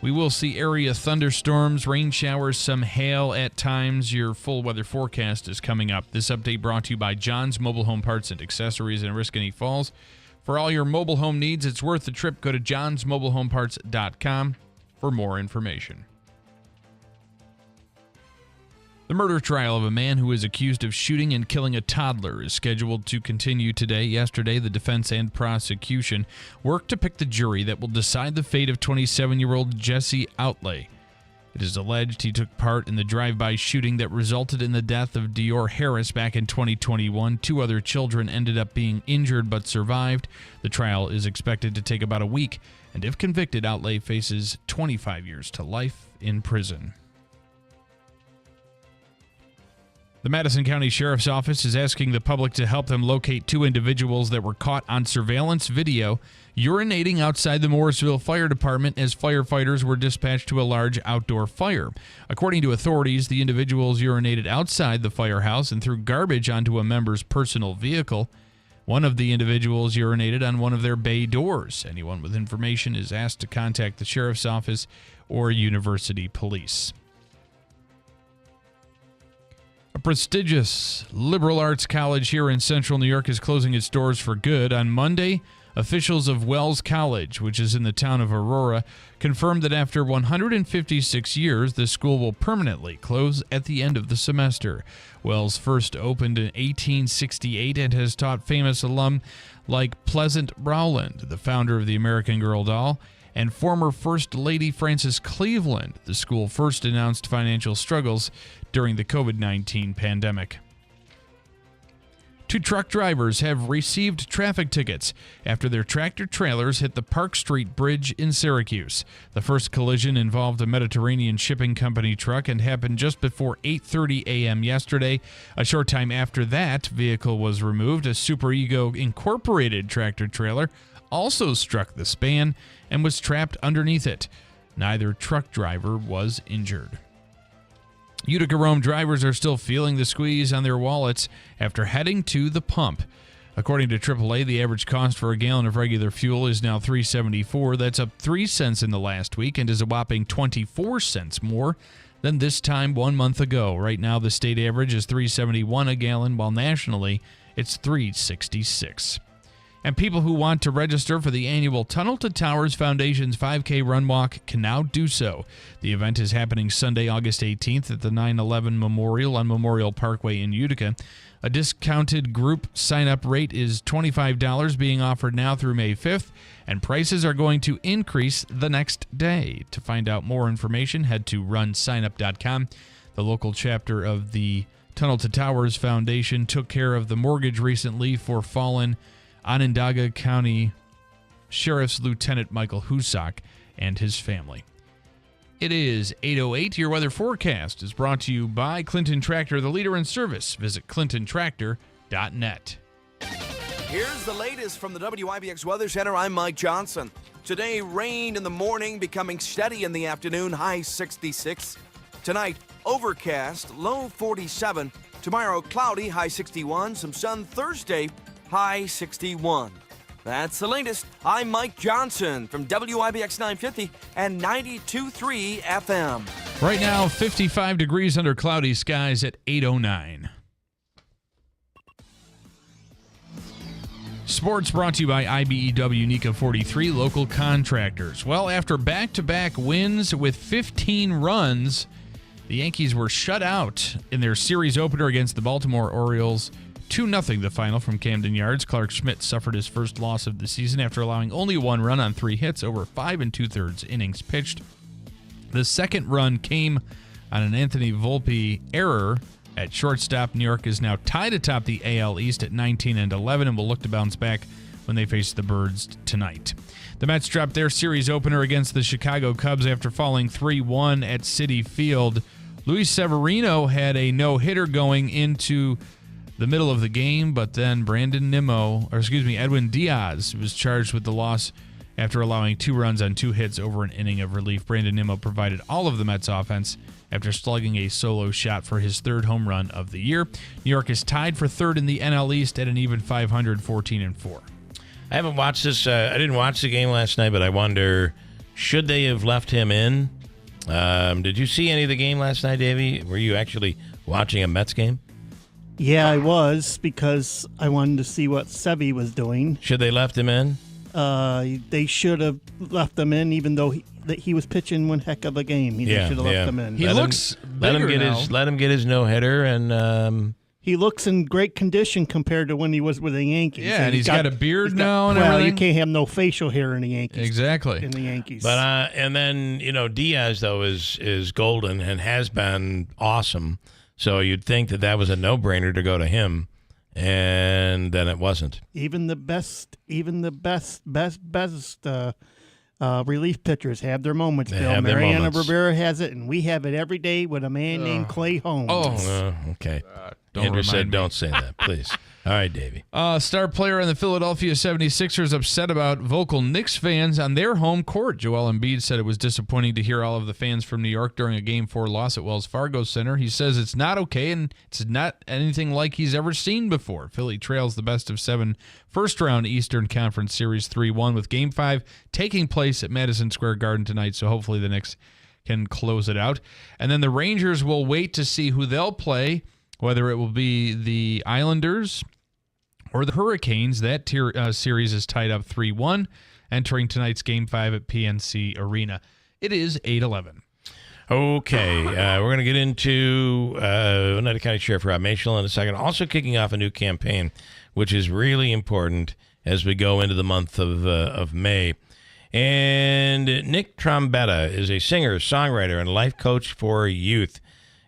We will see area thunderstorms, rain showers, some hail at times. Your full weather forecast is coming up. This update brought to you by John's Mobile Home Parts and Accessories in Oriskany Falls. For all your mobile home needs, it's worth the trip. Go to johnsmobilehomeparts.com for more information. The murder trial of a man who is accused of shooting and killing a toddler is scheduled to continue today. Yesterday, the defense and prosecution worked to pick the jury that will decide the fate of 27-year-old Jesse Outley. It is alleged he took part in the drive-by shooting that resulted in the death of Dior Harris back in 2021. 2 other children ended up being injured but survived. The trial is expected to take about a week, and if convicted, Outley faces 25 years to life in prison. The Madison County Sheriff's Office is asking the public to help them locate 2 individuals that were caught on surveillance video urinating outside the Morrisville Fire Department as firefighters were dispatched to a large outdoor fire. According to authorities, the individuals urinated outside the firehouse and threw garbage onto a member's personal vehicle. One of the individuals urinated on one of their bay doors. Anyone with information is asked to contact the Sheriff's Office or University Police. A prestigious liberal arts college here in central New York is closing its doors for good. On Monday, officials of Wells College, which is in the town of Aurora, confirmed that after 156 years, the school will permanently close at the end of the semester. Wells first opened in 1868 and has taught famous alum like Pleasant Rowland, the founder of the American Girl doll, and former First Lady Frances Cleveland. The school first announced financial struggles during the COVID-19 pandemic. 2 truck drivers have received traffic tickets after their tractor-trailers hit the Park Street Bridge in Syracuse. The first collision involved a Mediterranean Shipping Company truck and happened just before 8:30 a.m. yesterday. A short time after that vehicle was removed, a Super Ego Incorporated tractor-trailer also struck the span and was trapped underneath it. Neither truck driver was injured. Utica Rome drivers are still feeling the squeeze on their wallets after heading to the pump. According to AAA, the average cost for a gallon of regular fuel is now $3.74. That's up 3 cents in the last week and is a whopping 24 cents more than this time 1 month ago. Right now, the state average is $3.71 a gallon, while nationally it's $3.66. And people who want to register for the annual Tunnel to Towers Foundation's 5K Run Walk can now do so. The event is happening Sunday, August 18th at the 9/11 Memorial on Memorial Parkway in Utica. A discounted group sign-up rate is $25 being offered now through May 5th, and prices are going to increase the next day. To find out more information, head to runsignup.com. The local chapter of the Tunnel to Towers Foundation took care of the mortgage recently for fallen Onondaga County Sheriff's Lieutenant Michael Husak and his family. It is 8:08. Your weather forecast is brought to you by Clinton Tractor, the leader in service. Visit clintontractor.net. Here's the latest from the WIBX Weather Center. I'm Mike Johnson. Today, rain in the morning, becoming steady in the afternoon, high 66. Tonight, overcast, low 47. Tomorrow, cloudy, high 61. Some sun Thursday, high 61. That's the latest. I'm Mike Johnson from WIBX 950 and 92.3 FM. Right now, 55 degrees under cloudy skies at 8:09. Sports brought to you by IBEW NECA 43 local contractors. Well, after back-to-back wins with 15 runs, the Yankees were shut out in their series opener against the Baltimore Orioles. 2-0 the final from Camden Yards. Clark Schmidt suffered his first loss of the season after allowing only 1 run on 3 hits over 5 2/3 innings pitched. The second run came on an Anthony Volpe error at shortstop. New York is now tied atop the AL East at 19-11 and will look to bounce back when they face the Birds tonight. The Mets dropped their series opener against the Chicago Cubs after falling 3-1 at Citi Field. Luis Severino had a no-hitter going into the middle of the game, but then Edwin Diaz was charged with the loss after allowing 2 runs on 2 hits over an inning of relief. Brandon Nimmo provided all of the Mets offense after slugging a solo shot for his 3rd home run of the year. New York is tied for 3rd in the NL East at an even 500, 14-4. I haven't watched this. I didn't watch the game last night, but I wonder, should they have left him in? Did you see any of the game last night, Davey? Were you actually watching a Mets game? Yeah, I was, because I wanted to see what Sevy was doing. Should they left him in? They should have left him in, even though he was pitching one heck of a game. They should have left him in. He looks bigger now. Let him get his no-hitter, and he looks in great condition compared to when he was with the Yankees. Yeah, and he's got a beard now and everything. everything. You can't have no facial hair in the Yankees. Exactly. In the Yankees. But and then Diaz though is golden and has been awesome. So you'd think that was a no-brainer to go to him, and then it wasn't. Even the best relief pitchers have their moments, They Bill. have their Mariana moments. Rivera has it, and we have it every day with a man named Clay Holmes. Okay. Don't Andrew said remind me. don't say that, please. All right, Davey. Star player on the Philadelphia 76ers upset about vocal Knicks fans on their home court. Joel Embiid said it was disappointing to hear all of the fans from New York during a Game 4 loss at Wells Fargo Center. He says it's not okay and it's not anything like he's ever seen before. Philly trails the best-of-7 first-round Eastern Conference Series 3-1 with Game 5 taking place at Madison Square Garden tonight, so hopefully the Knicks can close it out. And then the Rangers will wait to see who they'll play, whether it will be the Islanders or the Hurricanes. That series is tied up 3-1, entering tonight's Game 5 at PNC Arena. It is 8-11. Okay, we're going to get into Oneida County Sheriff Rob Michel in a second. Also kicking off a new campaign, which is really important as we go into the month of May. And Nick Tretta is a singer, songwriter, and life coach for youth,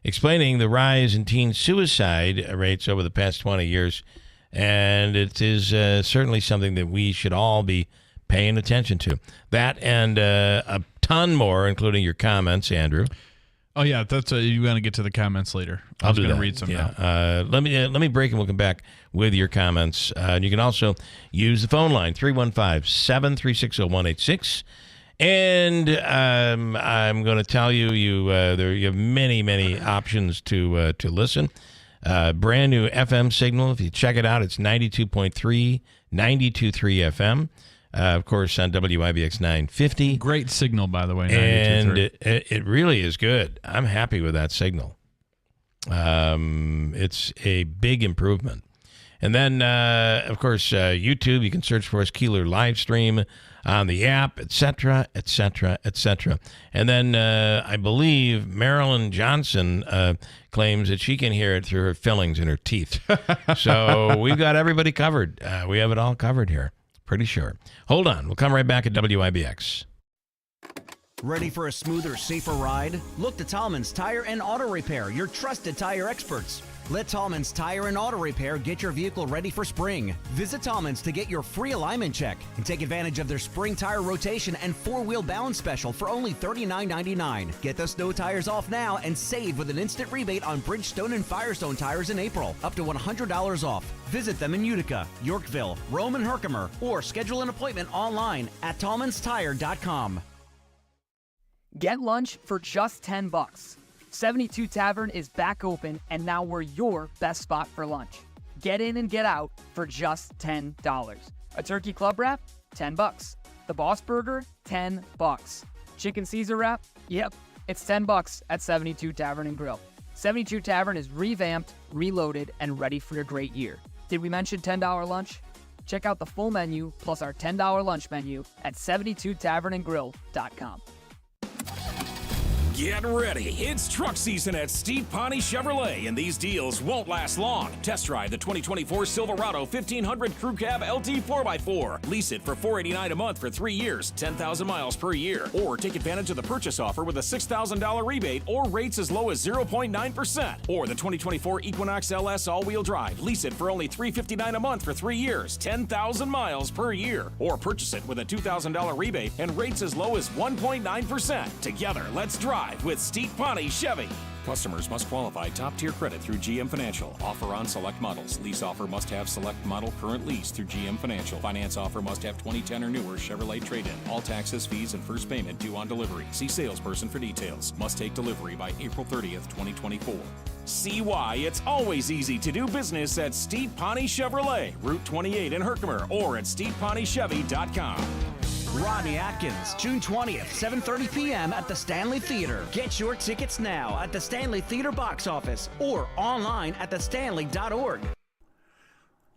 explaining the rise in teen suicide rates over the past 20 years. And it is certainly something that we should all be paying attention to. That and a ton more, including your comments, Andrew. Oh, yeah, that's you want to get to the comments later. I was going to read some now. Let me break and we'll come back with your comments. You can also use the phone line, 315-736-0186. And I'm going to tell you, you have many options to listen. Brand new FM signal. If you check it out, it's 92.3, 92.3 FM. Of course, on WIBX 950. Great signal, by the way. And it really is good. I'm happy with that signal. It's a big improvement. And then, of course, YouTube, you can search for us, Keeler live stream on the app, etc., etc., etc. And then I believe Marilyn Johnson claims that she can hear it through her fillings in her teeth. So we've got everybody covered. We have it all covered here. Pretty sure. Hold on. We'll come right back at WIBX. Ready for a smoother, safer ride? Look to Tallman's Tire and Auto Repair, your trusted tire experts. Let Tallman's Tire and Auto Repair get your vehicle ready for spring. Visit Tallman's to get your free alignment check and take advantage of their spring tire rotation and four-wheel balance special for only $39.99. Get the snow tires off now and save with an instant rebate on Bridgestone and Firestone tires in April, up to $100 off. Visit them in Utica, Yorkville, Rome, and Herkimer, or schedule an appointment online at tallmanstire.com. Get lunch for just $10. 72 Tavern is back open, and now we're your best spot for lunch. Get in and get out for just $10. A turkey club wrap? $10. The Boss Burger? $10. Chicken Caesar wrap? Yep, it's $10 at 72 Tavern and Grill. 72 Tavern is revamped, reloaded, and ready for a great year. Did we mention $10 lunch? Check out the full menu plus our $10 lunch menu at 72tavernandgrill.com. Get ready. It's truck season at Steve Pawnee Chevrolet, and these deals won't last long. Test drive the 2024 Silverado 1500 Crew Cab LT 4x4. Lease it for $489 a month for 3 years, 10,000 miles per year. Or take advantage of the purchase offer with a $6,000 rebate or rates as low as 0.9%. Or the 2024 Equinox LS all-wheel drive. Lease it for only $359 a month for 3 years, 10,000 miles per year. Or purchase it with a $2,000 rebate and rates as low as 1.9%. Together, let's drive with Steve Pawnee Chevy. Customers must qualify top-tier credit through GM Financial. Offer on select models. Lease offer must have select model current lease through GM Financial. Finance offer must have 2010 or newer Chevrolet trade-in. All taxes, fees, and first payment due on delivery. See salesperson for details. Must take delivery by April 30th, 2024. See why it's always easy to do business at Steve Pawnee Chevrolet, Route 28 in Herkimer, or at StevePawneeChevy.com. Rodney Atkins, June 20th, 7:30 p.m. at the Stanley Theater. Get your tickets now at the Stanley Theater box office or online at thestanley.org.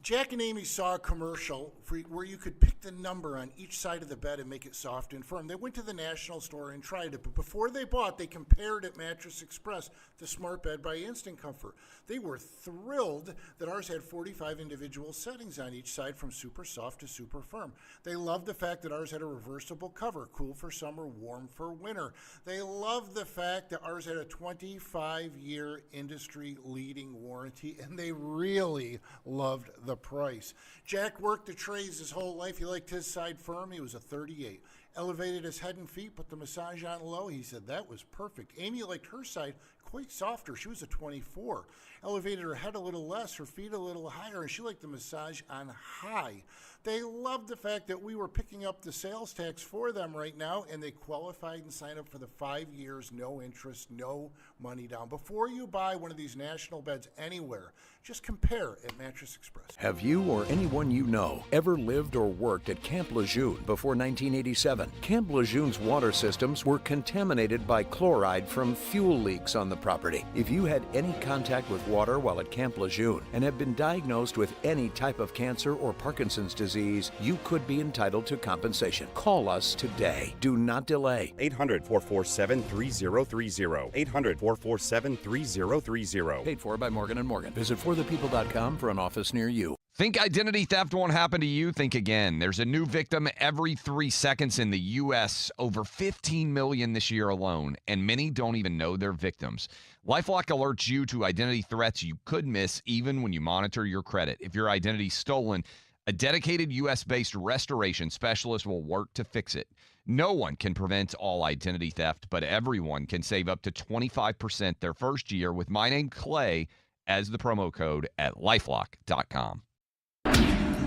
Jack and Amy saw a commercial where you could pick the number on each side of the bed and make it soft and firm. They went to the National store and tried it, but before they bought, they compared at Mattress Express the Smart Bed by Instant Comfort. They were thrilled that ours had 45 individual settings on each side from super soft to super firm. They loved the fact that ours had a reversible cover, cool for summer, warm for winter. They loved the fact that ours had a 25-year industry-leading warranty, and they really loved the price. Jack worked the trades his whole life. He liked his side firm. He was a 38. Elevated his head and feet, put the massage on low. He said that was perfect. Amy liked her side quite softer. She was a 24. Elevated her head a little less, her feet a little higher, and she liked the massage on high. They loved the fact that we were picking up the sales tax for them right now, and they qualified and signed up for the 5 years, no interest, no money down. Before you buy one of these national beds anywhere, just compare at Mattress Express. Have you or anyone you know ever lived or worked at Camp Lejeune before 1987? Camp Lejeune's water systems were contaminated by chloride from fuel leaks on the property. If you had any contact with water while at Camp Lejeune and have been diagnosed with any type of cancer or Parkinson's disease, you could be entitled to compensation. Call us today. Do not delay. 800-447-3030. 800-447-3030. Paid for by Morgan & Morgan. Visit forthepeople.com for an office near you. Think identity theft won't happen to you? Think again. There's a new victim every 3 seconds in the U.S., over 15 million this year alone, and many don't even know they're victims. LifeLock alerts you to identity threats you could miss even when you monitor your credit. If your identity's stolen, a dedicated U.S.-based restoration specialist will work to fix it. No one can prevent all identity theft, but everyone can save up to 25% their first year with my name, Clay, as the promo code at LifeLock.com.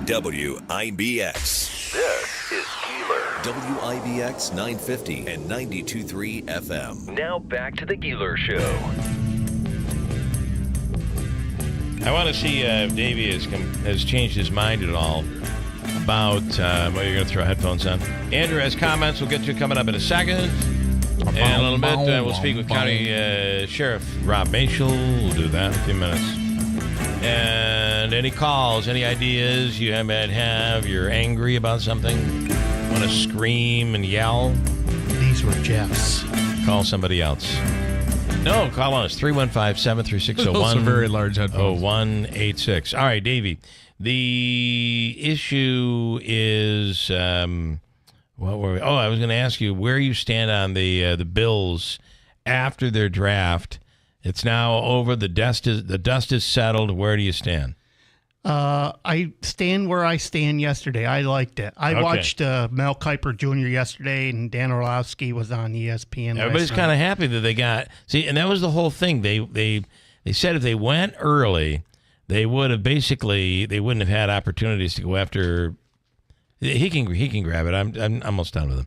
WIBX. This is Keeler. WIBX 950 and 92.3 FM. Now back to the Keeler Show. I want to see if Davey has changed his mind at all about, well, you're going to throw headphones on. Andrew has comments. We'll get to coming up in a second. In a little bit, we'll speak with County Sheriff Rob Michel. We'll do that in a few minutes. And any calls, any ideas you might have, you're angry about something, want to scream and yell. These were Jeff's. Call somebody else. No, call on us, 315-736-01. Those are very large headphones. 0186. All right, Davey. The issue is, what were we? Oh, I was going to ask you where you stand on the Bills after their draft. It's now over. The dust is settled. Where do you stand? I stand where I stand yesterday. I liked it. I watched Mel Kiper Jr. yesterday, and Dan Orlovsky was on ESPN. Everybody's kind of happy that they got and that was the whole thing. They said if they went early, they would have they wouldn't have had opportunities to go after. He can grab it. I'm almost done with him.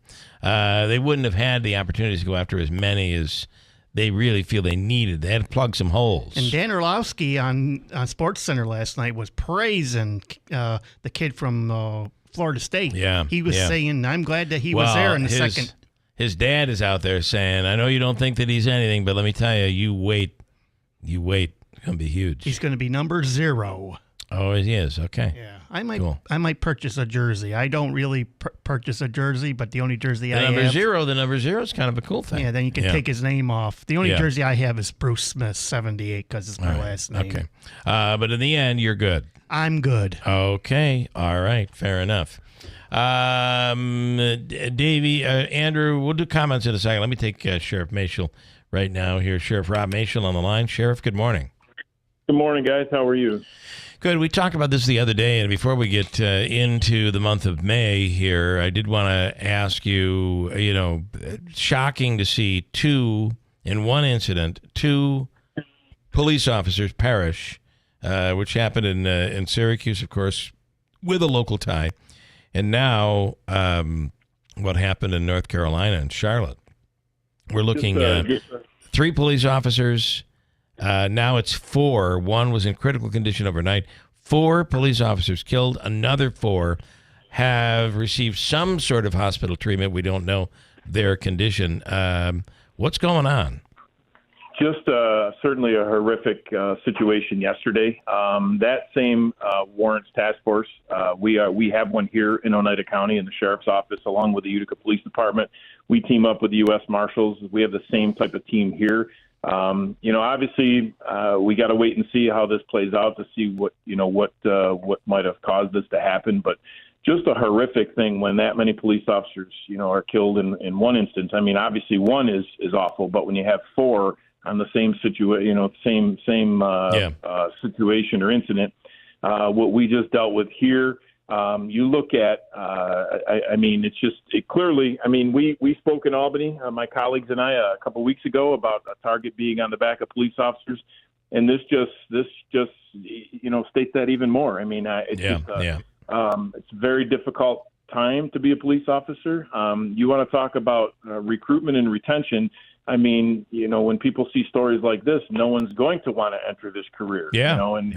They wouldn't have had the opportunities to go after as many as they really feel they needed. They had to plug some holes. And Dan Orlovsky on SportsCenter last night was praising the kid from Florida State. Yeah, he was saying, "I'm glad that he was there in the second." His dad is out there saying, "I know you don't think that he's anything, but let me tell you, you wait, it's going to be huge. He's going to be number 0." Oh, he is. Okay. Yeah, I might purchase a jersey. I don't really purchase a jersey, but the only jersey I have. The number 0 is kind of a cool thing. Yeah, then you can take his name off. The only jersey I have is Bruce Smith 78 because it's my last name. Okay, but in the end, you're good. I'm good. Okay. All right. Fair enough. Davey, Andrew, we'll do comments in a second. Let me take Sheriff Michel right now here. Sheriff Rob Michel on the line. Sheriff, good morning. Good morning, guys. How are you? Good. We talked about this the other day, and before we get into the month of May here, I did want to ask you, shocking to see in one incident, 2 police officers perish, which happened in Syracuse, of course, with a local tie. And now what happened in North Carolina and Charlotte. We're looking at 3 police officers. Now it's 4. 1 was in critical condition overnight. 4 police officers killed. Another 4 have received some sort of hospital treatment. We don't know their condition. What's going on? Just certainly a horrific situation yesterday. That same warrants task force, we have one here in Oneida County in the Sheriff's Office, along with the Utica Police Department. We team up with the U.S. Marshals. We have the same type of team here. Obviously, we got to wait and see how this plays out to see what might have caused this to happen. But just a horrific thing when that many police officers, are killed in one instance. I mean, obviously one is awful, but when you have 4 on the same situation, situation or incident, what we just dealt with here You look at, it's just clearly. We spoke in Albany, my colleagues and I, a couple weeks ago about a target being on the back of police officers, and this just states that even more. It's a very difficult time to be a police officer. You want to talk about recruitment and retention. When people see stories like this, no one's going to want to enter this career. And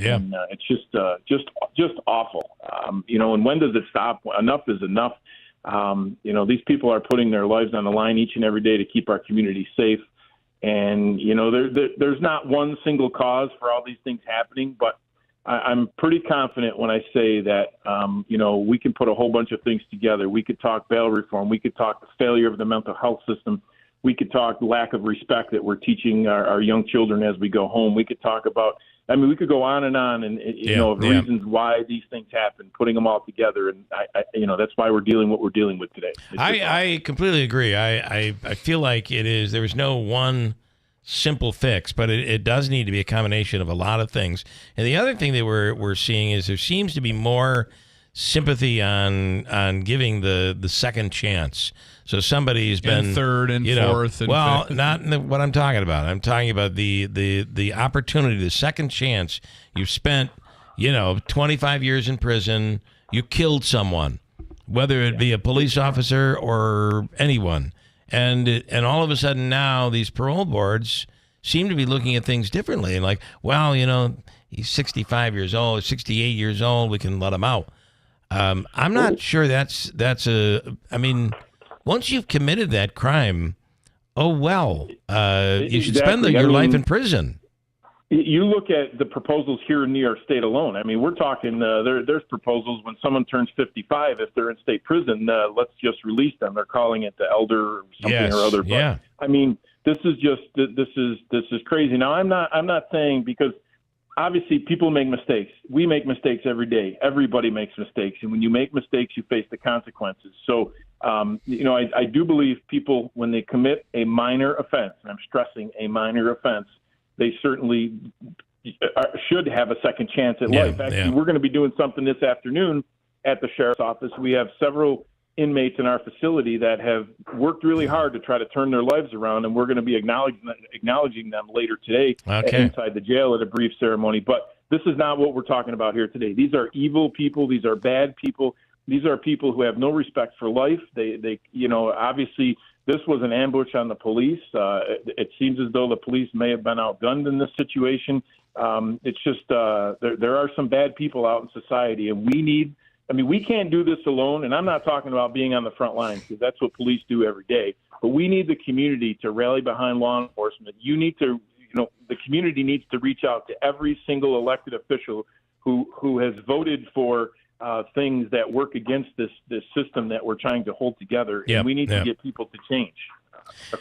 it's just awful. And when does it stop? Enough is enough. These people are putting their lives on the line each and every day to keep our community safe. And, there's not one single cause for all these things happening, but I'm pretty confident when I say that, we can put a whole bunch of things together. We could talk bail reform. We could talk the failure of the mental health system. We could talk lack of respect that we're teaching our young children as we go home. We could talk about, we could go on and reasons why these things happen, putting them all together. And that's why we're dealing what we're dealing with today. I completely agree. I feel like there is no one simple fix, but it does need to be a combination of a lot of things. And the other thing that we're seeing is there seems to be more sympathy on giving the second chance. So somebody's been third and fourth and fifth. Not what I'm talking about. I'm talking about the opportunity, the second chance. You've spent 25 years in prison. You killed someone, whether it be a police officer or anyone, and all of a sudden now these parole boards seem to be looking at things differently and like, well, he's 65 years old, 68 years old, we can let him out. I'm not sure that's once you've committed that crime, you should spend your life in prison. You look at the proposals here in New York State alone. We're talking, there's proposals when someone turns 55, if they're in state prison, let's just release them. They're calling it the elder something or other. But, this is crazy. Now, I'm not saying, because obviously people make mistakes. We make mistakes every day. Everybody makes mistakes. And when you make mistakes, you face the consequences. So, I do believe people, when they commit a minor offense, and I'm stressing a minor offense, they certainly should have a second chance at life. Actually, we're going to be doing something this afternoon at the Sheriff's Office. We have several inmates in our facility that have worked really hard to try to turn their lives around, and we're going to be acknowledging them later today inside the jail at a brief ceremony. But this is not what we're talking about here today. These are evil people. These are bad people. These are people who have no respect for life. They obviously this was an ambush on the police. It seems as though the police may have been outgunned in this situation. It's just there are some bad people out in society, and we can't do this alone. And I'm not talking about being on the front lines, because that's what police do every day. But we need the community to rally behind law enforcement. The community needs to reach out to every single elected official who has voted for things that work against this system that we're trying to hold together, and we need to get people to change.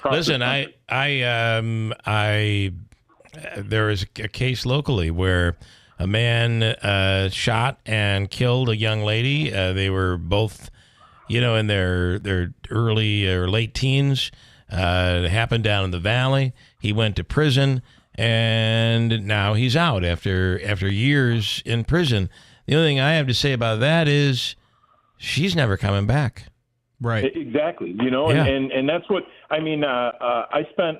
Listen, there is a case locally where a man shot and killed a young lady. They were both, in their early or late teens. It happened down in the valley. He went to prison, and now he's out after years in prison. The only thing I have to say about that is she's never coming back. Right. Exactly. And that's what I spent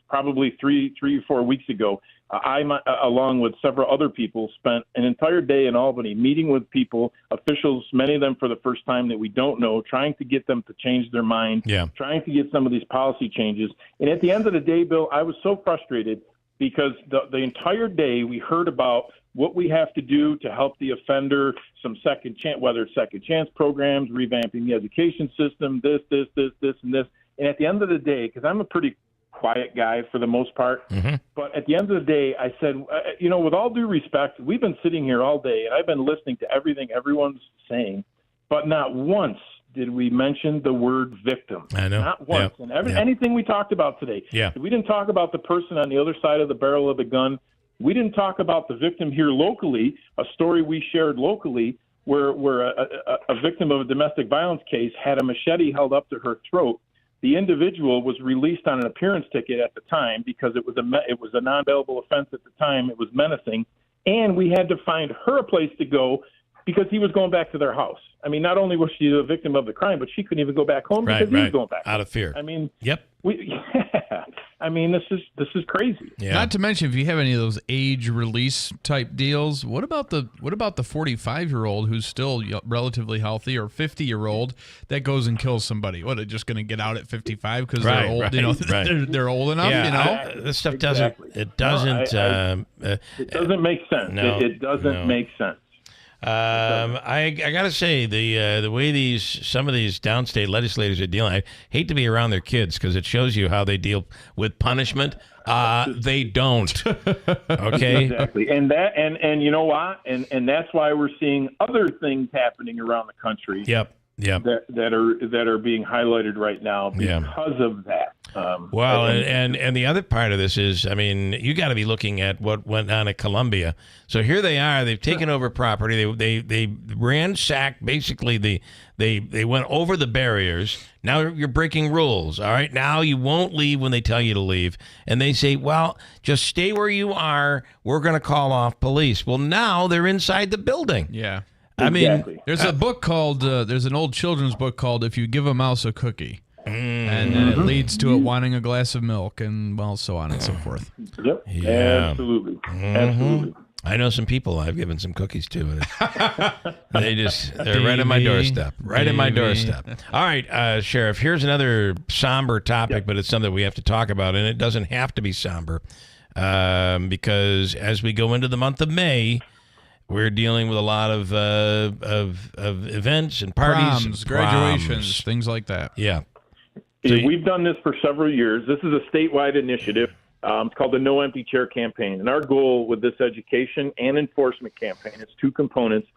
probably 3 or 4 weeks ago. I, along with several other people, spent an entire day in Albany meeting with people, officials, many of them for the first time that we don't know, trying to get them to change their mind, trying to get some of these policy changes. And at the end of the day, Bill, I was so frustrated because the entire day we heard about what we have to do to help the offender, some second chance, whether it's second chance programs, revamping the education system, this, and this. And at the end of the day, because I'm a pretty quiet guy for the most part, but at the end of the day, I said, with all due respect, we've been sitting here all day, and I've been listening to everything everyone's saying, but not once did we mention the word victim. I know. Not once. And anything we talked about today. We didn't talk about the person on the other side of the barrel of the gun. We didn't talk about the victim here locally, a story we shared locally where a victim of a domestic violence case had a machete held up to her throat. The individual was released on an appearance ticket at the time because it was a non-bailable offense at the time. It was menacing. And we had to find her a place to go because he was going back to their house. I mean, not only was she the victim of the crime, but she couldn't even go back home because he was going back out of fear. I mean, yep. I mean, this is crazy. Yeah. Not to mention, if you have any of those age release type deals, what about the 45-year-old who's still relatively healthy, or 50-year-old that goes and kills somebody? What, are just going to get out at 55 because they're old? Right, you know, right. they're old enough. Yeah, you know, this stuff doesn't. It doesn't. It doesn't make sense. No, it doesn't make sense. I gotta say the way some of these downstate legislators are dealing, I hate to be around their kids because it shows you how they deal with punishment. They don't. Okay. Exactly. And you know what? And that's why we're seeing other things happening around the country. Yep. That are being highlighted right now because of that. Well, and the other part of this is, I mean, you got to be looking at what went on at Columbia. So here they are. They've taken over property. They ransacked basically they went over the barriers. Now you're breaking rules. All right. Now you won't leave when they tell you to leave. And they say, well, just stay where you are. We're going to call off police. Well, now they're inside the building. Yeah. I mean, there's a book called, there's an old children's book called If You Give a Mouse a Cookie. And then it leads to it wanting a glass of milk, and, well, so on and so forth. Yep. Yeah. Absolutely. Mhm. Absolutely. I know some people I've given some cookies to. They're right on my doorstep. Right in my doorstep. All right, Sheriff, here's another somber topic, but it's something we have to talk about, and it doesn't have to be somber because as we go into the month of May, we're dealing with a lot of events and parties, Proms, graduations, things like that. Yeah. We've done this for several years. This is a statewide initiative. It's called the No Empty Chair Campaign. And our goal with this education and enforcement campaign, it's two components,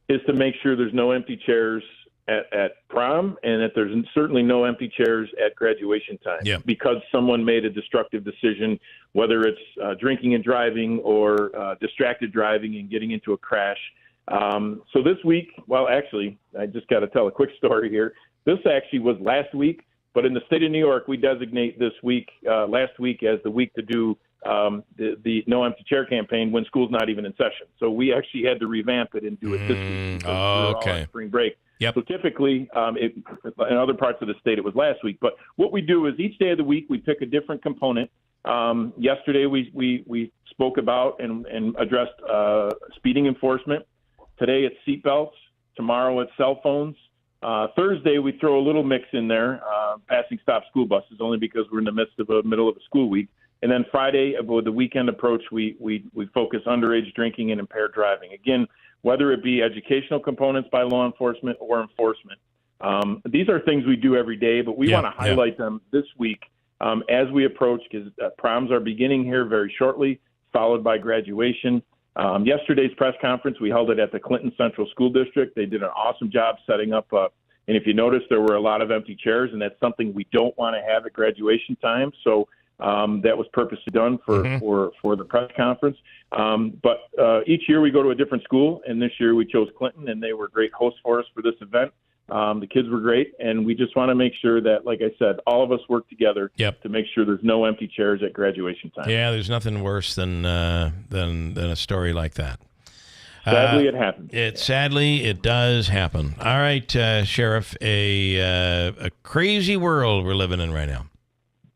is to make sure there's no empty chairs at prom and that there's certainly no empty chairs at graduation time because someone made a destructive decision, whether it's drinking and driving or distracted driving and getting into a crash. So this week, well, actually, I just got to tell a quick story here. This actually was last week. But in the state of New York, we designate this week, last week, as the week to do the No Empty Chair campaign when school's not even in session. So we actually had to revamp it and do it this week. We're all on spring break. Yep. So typically, in other parts of the state, it was last week. But what we do is each day of the week, we pick a different component. Yesterday, we spoke about and addressed speeding enforcement. Today, it's seatbelts. Tomorrow, it's cell phones. Thursday, we throw a little mix in there, passing stop school buses, only because we're in the midst of the middle of a school week. And then Friday, with the weekend approach, we focus underage drinking and impaired driving. Again, whether it be educational components by law enforcement or enforcement. These are things we do every day, but we want to highlight them this week as we approach, because proms are beginning here very shortly, followed by graduation. Yesterday's press conference, we held it at the Clinton Central School District. They did an awesome job setting up, and if you notice, there were a lot of empty chairs, and that's something we don't want to have at graduation time. So that was purposely done for the press conference. But each year we go to a different school, and this year we chose Clinton, and they were great hosts for us for this event. The kids were great, and we just want to make sure that, like I said, all of us work together to make sure there's no empty chairs at graduation time. Yeah, there's nothing worse than a story like that. Sadly, it happens. Sadly, it does happen. All right, Sheriff, a crazy world we're living in right now.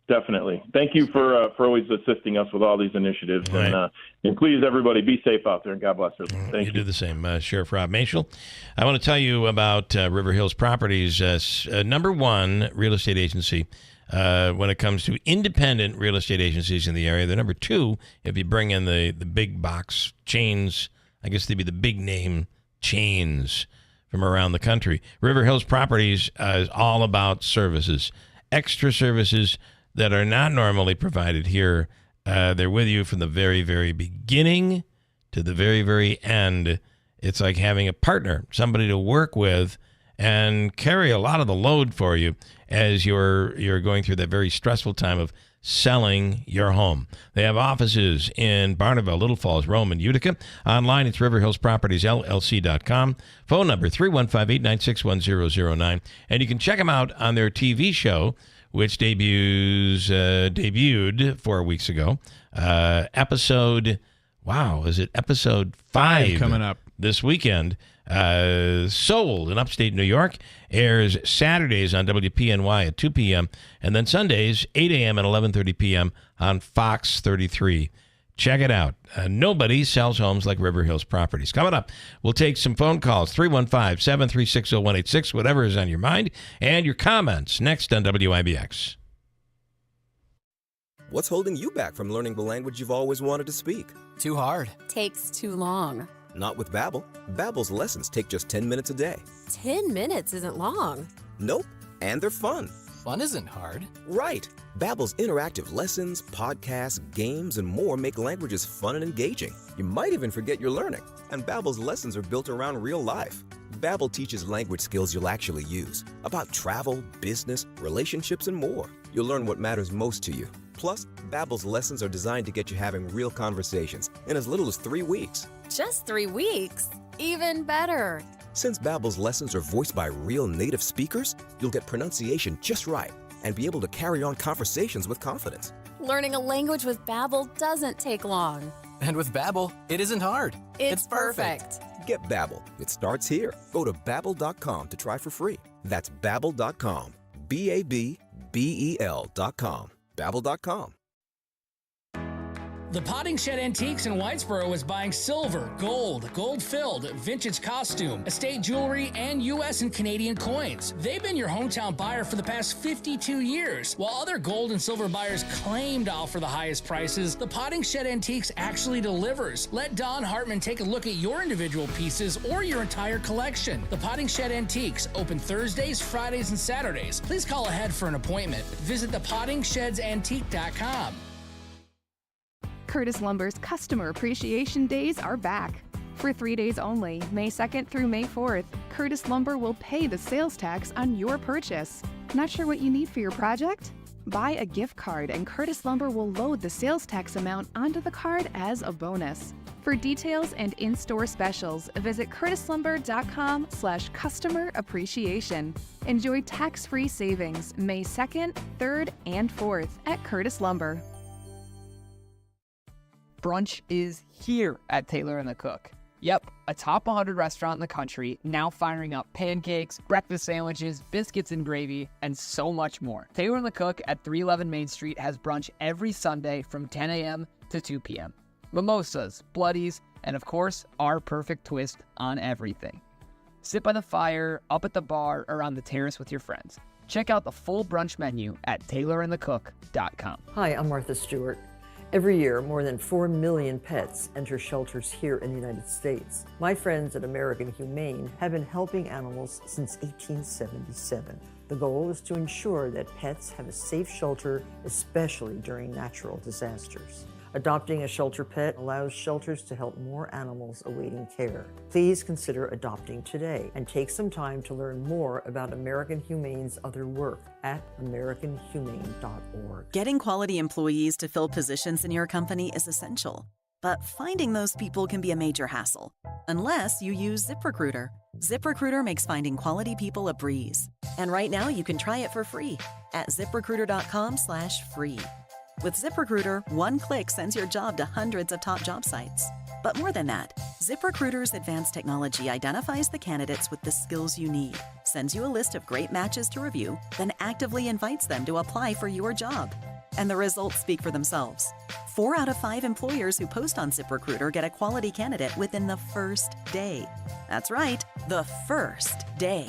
Definitely. Thank you for always assisting us with all these initiatives. Right. And please, everybody, be safe out there, and God bless everyone. Thank you. Do the same, Sheriff Rob Michel. I want to tell you about River Hills Properties, number one real estate agency when it comes to independent real estate agencies in the area. They're number two if you bring in the big box chains. I guess they'd be the big name chains from around the country. River Hills Properties is all about services, extra services that are not normally provided here. They're with you from the very, very beginning to the very, very end. It's like having a partner, somebody to work with and carry a lot of the load for you as you're going through that very stressful time of selling your home. They have offices in Barneville, Little Falls, Rome, and Utica. Online, it's riverhillspropertiesllc.com. Phone number 315-896-1009. And you can check them out on their TV show, which debuted 4 weeks ago. Episode 5 coming up this weekend. Sold in upstate New York, airs Saturdays on WPNY at 2 p.m. and then Sundays, 8 a.m. and 11:30 p.m. on Fox 33. Check it out. Nobody sells homes like River Hills Properties. Coming up, we'll take some phone calls, 315-736-0186, whatever is on your mind, and your comments next on WIBX. What's holding you back from learning the language you've always wanted to speak? Too hard. Takes too long. Not with Babbel. Babbel's lessons take just 10 minutes a day. 10 minutes isn't long. Nope, and they're fun. Fun isn't hard. Right. Babbel's interactive lessons, podcasts, games, and more make languages fun and engaging. You might even forget you're learning. And Babbel's lessons are built around real life. Babbel teaches language skills you'll actually use, about travel, business, relationships, and more. You'll learn what matters most to you. Plus, Babbel's lessons are designed to get you having real conversations in as little as 3 weeks. Just 3 weeks? Even better. Since Babbel's lessons are voiced by real native speakers, you'll get pronunciation just right and be able to carry on conversations with confidence. Learning a language with Babbel doesn't take long. And with Babbel, it isn't hard. It's perfect. Get Babbel. It starts here. Go to Babbel.com to try for free. That's Babbel.com. Babbel.com. Babbel.com. The Potting Shed Antiques in Whitesboro is buying silver, gold, gold-filled, vintage costume, estate jewelry, and U.S. and Canadian coins. They've been your hometown buyer for the past 52 years. While other gold and silver buyers claim to offer the highest prices, the Potting Shed Antiques actually delivers. Let Don Hartman take a look at your individual pieces or your entire collection. The Potting Shed Antiques, open Thursdays, Fridays, and Saturdays. Please call ahead for an appointment. Visit thepottingshedsantique.com. Curtis Lumber's Customer Appreciation Days are back. For 3 days only, May 2nd through May 4th, Curtis Lumber will pay the sales tax on your purchase. Not sure what you need for your project? Buy a gift card and Curtis Lumber will load the sales tax amount onto the card as a bonus. For details and in-store specials, visit curtislumber.com/customer appreciation. Enjoy tax-free savings May 2nd, 3rd, and 4th at Curtis Lumber. Brunch is here at Taylor and the Cook. Yep, a top 100 restaurant in the country, now firing up pancakes, breakfast sandwiches, biscuits and gravy, and so much more. Taylor and the Cook at 311 Main Street has brunch every Sunday from 10 a.m. to 2 p.m. Mimosas, bloodies, and of course, our perfect twist on everything. Sit by the fire, up at the bar, or on the terrace with your friends. Check out the full brunch menu at taylorandthecook.com. Hi, I'm Martha Stewart. Every year, more than 4 million pets enter shelters here in the United States. My friends at American Humane have been helping animals since 1877. The goal is to ensure that pets have a safe shelter, especially during natural disasters. Adopting a shelter pet allows shelters to help more animals awaiting care. Please consider adopting today and take some time to learn more about American Humane's other work at americanhumane.org. Getting quality employees to fill positions in your company is essential, but finding those people can be a major hassle, unless you use ZipRecruiter. ZipRecruiter makes finding quality people a breeze. And right now you can try it for free at ZipRecruiter.com/free. With ZipRecruiter, one click sends your job to hundreds of top job sites. But more than that, ZipRecruiter's advanced technology identifies the candidates with the skills you need, sends you a list of great matches to review, then actively invites them to apply for your job. And the results speak for themselves. 4 out of 5 employers who post on ZipRecruiter get a quality candidate within the first day. That's right, the first day.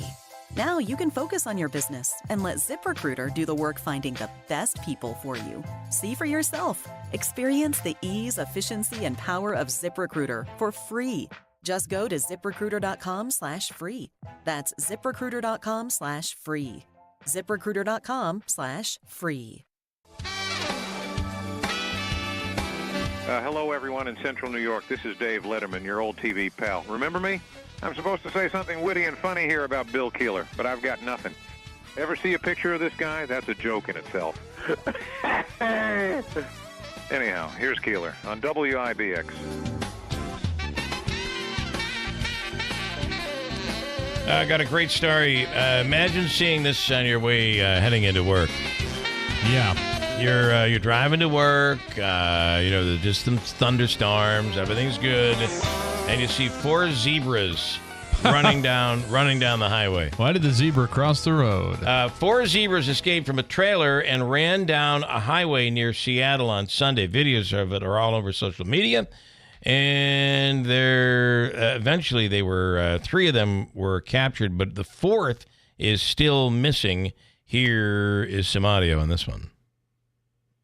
Now you can focus on your business and let ZipRecruiter do the work finding the best people for you. See for yourself. Experience the ease, efficiency, and power of ZipRecruiter for free. Just go to ZipRecruiter.com/free. That's ZipRecruiter.com/free. ZipRecruiter.com/free. Hello, everyone in Central New York. This is Dave Letterman, your old TV pal. Remember me? I'm supposed to say something witty and funny here about Bill Keeler, but I've got nothing. Ever see a picture of this guy? That's a joke in itself. Anyhow, here's Keeler on WIBX. I got a great story. Imagine seeing this on your way heading into work. Yeah. You're driving to work, the distant thunderstorms, everything's good, and you see 4 zebras running down the highway. Why did the zebra cross the road? 4 zebras escaped from a trailer and ran down a highway near Seattle on Sunday. Videos of it are all over social media. And eventually they were 3 of them were captured, but the 4th is still missing. Here is some audio on this one.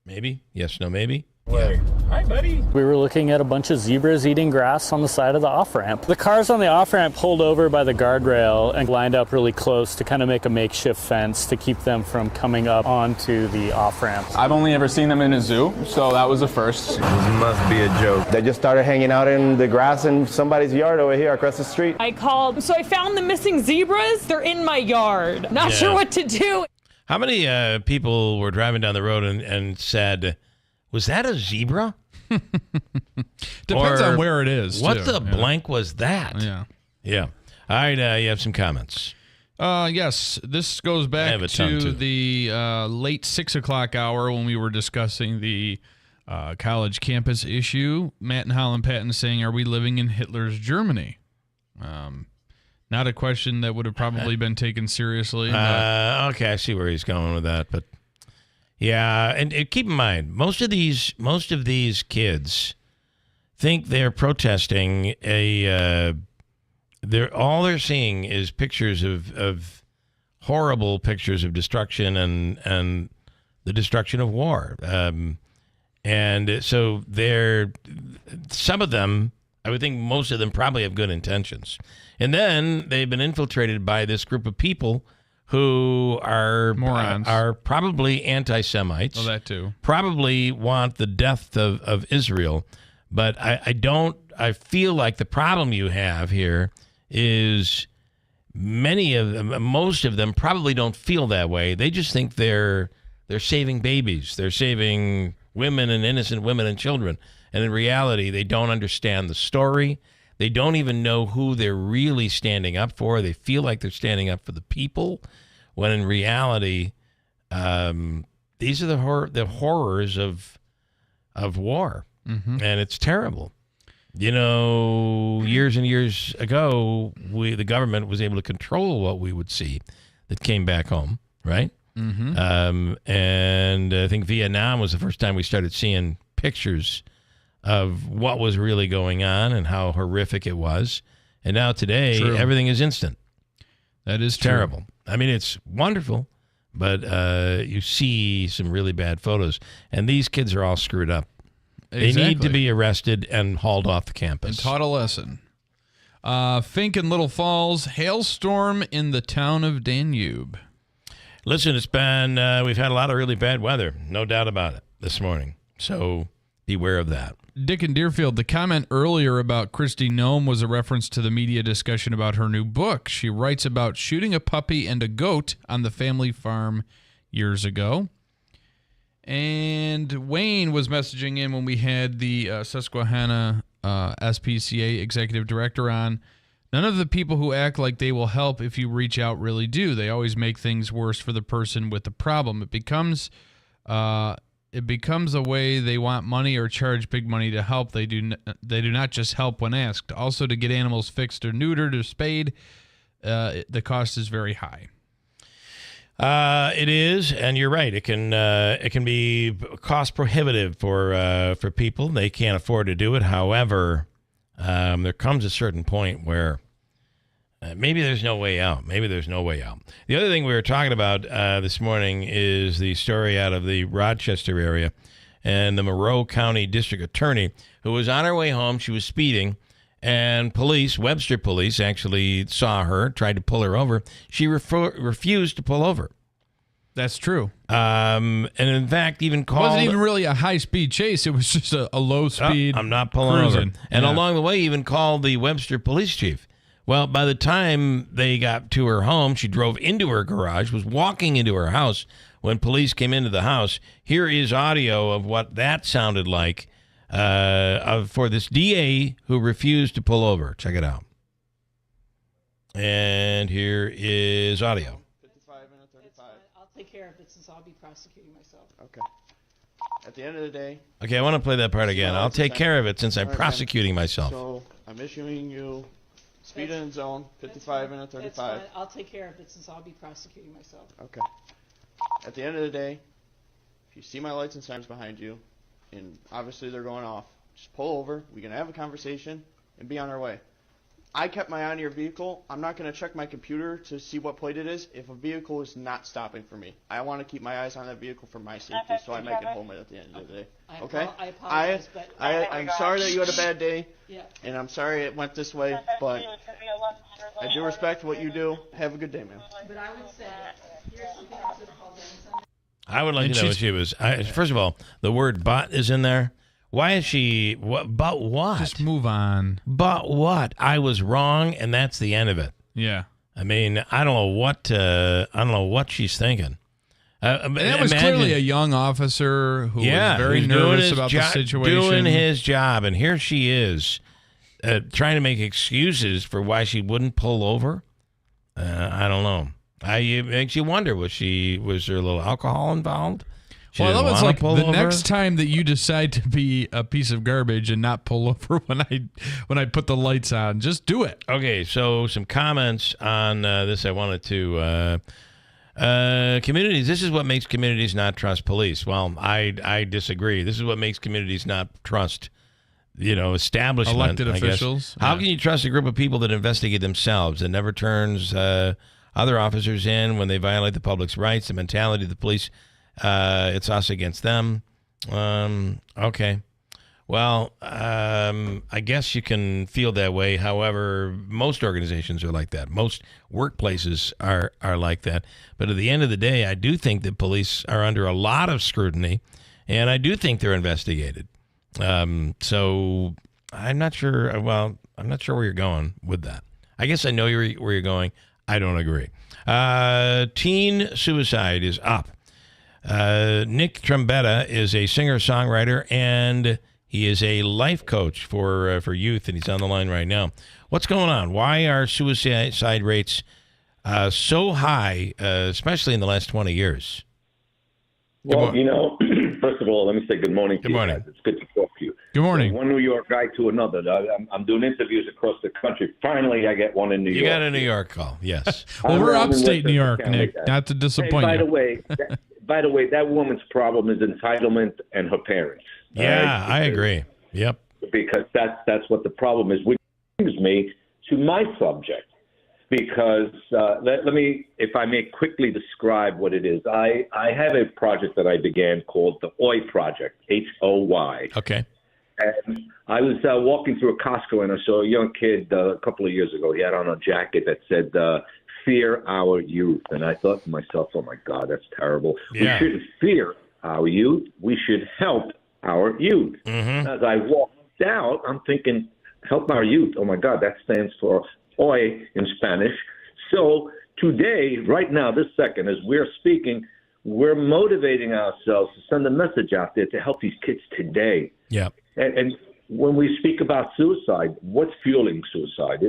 Maybe? Yes, no, maybe? Yeah. Hi, buddy. We were looking at a bunch of zebras eating grass on the side of the off-ramp. The cars on the off-ramp pulled over by the guardrail and lined up really close to kind of make a makeshift fence to keep them from coming up onto the off-ramp. I've only ever seen them in a zoo, so that was a first. This must be a joke. They just started hanging out in the grass in somebody's yard over here across the street. I called, so I found the missing zebras. They're in my yard. Not sure what to do. How many people were driving down the road and said, was that a zebra? Depends on where it is. What the blank was that? Yeah. Yeah. All right, you have some comments. Yes, this goes back to the late 6 o'clock hour when we were discussing the college campus issue. Matt and Holland Patton saying, are we living in Hitler's Germany? Not a question that would have probably been taken seriously. Okay, I see where he's going with that, but yeah, and keep in mind, most of these kids think they're protesting all they're seeing is pictures of horrible pictures of destruction and the destruction of war, and so some of them, I would think most of them probably have good intentions. And then they've been infiltrated by this group of people who are morons, are probably anti-Semites. Oh, that too. Probably want the death of Israel. But I feel like the problem you have here is most of them probably don't feel that way. They just think they're saving babies. They're saving women and innocent women and children. And in reality, they don't understand the story. They don't even know who they're really standing up for. They feel like they're standing up for the people, when in reality, these are the horrors of war, and it's terrible. You know, years and years ago, the government was able to control what we would see that came back home, right? Mm-hmm. And I think Vietnam was the first time we started seeing pictures of what was really going on and how horrific it was. And now today, everything is instant. That is terrible. I mean, it's wonderful, but you see some really bad photos. And these kids are all screwed up. They need to be arrested and hauled off the campus. And taught a lesson. Fink in Little Falls, hailstorm in the town of Danube. Listen, it's been, we've had a lot of really bad weather, no doubt about it, this morning. So beware of that. Dick in Deerfield, the comment earlier about Kristi Noem was a reference to the media discussion about her new book. She writes about shooting a puppy and a goat on the family farm years ago. And Wayne was messaging in when we had the Susquehanna SPCA executive director on. None of the people who act like they will help if you reach out really do. They always make things worse for the person with the problem. It becomes a way they want money or charge big money to help. They do not just help when asked. Also, to get animals fixed or neutered or spayed, the cost is very high. It is, and you're right. It can be cost prohibitive for people. They can't afford to do it. However, there comes a certain point where maybe there's no way out. The other thing we were talking about this morning is the story out of the Rochester area and the Monroe County District Attorney who was on her way home. She was speeding, and Webster police actually saw her, tried to pull her over. She refused to pull over. That's true. And in fact, even called... It wasn't even really a high-speed chase. It was just a low-speed I'm not pulling cruising. over. And along the way, even called the Webster police chief. Well, by the time they got to her home, she drove into her garage, was walking into her house when police came into the house. Here is audio of what that sounded like for this DA who refused to pull over. Check it out. And here is audio. I'll take care of it since I'll be prosecuting myself. Okay. At the end of the day... Okay, I want to play that part again. I'll take care of it since I'm prosecuting myself. So I'm issuing you Speed in zone, 55 and a 35. That's fine. I'll take care of it since I'll be prosecuting myself. Okay. At the end of the day, if you see my lights and sirens behind you, and obviously they're going off, just pull over. We can have a conversation and be on our way. I kept my eye on your vehicle. I'm not going to check my computer to see what plate it is if a vehicle is not stopping for me. I want to keep my eyes on that vehicle for my safety, so I make it home at the end of the day. Okay? I apologize, but I'm sorry that you had a bad day, yeah. and I'm sorry it went this way, but I do respect what you do. Have a good day, man. But I would say, here's something I should have called in. I would like to know what she was. First of all, the word "but" is in there. Why is she? But what? Just move on. But what? I was wrong, and that's the end of it. Yeah. I mean, I don't know what she's thinking. That was clearly a young officer who was very nervous about the situation. Doing his job, and here she is trying to make excuses for why she wouldn't pull over. I don't know. It makes you wonder, was there a little alcohol involved? Well, I love it's like the next time that you decide to be a piece of garbage and not pull over when I put the lights on, just do it. Okay, so some comments on this I wanted to communities. This is what makes communities not trust police. Well, I disagree. This is what makes communities not trust, establishment. Elected officials. How can you trust a group of people that investigate themselves and never turns other officers in when they violate the public's rights? The mentality of the police. It's us against them. Okay. Well, I guess you can feel that way. However, most organizations are like that. Most workplaces are like that. But at the end of the day, I do think that police are under a lot of scrutiny, and I do think they're investigated. So I'm not sure. Well, I'm not sure where you're going with that. I guess I know where you're going. I don't agree. Teen suicide is up. Nick Tretta is a singer-songwriter, and he is a life coach for youth, and he's on the line right now. What's going on? Why are suicide rates so high, especially in the last 20 years? Well, first of all, let me say good morning to you guys. It's good to talk to you. Good morning. From one New York guy to another. I'm doing interviews across the country. Finally, I get one in New York. You got a New York call, yes. Well, we're upstate New York, Nick, not to disappoint you. By the way, that woman's problem is entitlement and her parents. Yeah, I agree. Yep. Because that's what the problem is, which brings me to my subject. Because let me, if I may quickly describe what it is. I have a project that I began called the OY Project, HOY. Okay. And I was walking through a Costco, and I saw a young kid a couple of years ago. He had on a jacket that said, "Fear our youth." And I thought to myself, oh, my God, that's terrible. Yeah. We shouldn't fear our youth. We should help our youth. Mm-hmm. As I walked out, I'm thinking, help our youth. Oh, my God, that stands for OY in Spanish. So today, right now, this second, as we're speaking, we're motivating ourselves to send a message out there to help these kids today. Yeah. And when we speak about suicide, what's fueling suicide?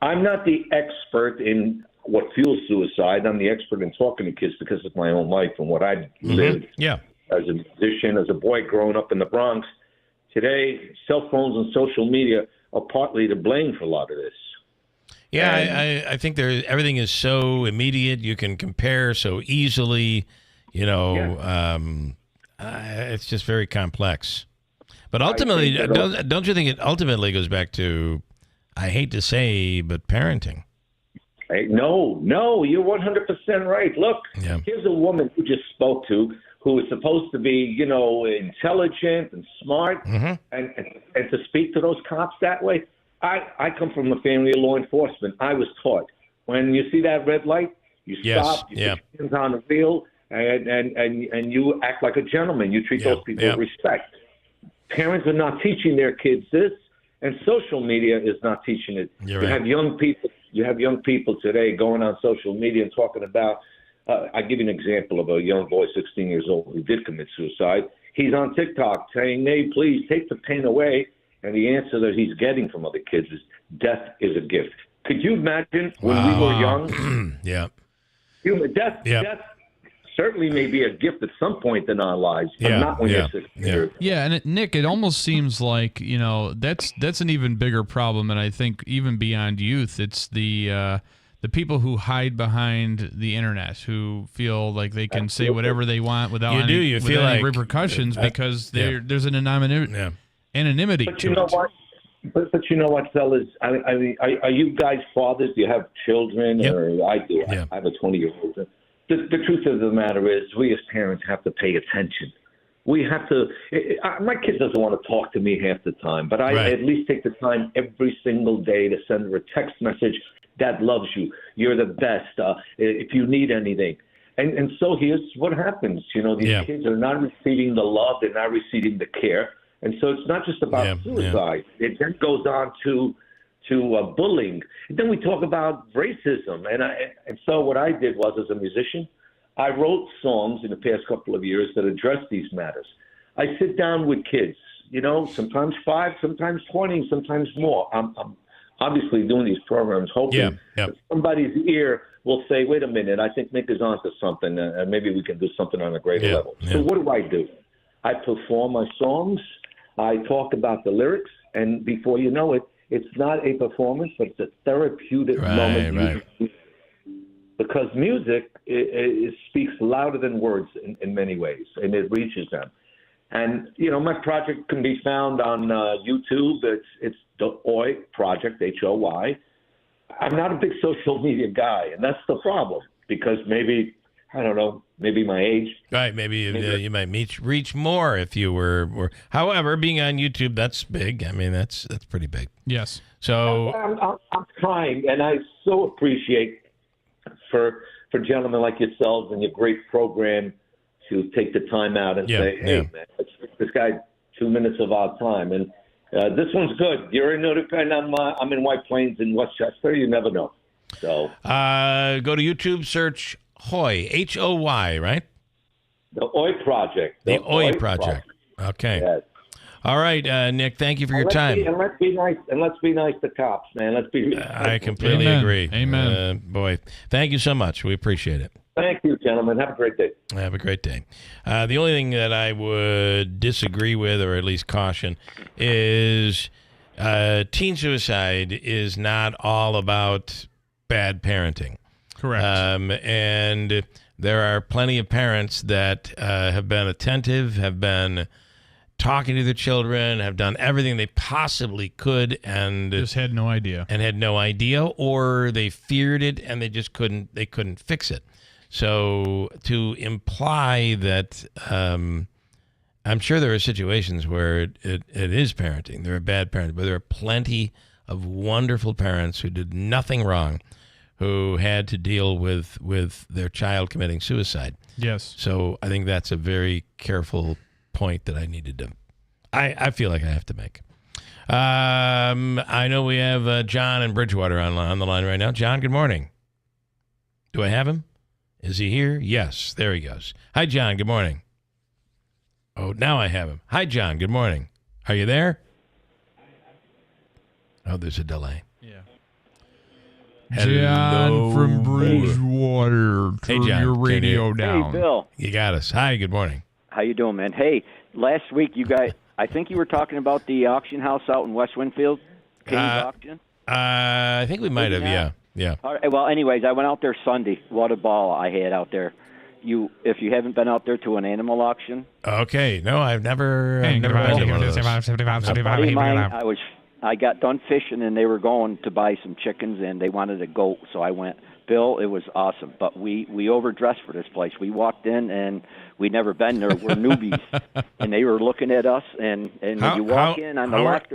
I'm not the expert in what fuels suicide. I'm the expert in talking to kids because of my own life and what I lived as a musician, as a boy growing up in the Bronx. Today, cell phones and social media are partly to blame for a lot of this. Yeah, I think everything is so immediate. You can compare so easily. It's just very complex. But ultimately, don't you think it ultimately goes back to, I hate to say, but parenting? No, you're 100% right. Look, here's a woman who just spoke to, who is supposed to be, intelligent and smart, and to speak to those cops that way. I come from a family of law enforcement. I was taught, when you see that red light, you stop, you put your hands on the wheel, and you act like a gentleman. You treat those people with respect. Parents are not teaching their kids this, and social media is not teaching it. You have young people today going on social media and talking about. I'll give you an example of a young boy, 16 years old, who did commit suicide. He's on TikTok saying, "Hey, please take the pain away." And the answer that he's getting from other kids is, "Death is a gift." Could you imagine when we were young? Yeah. Death. certainly may be a gift at some point in our lives, but not when you're 16 years. Yeah, and Nick, it almost seems like, that's an even bigger problem, and I think even beyond youth, it's the people who hide behind the internet, who feel like they can say whatever they want without any repercussions because there's an anonymity but to you know it. What? But you know what, fellas? I mean, are you guys fathers? Do you have children? Or I do. I have a 20-year-old. The truth of the matter is, we as parents have to pay attention. We have to. My kid doesn't want to talk to me half the time, but I at least take the time every single day to send her a text message. Dad loves you. You're the best. If you need anything. And so here's what happens. These kids are not receiving the love. They're not receiving the care. And so it's not just about suicide. It then goes on to bullying. And then we talk about racism. And so what I did was, as a musician, I wrote songs in the past couple of years that address these matters. I sit down with kids, sometimes 5, sometimes 20, sometimes more. I'm obviously doing these programs hoping that somebody's ear will say, wait a minute, I think Nick is onto something, and maybe we can do something on a greater level. So what do? I perform my songs. I talk about the lyrics, and before you know it, it's not a performance, but it's a therapeutic moment. Because music it speaks louder than words in many ways, and it reaches them. And, my project can be found on YouTube. It's the OI Project, H-O-Y. I'm not a big social media guy, and that's the problem, because maybe, I don't know, maybe my age. Right, maybe you might reach more if you were. However, being on YouTube, that's big. I mean, that's pretty big. Yes. So I'm trying, and I so appreciate for gentlemen like yourselves and your great program to take the time out and say, hey, man, let's give this guy 2 minutes of our time. And this one's good. You're in Northern, I'm in White Plains in Westchester. You never know. So go to YouTube, search Hoy, H-O-Y, right? The OI Project. The OI Project. Okay. Yes. All right, Nick, thank you for your time. Let's be nice. And let's be nice to cops, man. Let's be. I completely agree. Amen. Boy, thank you so much. We appreciate it. Thank you, gentlemen. Have a great day. Have a great day. The only thing that I would disagree with, or at least caution, is teen suicide is not all about bad parenting. Correct. And there are plenty of parents that have been attentive, have been talking to their children, have done everything they possibly could, and just had no idea. Or they feared it and they just couldn't fix it. So to imply that, I'm sure there are situations where it is parenting. There are bad parents, but there are plenty of wonderful parents who did nothing wrong, who had to deal with their child committing suicide. Yes. So I think that's a very careful point that I needed to, I feel like I have to make. I know we have John in Bridgewater on the line right now. John, good morning. Do I have him? Is he here? Yes, there he goes. Hi, John. Good morning. Oh, now I have him. Hi, John. Good morning. Are you there? Oh, there's a delay. Yeah. Hello. John from Bridgewater. Hey, Turn John. your radio Can you- down. Hey, Bill. You got us. Hi, good morning. How you doing, man? Hey, last week you guys, I think you were talking about the auction house out in West Winfield, King's auction. I think we might have, yeah. All right, well, anyways, I went out there Sunday. What a ball I had out there. If you haven't been out there to an animal auction. Okay, no, I've never been to one of those. A buddy of mine, I got done fishing, and they were going to buy some chickens, and they wanted a goat, so I went. Bill, it was awesome, but we overdressed for this place. We walked in, and we'd never been there. We're newbies, and they were looking at us, and when you walk in on the left,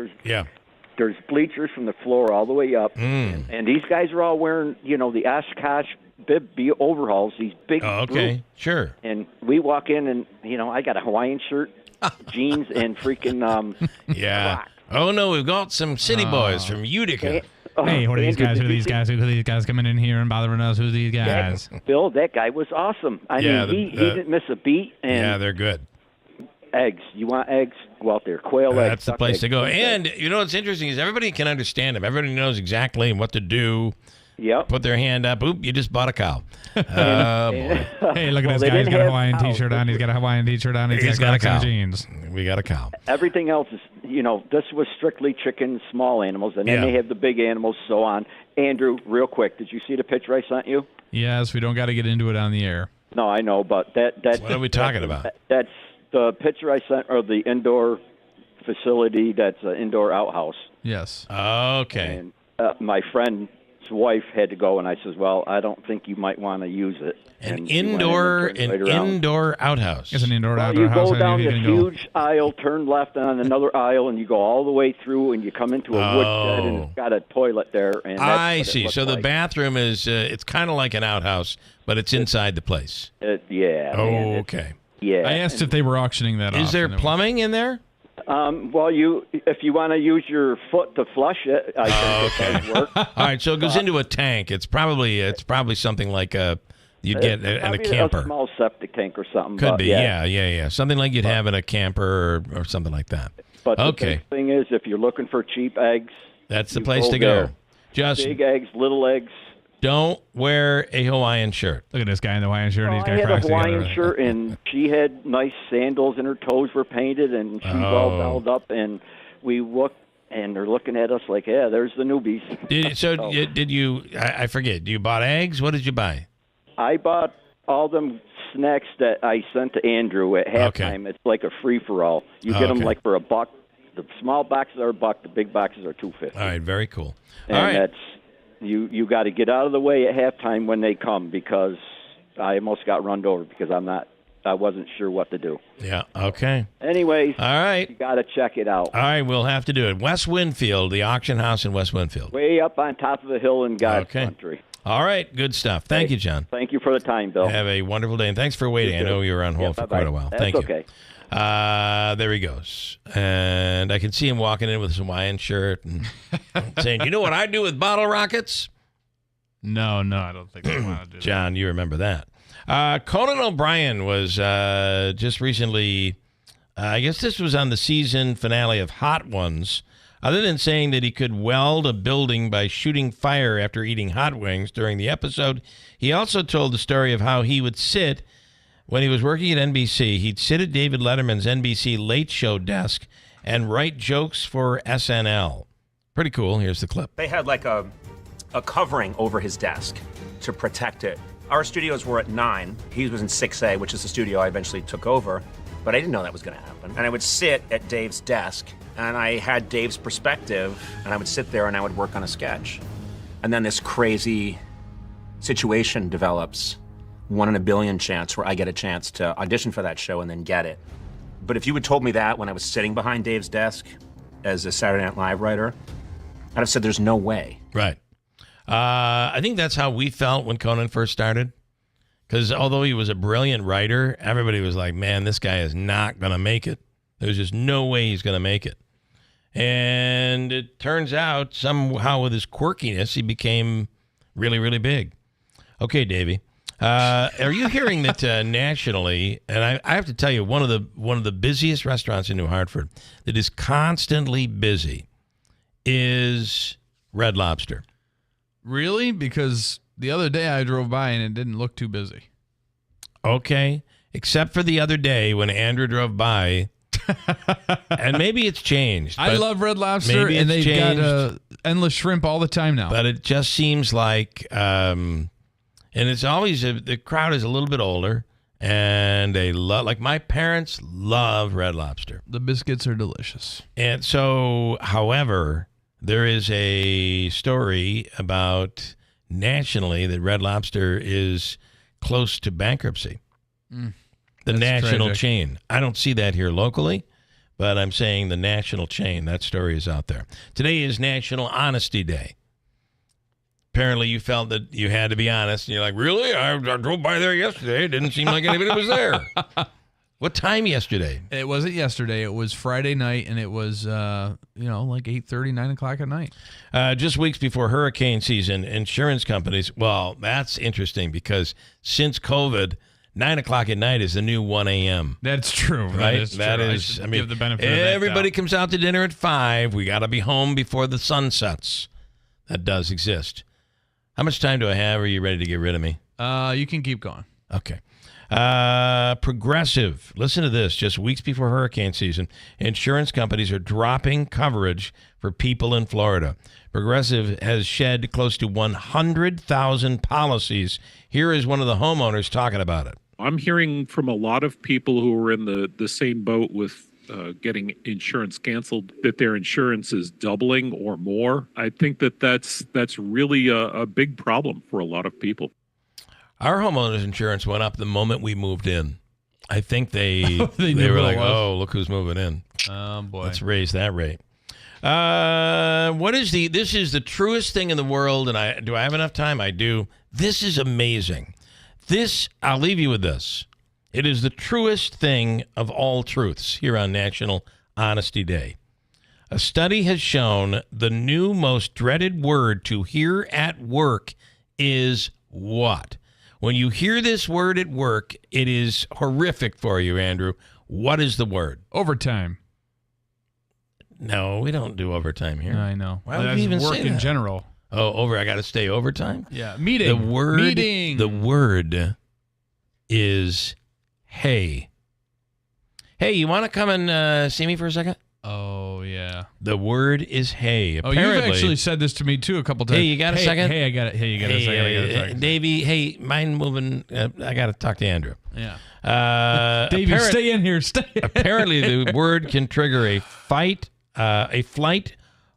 there's bleachers from the floor all the way up, and these guys are all wearing, the Oshkosh bib overalls, these big boots. Sure. And we walk in, and, I got a Hawaiian shirt, jeans, and freaking Crocs. Oh, no, we've got some city boys from Utica. Hey, who are these guys? Who are these guys? Who are these guys coming in here and bothering us? Who are these guys? Bill, that guy was awesome. I mean, he didn't miss a beat. And they're good. Eggs. You want eggs? Go out there. Quail eggs. That's the place to go. And, what's interesting is everybody can understand them. Everybody knows exactly what to do. Yep. Put their hand up. Oop, you just bought a cow. Boy. Hey, look at this guy. He's got a Hawaiian T-shirt on. He's got a Hawaiian T-shirt on. He's got a cow. Jeans. We got a cow. Everything else is, this was strictly chickens, small animals, and then they have the big animals, so on. Andrew, real quick, did you see the picture I sent you? Yes, we don't got to get into it on the air. No, I know, but that's... What are we talking about? That's the picture I sent, or the indoor facility that's an indoor outhouse. Yes. Okay. And my friend's wife had to go, and I says, well, I don't think you might want to use it. An indoor outhouse. It's an indoor well, outdoor house. You go down this huge aisle, turn left on another aisle, and you go all the way through, and you come into a woodshed, and it's got a toilet there. And I see. So the bathroom is, it's kind of like an outhouse, but it's inside the place. Yeah. Okay. Yeah. I asked if they were auctioning that off. Is there plumbing in there? Well, if you want to use your foot to flush it, I think it does work. All right, so it goes into a tank. It's probably something like you'd get in a camper. A small septic tank or something. Could be, yeah. Something like you'd have in a camper or something like that. But the big thing is, if you're looking for cheap eggs, that's the place to go. Just big eggs, little eggs. Don't wear a Hawaiian shirt. Look at this guy in the Hawaiian shirt. I had a Hawaiian shirt, and she had nice sandals, and her toes were painted, and she's all dolled up, and we looked, and they're looking at us like, yeah, there's the newbies. Did you, I forget, you bought eggs? What did you buy? I bought all them snacks that I sent to Andrew at halftime. Okay. It's like a free-for-all. You get them like for $1. The small boxes are $1. The big boxes are $2.50. All right, very cool. And all right. That's... You got to get out of the way at halftime when they come, because I almost got run over because I wasn't sure what to do. Yeah, okay. Anyways, all right. You got to check it out. All right, we'll have to do it. West Winfield, the auction house in West Winfield. Way up on top of the hill in God's country. All right, good stuff. Thank you, John. Thank you for the time, Bill. Have a wonderful day, and thanks for waiting. I know you were on hold for quite a while. Thank you. Okay. There he goes. And I can see him walking in with his Hawaiian shirt and saying, you know what I do with bottle rockets? No, I don't think they want to do that. John, you remember that. Conan O'Brien was just recently, I guess this was on the season finale of Hot Ones. Other than saying that he could weld a building by shooting fire after eating hot wings during the episode, he also told the story of how he would sit, when he was working at NBC, he'd sit at David Letterman's NBC Late Show desk and write jokes for SNL. Pretty cool. Here's the clip. They had like a covering over his desk to protect it. Our studios were at 9. He was in 6A, which is the studio I eventually took over, but I didn't know that was going to happen. And I would sit at Dave's desk, and I had Dave's perspective, and I would sit there and I would work on a sketch. And then this crazy situation develops, 1 in a billion chance where I get a chance to audition for that show and then get it. But if you had told me that when I was sitting behind Dave's desk as a Saturday Night Live writer, I'd have said there's no way. Right. I think that's how we felt when Conan first started. Because although he was a brilliant writer, everybody was like, man, this guy is not going to make it. There's just no way he's going to make it. And it turns out somehow with his quirkiness, he became really, really big. Okay, Davey. Are you hearing that nationally, and I have to tell you, one of the busiest restaurants in New Hartford that is constantly busy is Red Lobster. Really? Because the other day I drove by and it didn't look too busy. Okay. Except for the other day when Andrew drove by, and maybe it's changed. I love Red Lobster, and they've got endless shrimp all the time now. But it just seems like, and it's always, the crowd is a little bit older, and they love, like my parents love Red Lobster. The biscuits are delicious. And so, however, there is a story about nationally that Red Lobster is close to bankruptcy. The national tragic. chain. I don't see that here locally, but I'm saying the national chain. That story is out there. Today is National Honesty Day. Apparently you felt that you had to be honest. And you're like, really? I drove by there yesterday. It didn't seem like anybody was there. What time yesterday? It wasn't yesterday. It was Friday night, and it was, like 8:30, 9 o'clock at night. Just weeks before hurricane season, insurance companies, well, that's interesting because since COVID, 9 o'clock at night is the new 1 a.m. That's true. Right? That is true. I mean, give the benefit of that everybody doubt. comes out to dinner at 5. We got to be home before the sun sets. That does exist. How much time do I have? Or are you ready to get rid of me? You can keep going. Okay. Progressive. Listen to this. Just weeks before hurricane season, insurance companies are dropping coverage for people in Florida. Progressive has shed close to 100,000 policies. Here is one of the homeowners talking about it. I'm hearing from a lot of people who are in the same boat with getting insurance canceled that their insurance is doubling or more. I think that's really a big problem for a lot of people. Our homeowners insurance went up the moment we moved in. I think they They were like, oh, look who's moving in. Oh, boy. Let's raise that rate. This is the truest thing in the world, and do I have enough time? I do. This is amazing. I'll leave you with this. It is the truest thing of all truths here on National Honesty Day. A study has shown the new most dreaded word to hear at work is what? When you hear this word at work, it is horrific for you, Andrew. What is the word? Overtime. No, we don't do overtime here. I know. Why would you even work say in that? general. Oh, I got to stay overtime? Yeah, meeting. The word is hey. Hey, you want to come and see me for a second? Oh, yeah. The word is hey. Apparently, you've actually said this to me, too, a couple times. Hey, you got a second? Hey, I got it. Hey, you got a second? I got a second. Davey, hey, mind moving. I got to talk to Andrew. Yeah. Davey, stay in here. Stay. Apparently, the word can trigger a flight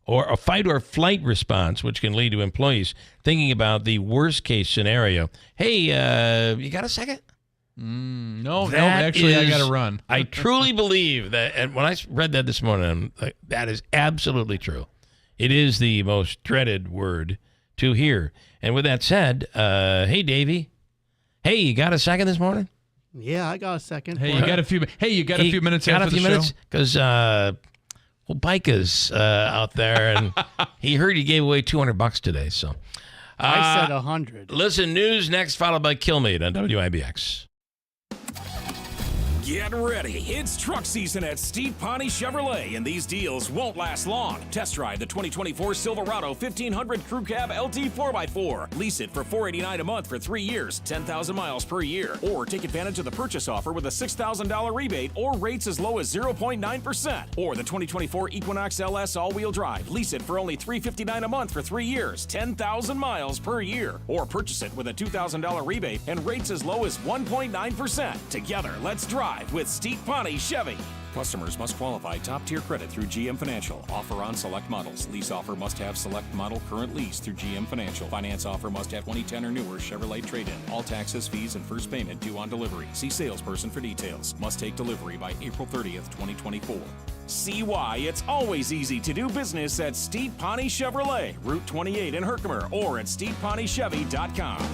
or flight response, which can lead to employees thinking about the worst case scenario. Hey, you got a second? No, actually, I got to run. I truly believe that, and when I read that this morning, I'm like, that is absolutely true. It is the most dreaded word to hear. And with that said, hey, Davey, hey, you got a second this morning? Yeah, I got a second. Hey, you got a few minutes after the show? Because Bika's out there, and he heard you gave away $200 today. So I said 100. Listen, news next, followed by Killmeat on WIBX. Get ready. It's truck season at Steve Pawnee Chevrolet, and these deals won't last long. Test drive the 2024 Silverado 1500 Crew Cab LT 4x4. Lease it for $489 a month for 3 years, 10,000 miles per year. Or take advantage of the purchase offer with a $6,000 rebate or rates as low as 0.9%. Or the 2024 Equinox LS all-wheel drive. Lease it for only $359 a month for 3 years, 10,000 miles per year. Or purchase it with a $2,000 rebate and rates as low as 1.9%. Together, let's drive with Steve Pawnee Chevy. Customers must qualify top-tier credit through GM Financial. Offer on select models. Lease offer must have select model current lease through GM Financial. Finance offer must have 2010 or newer Chevrolet trade-in. All taxes, fees, and first payment due on delivery. See salesperson for details. Must take delivery by April 30th, 2024. See why it's always easy to do business at Steve Pawnee Chevrolet, Route 28 in Herkimer, or at StevePawneeChevy.com.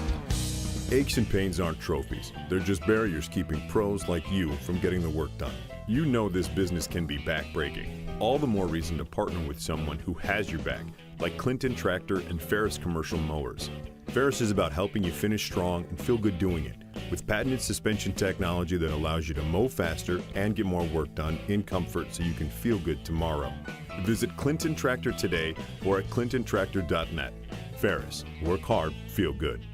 Aches and pains aren't trophies. They're just barriers keeping pros like you from getting the work done. You know this business can be back-breaking. All the more reason to partner with someone who has your back, like Clinton Tractor and Ferris Commercial Mowers. Ferris is about helping you finish strong and feel good doing it, with patented suspension technology that allows you to mow faster and get more work done in comfort so you can feel good tomorrow. Visit Clinton Tractor today or at clintontractor.net. Ferris, work hard, feel good.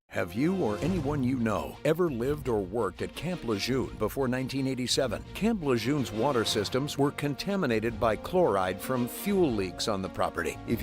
Have you or anyone you know ever lived or worked at Camp Lejeune before 1987? Camp Lejeune's water systems were contaminated by chloride from fuel leaks on the property. If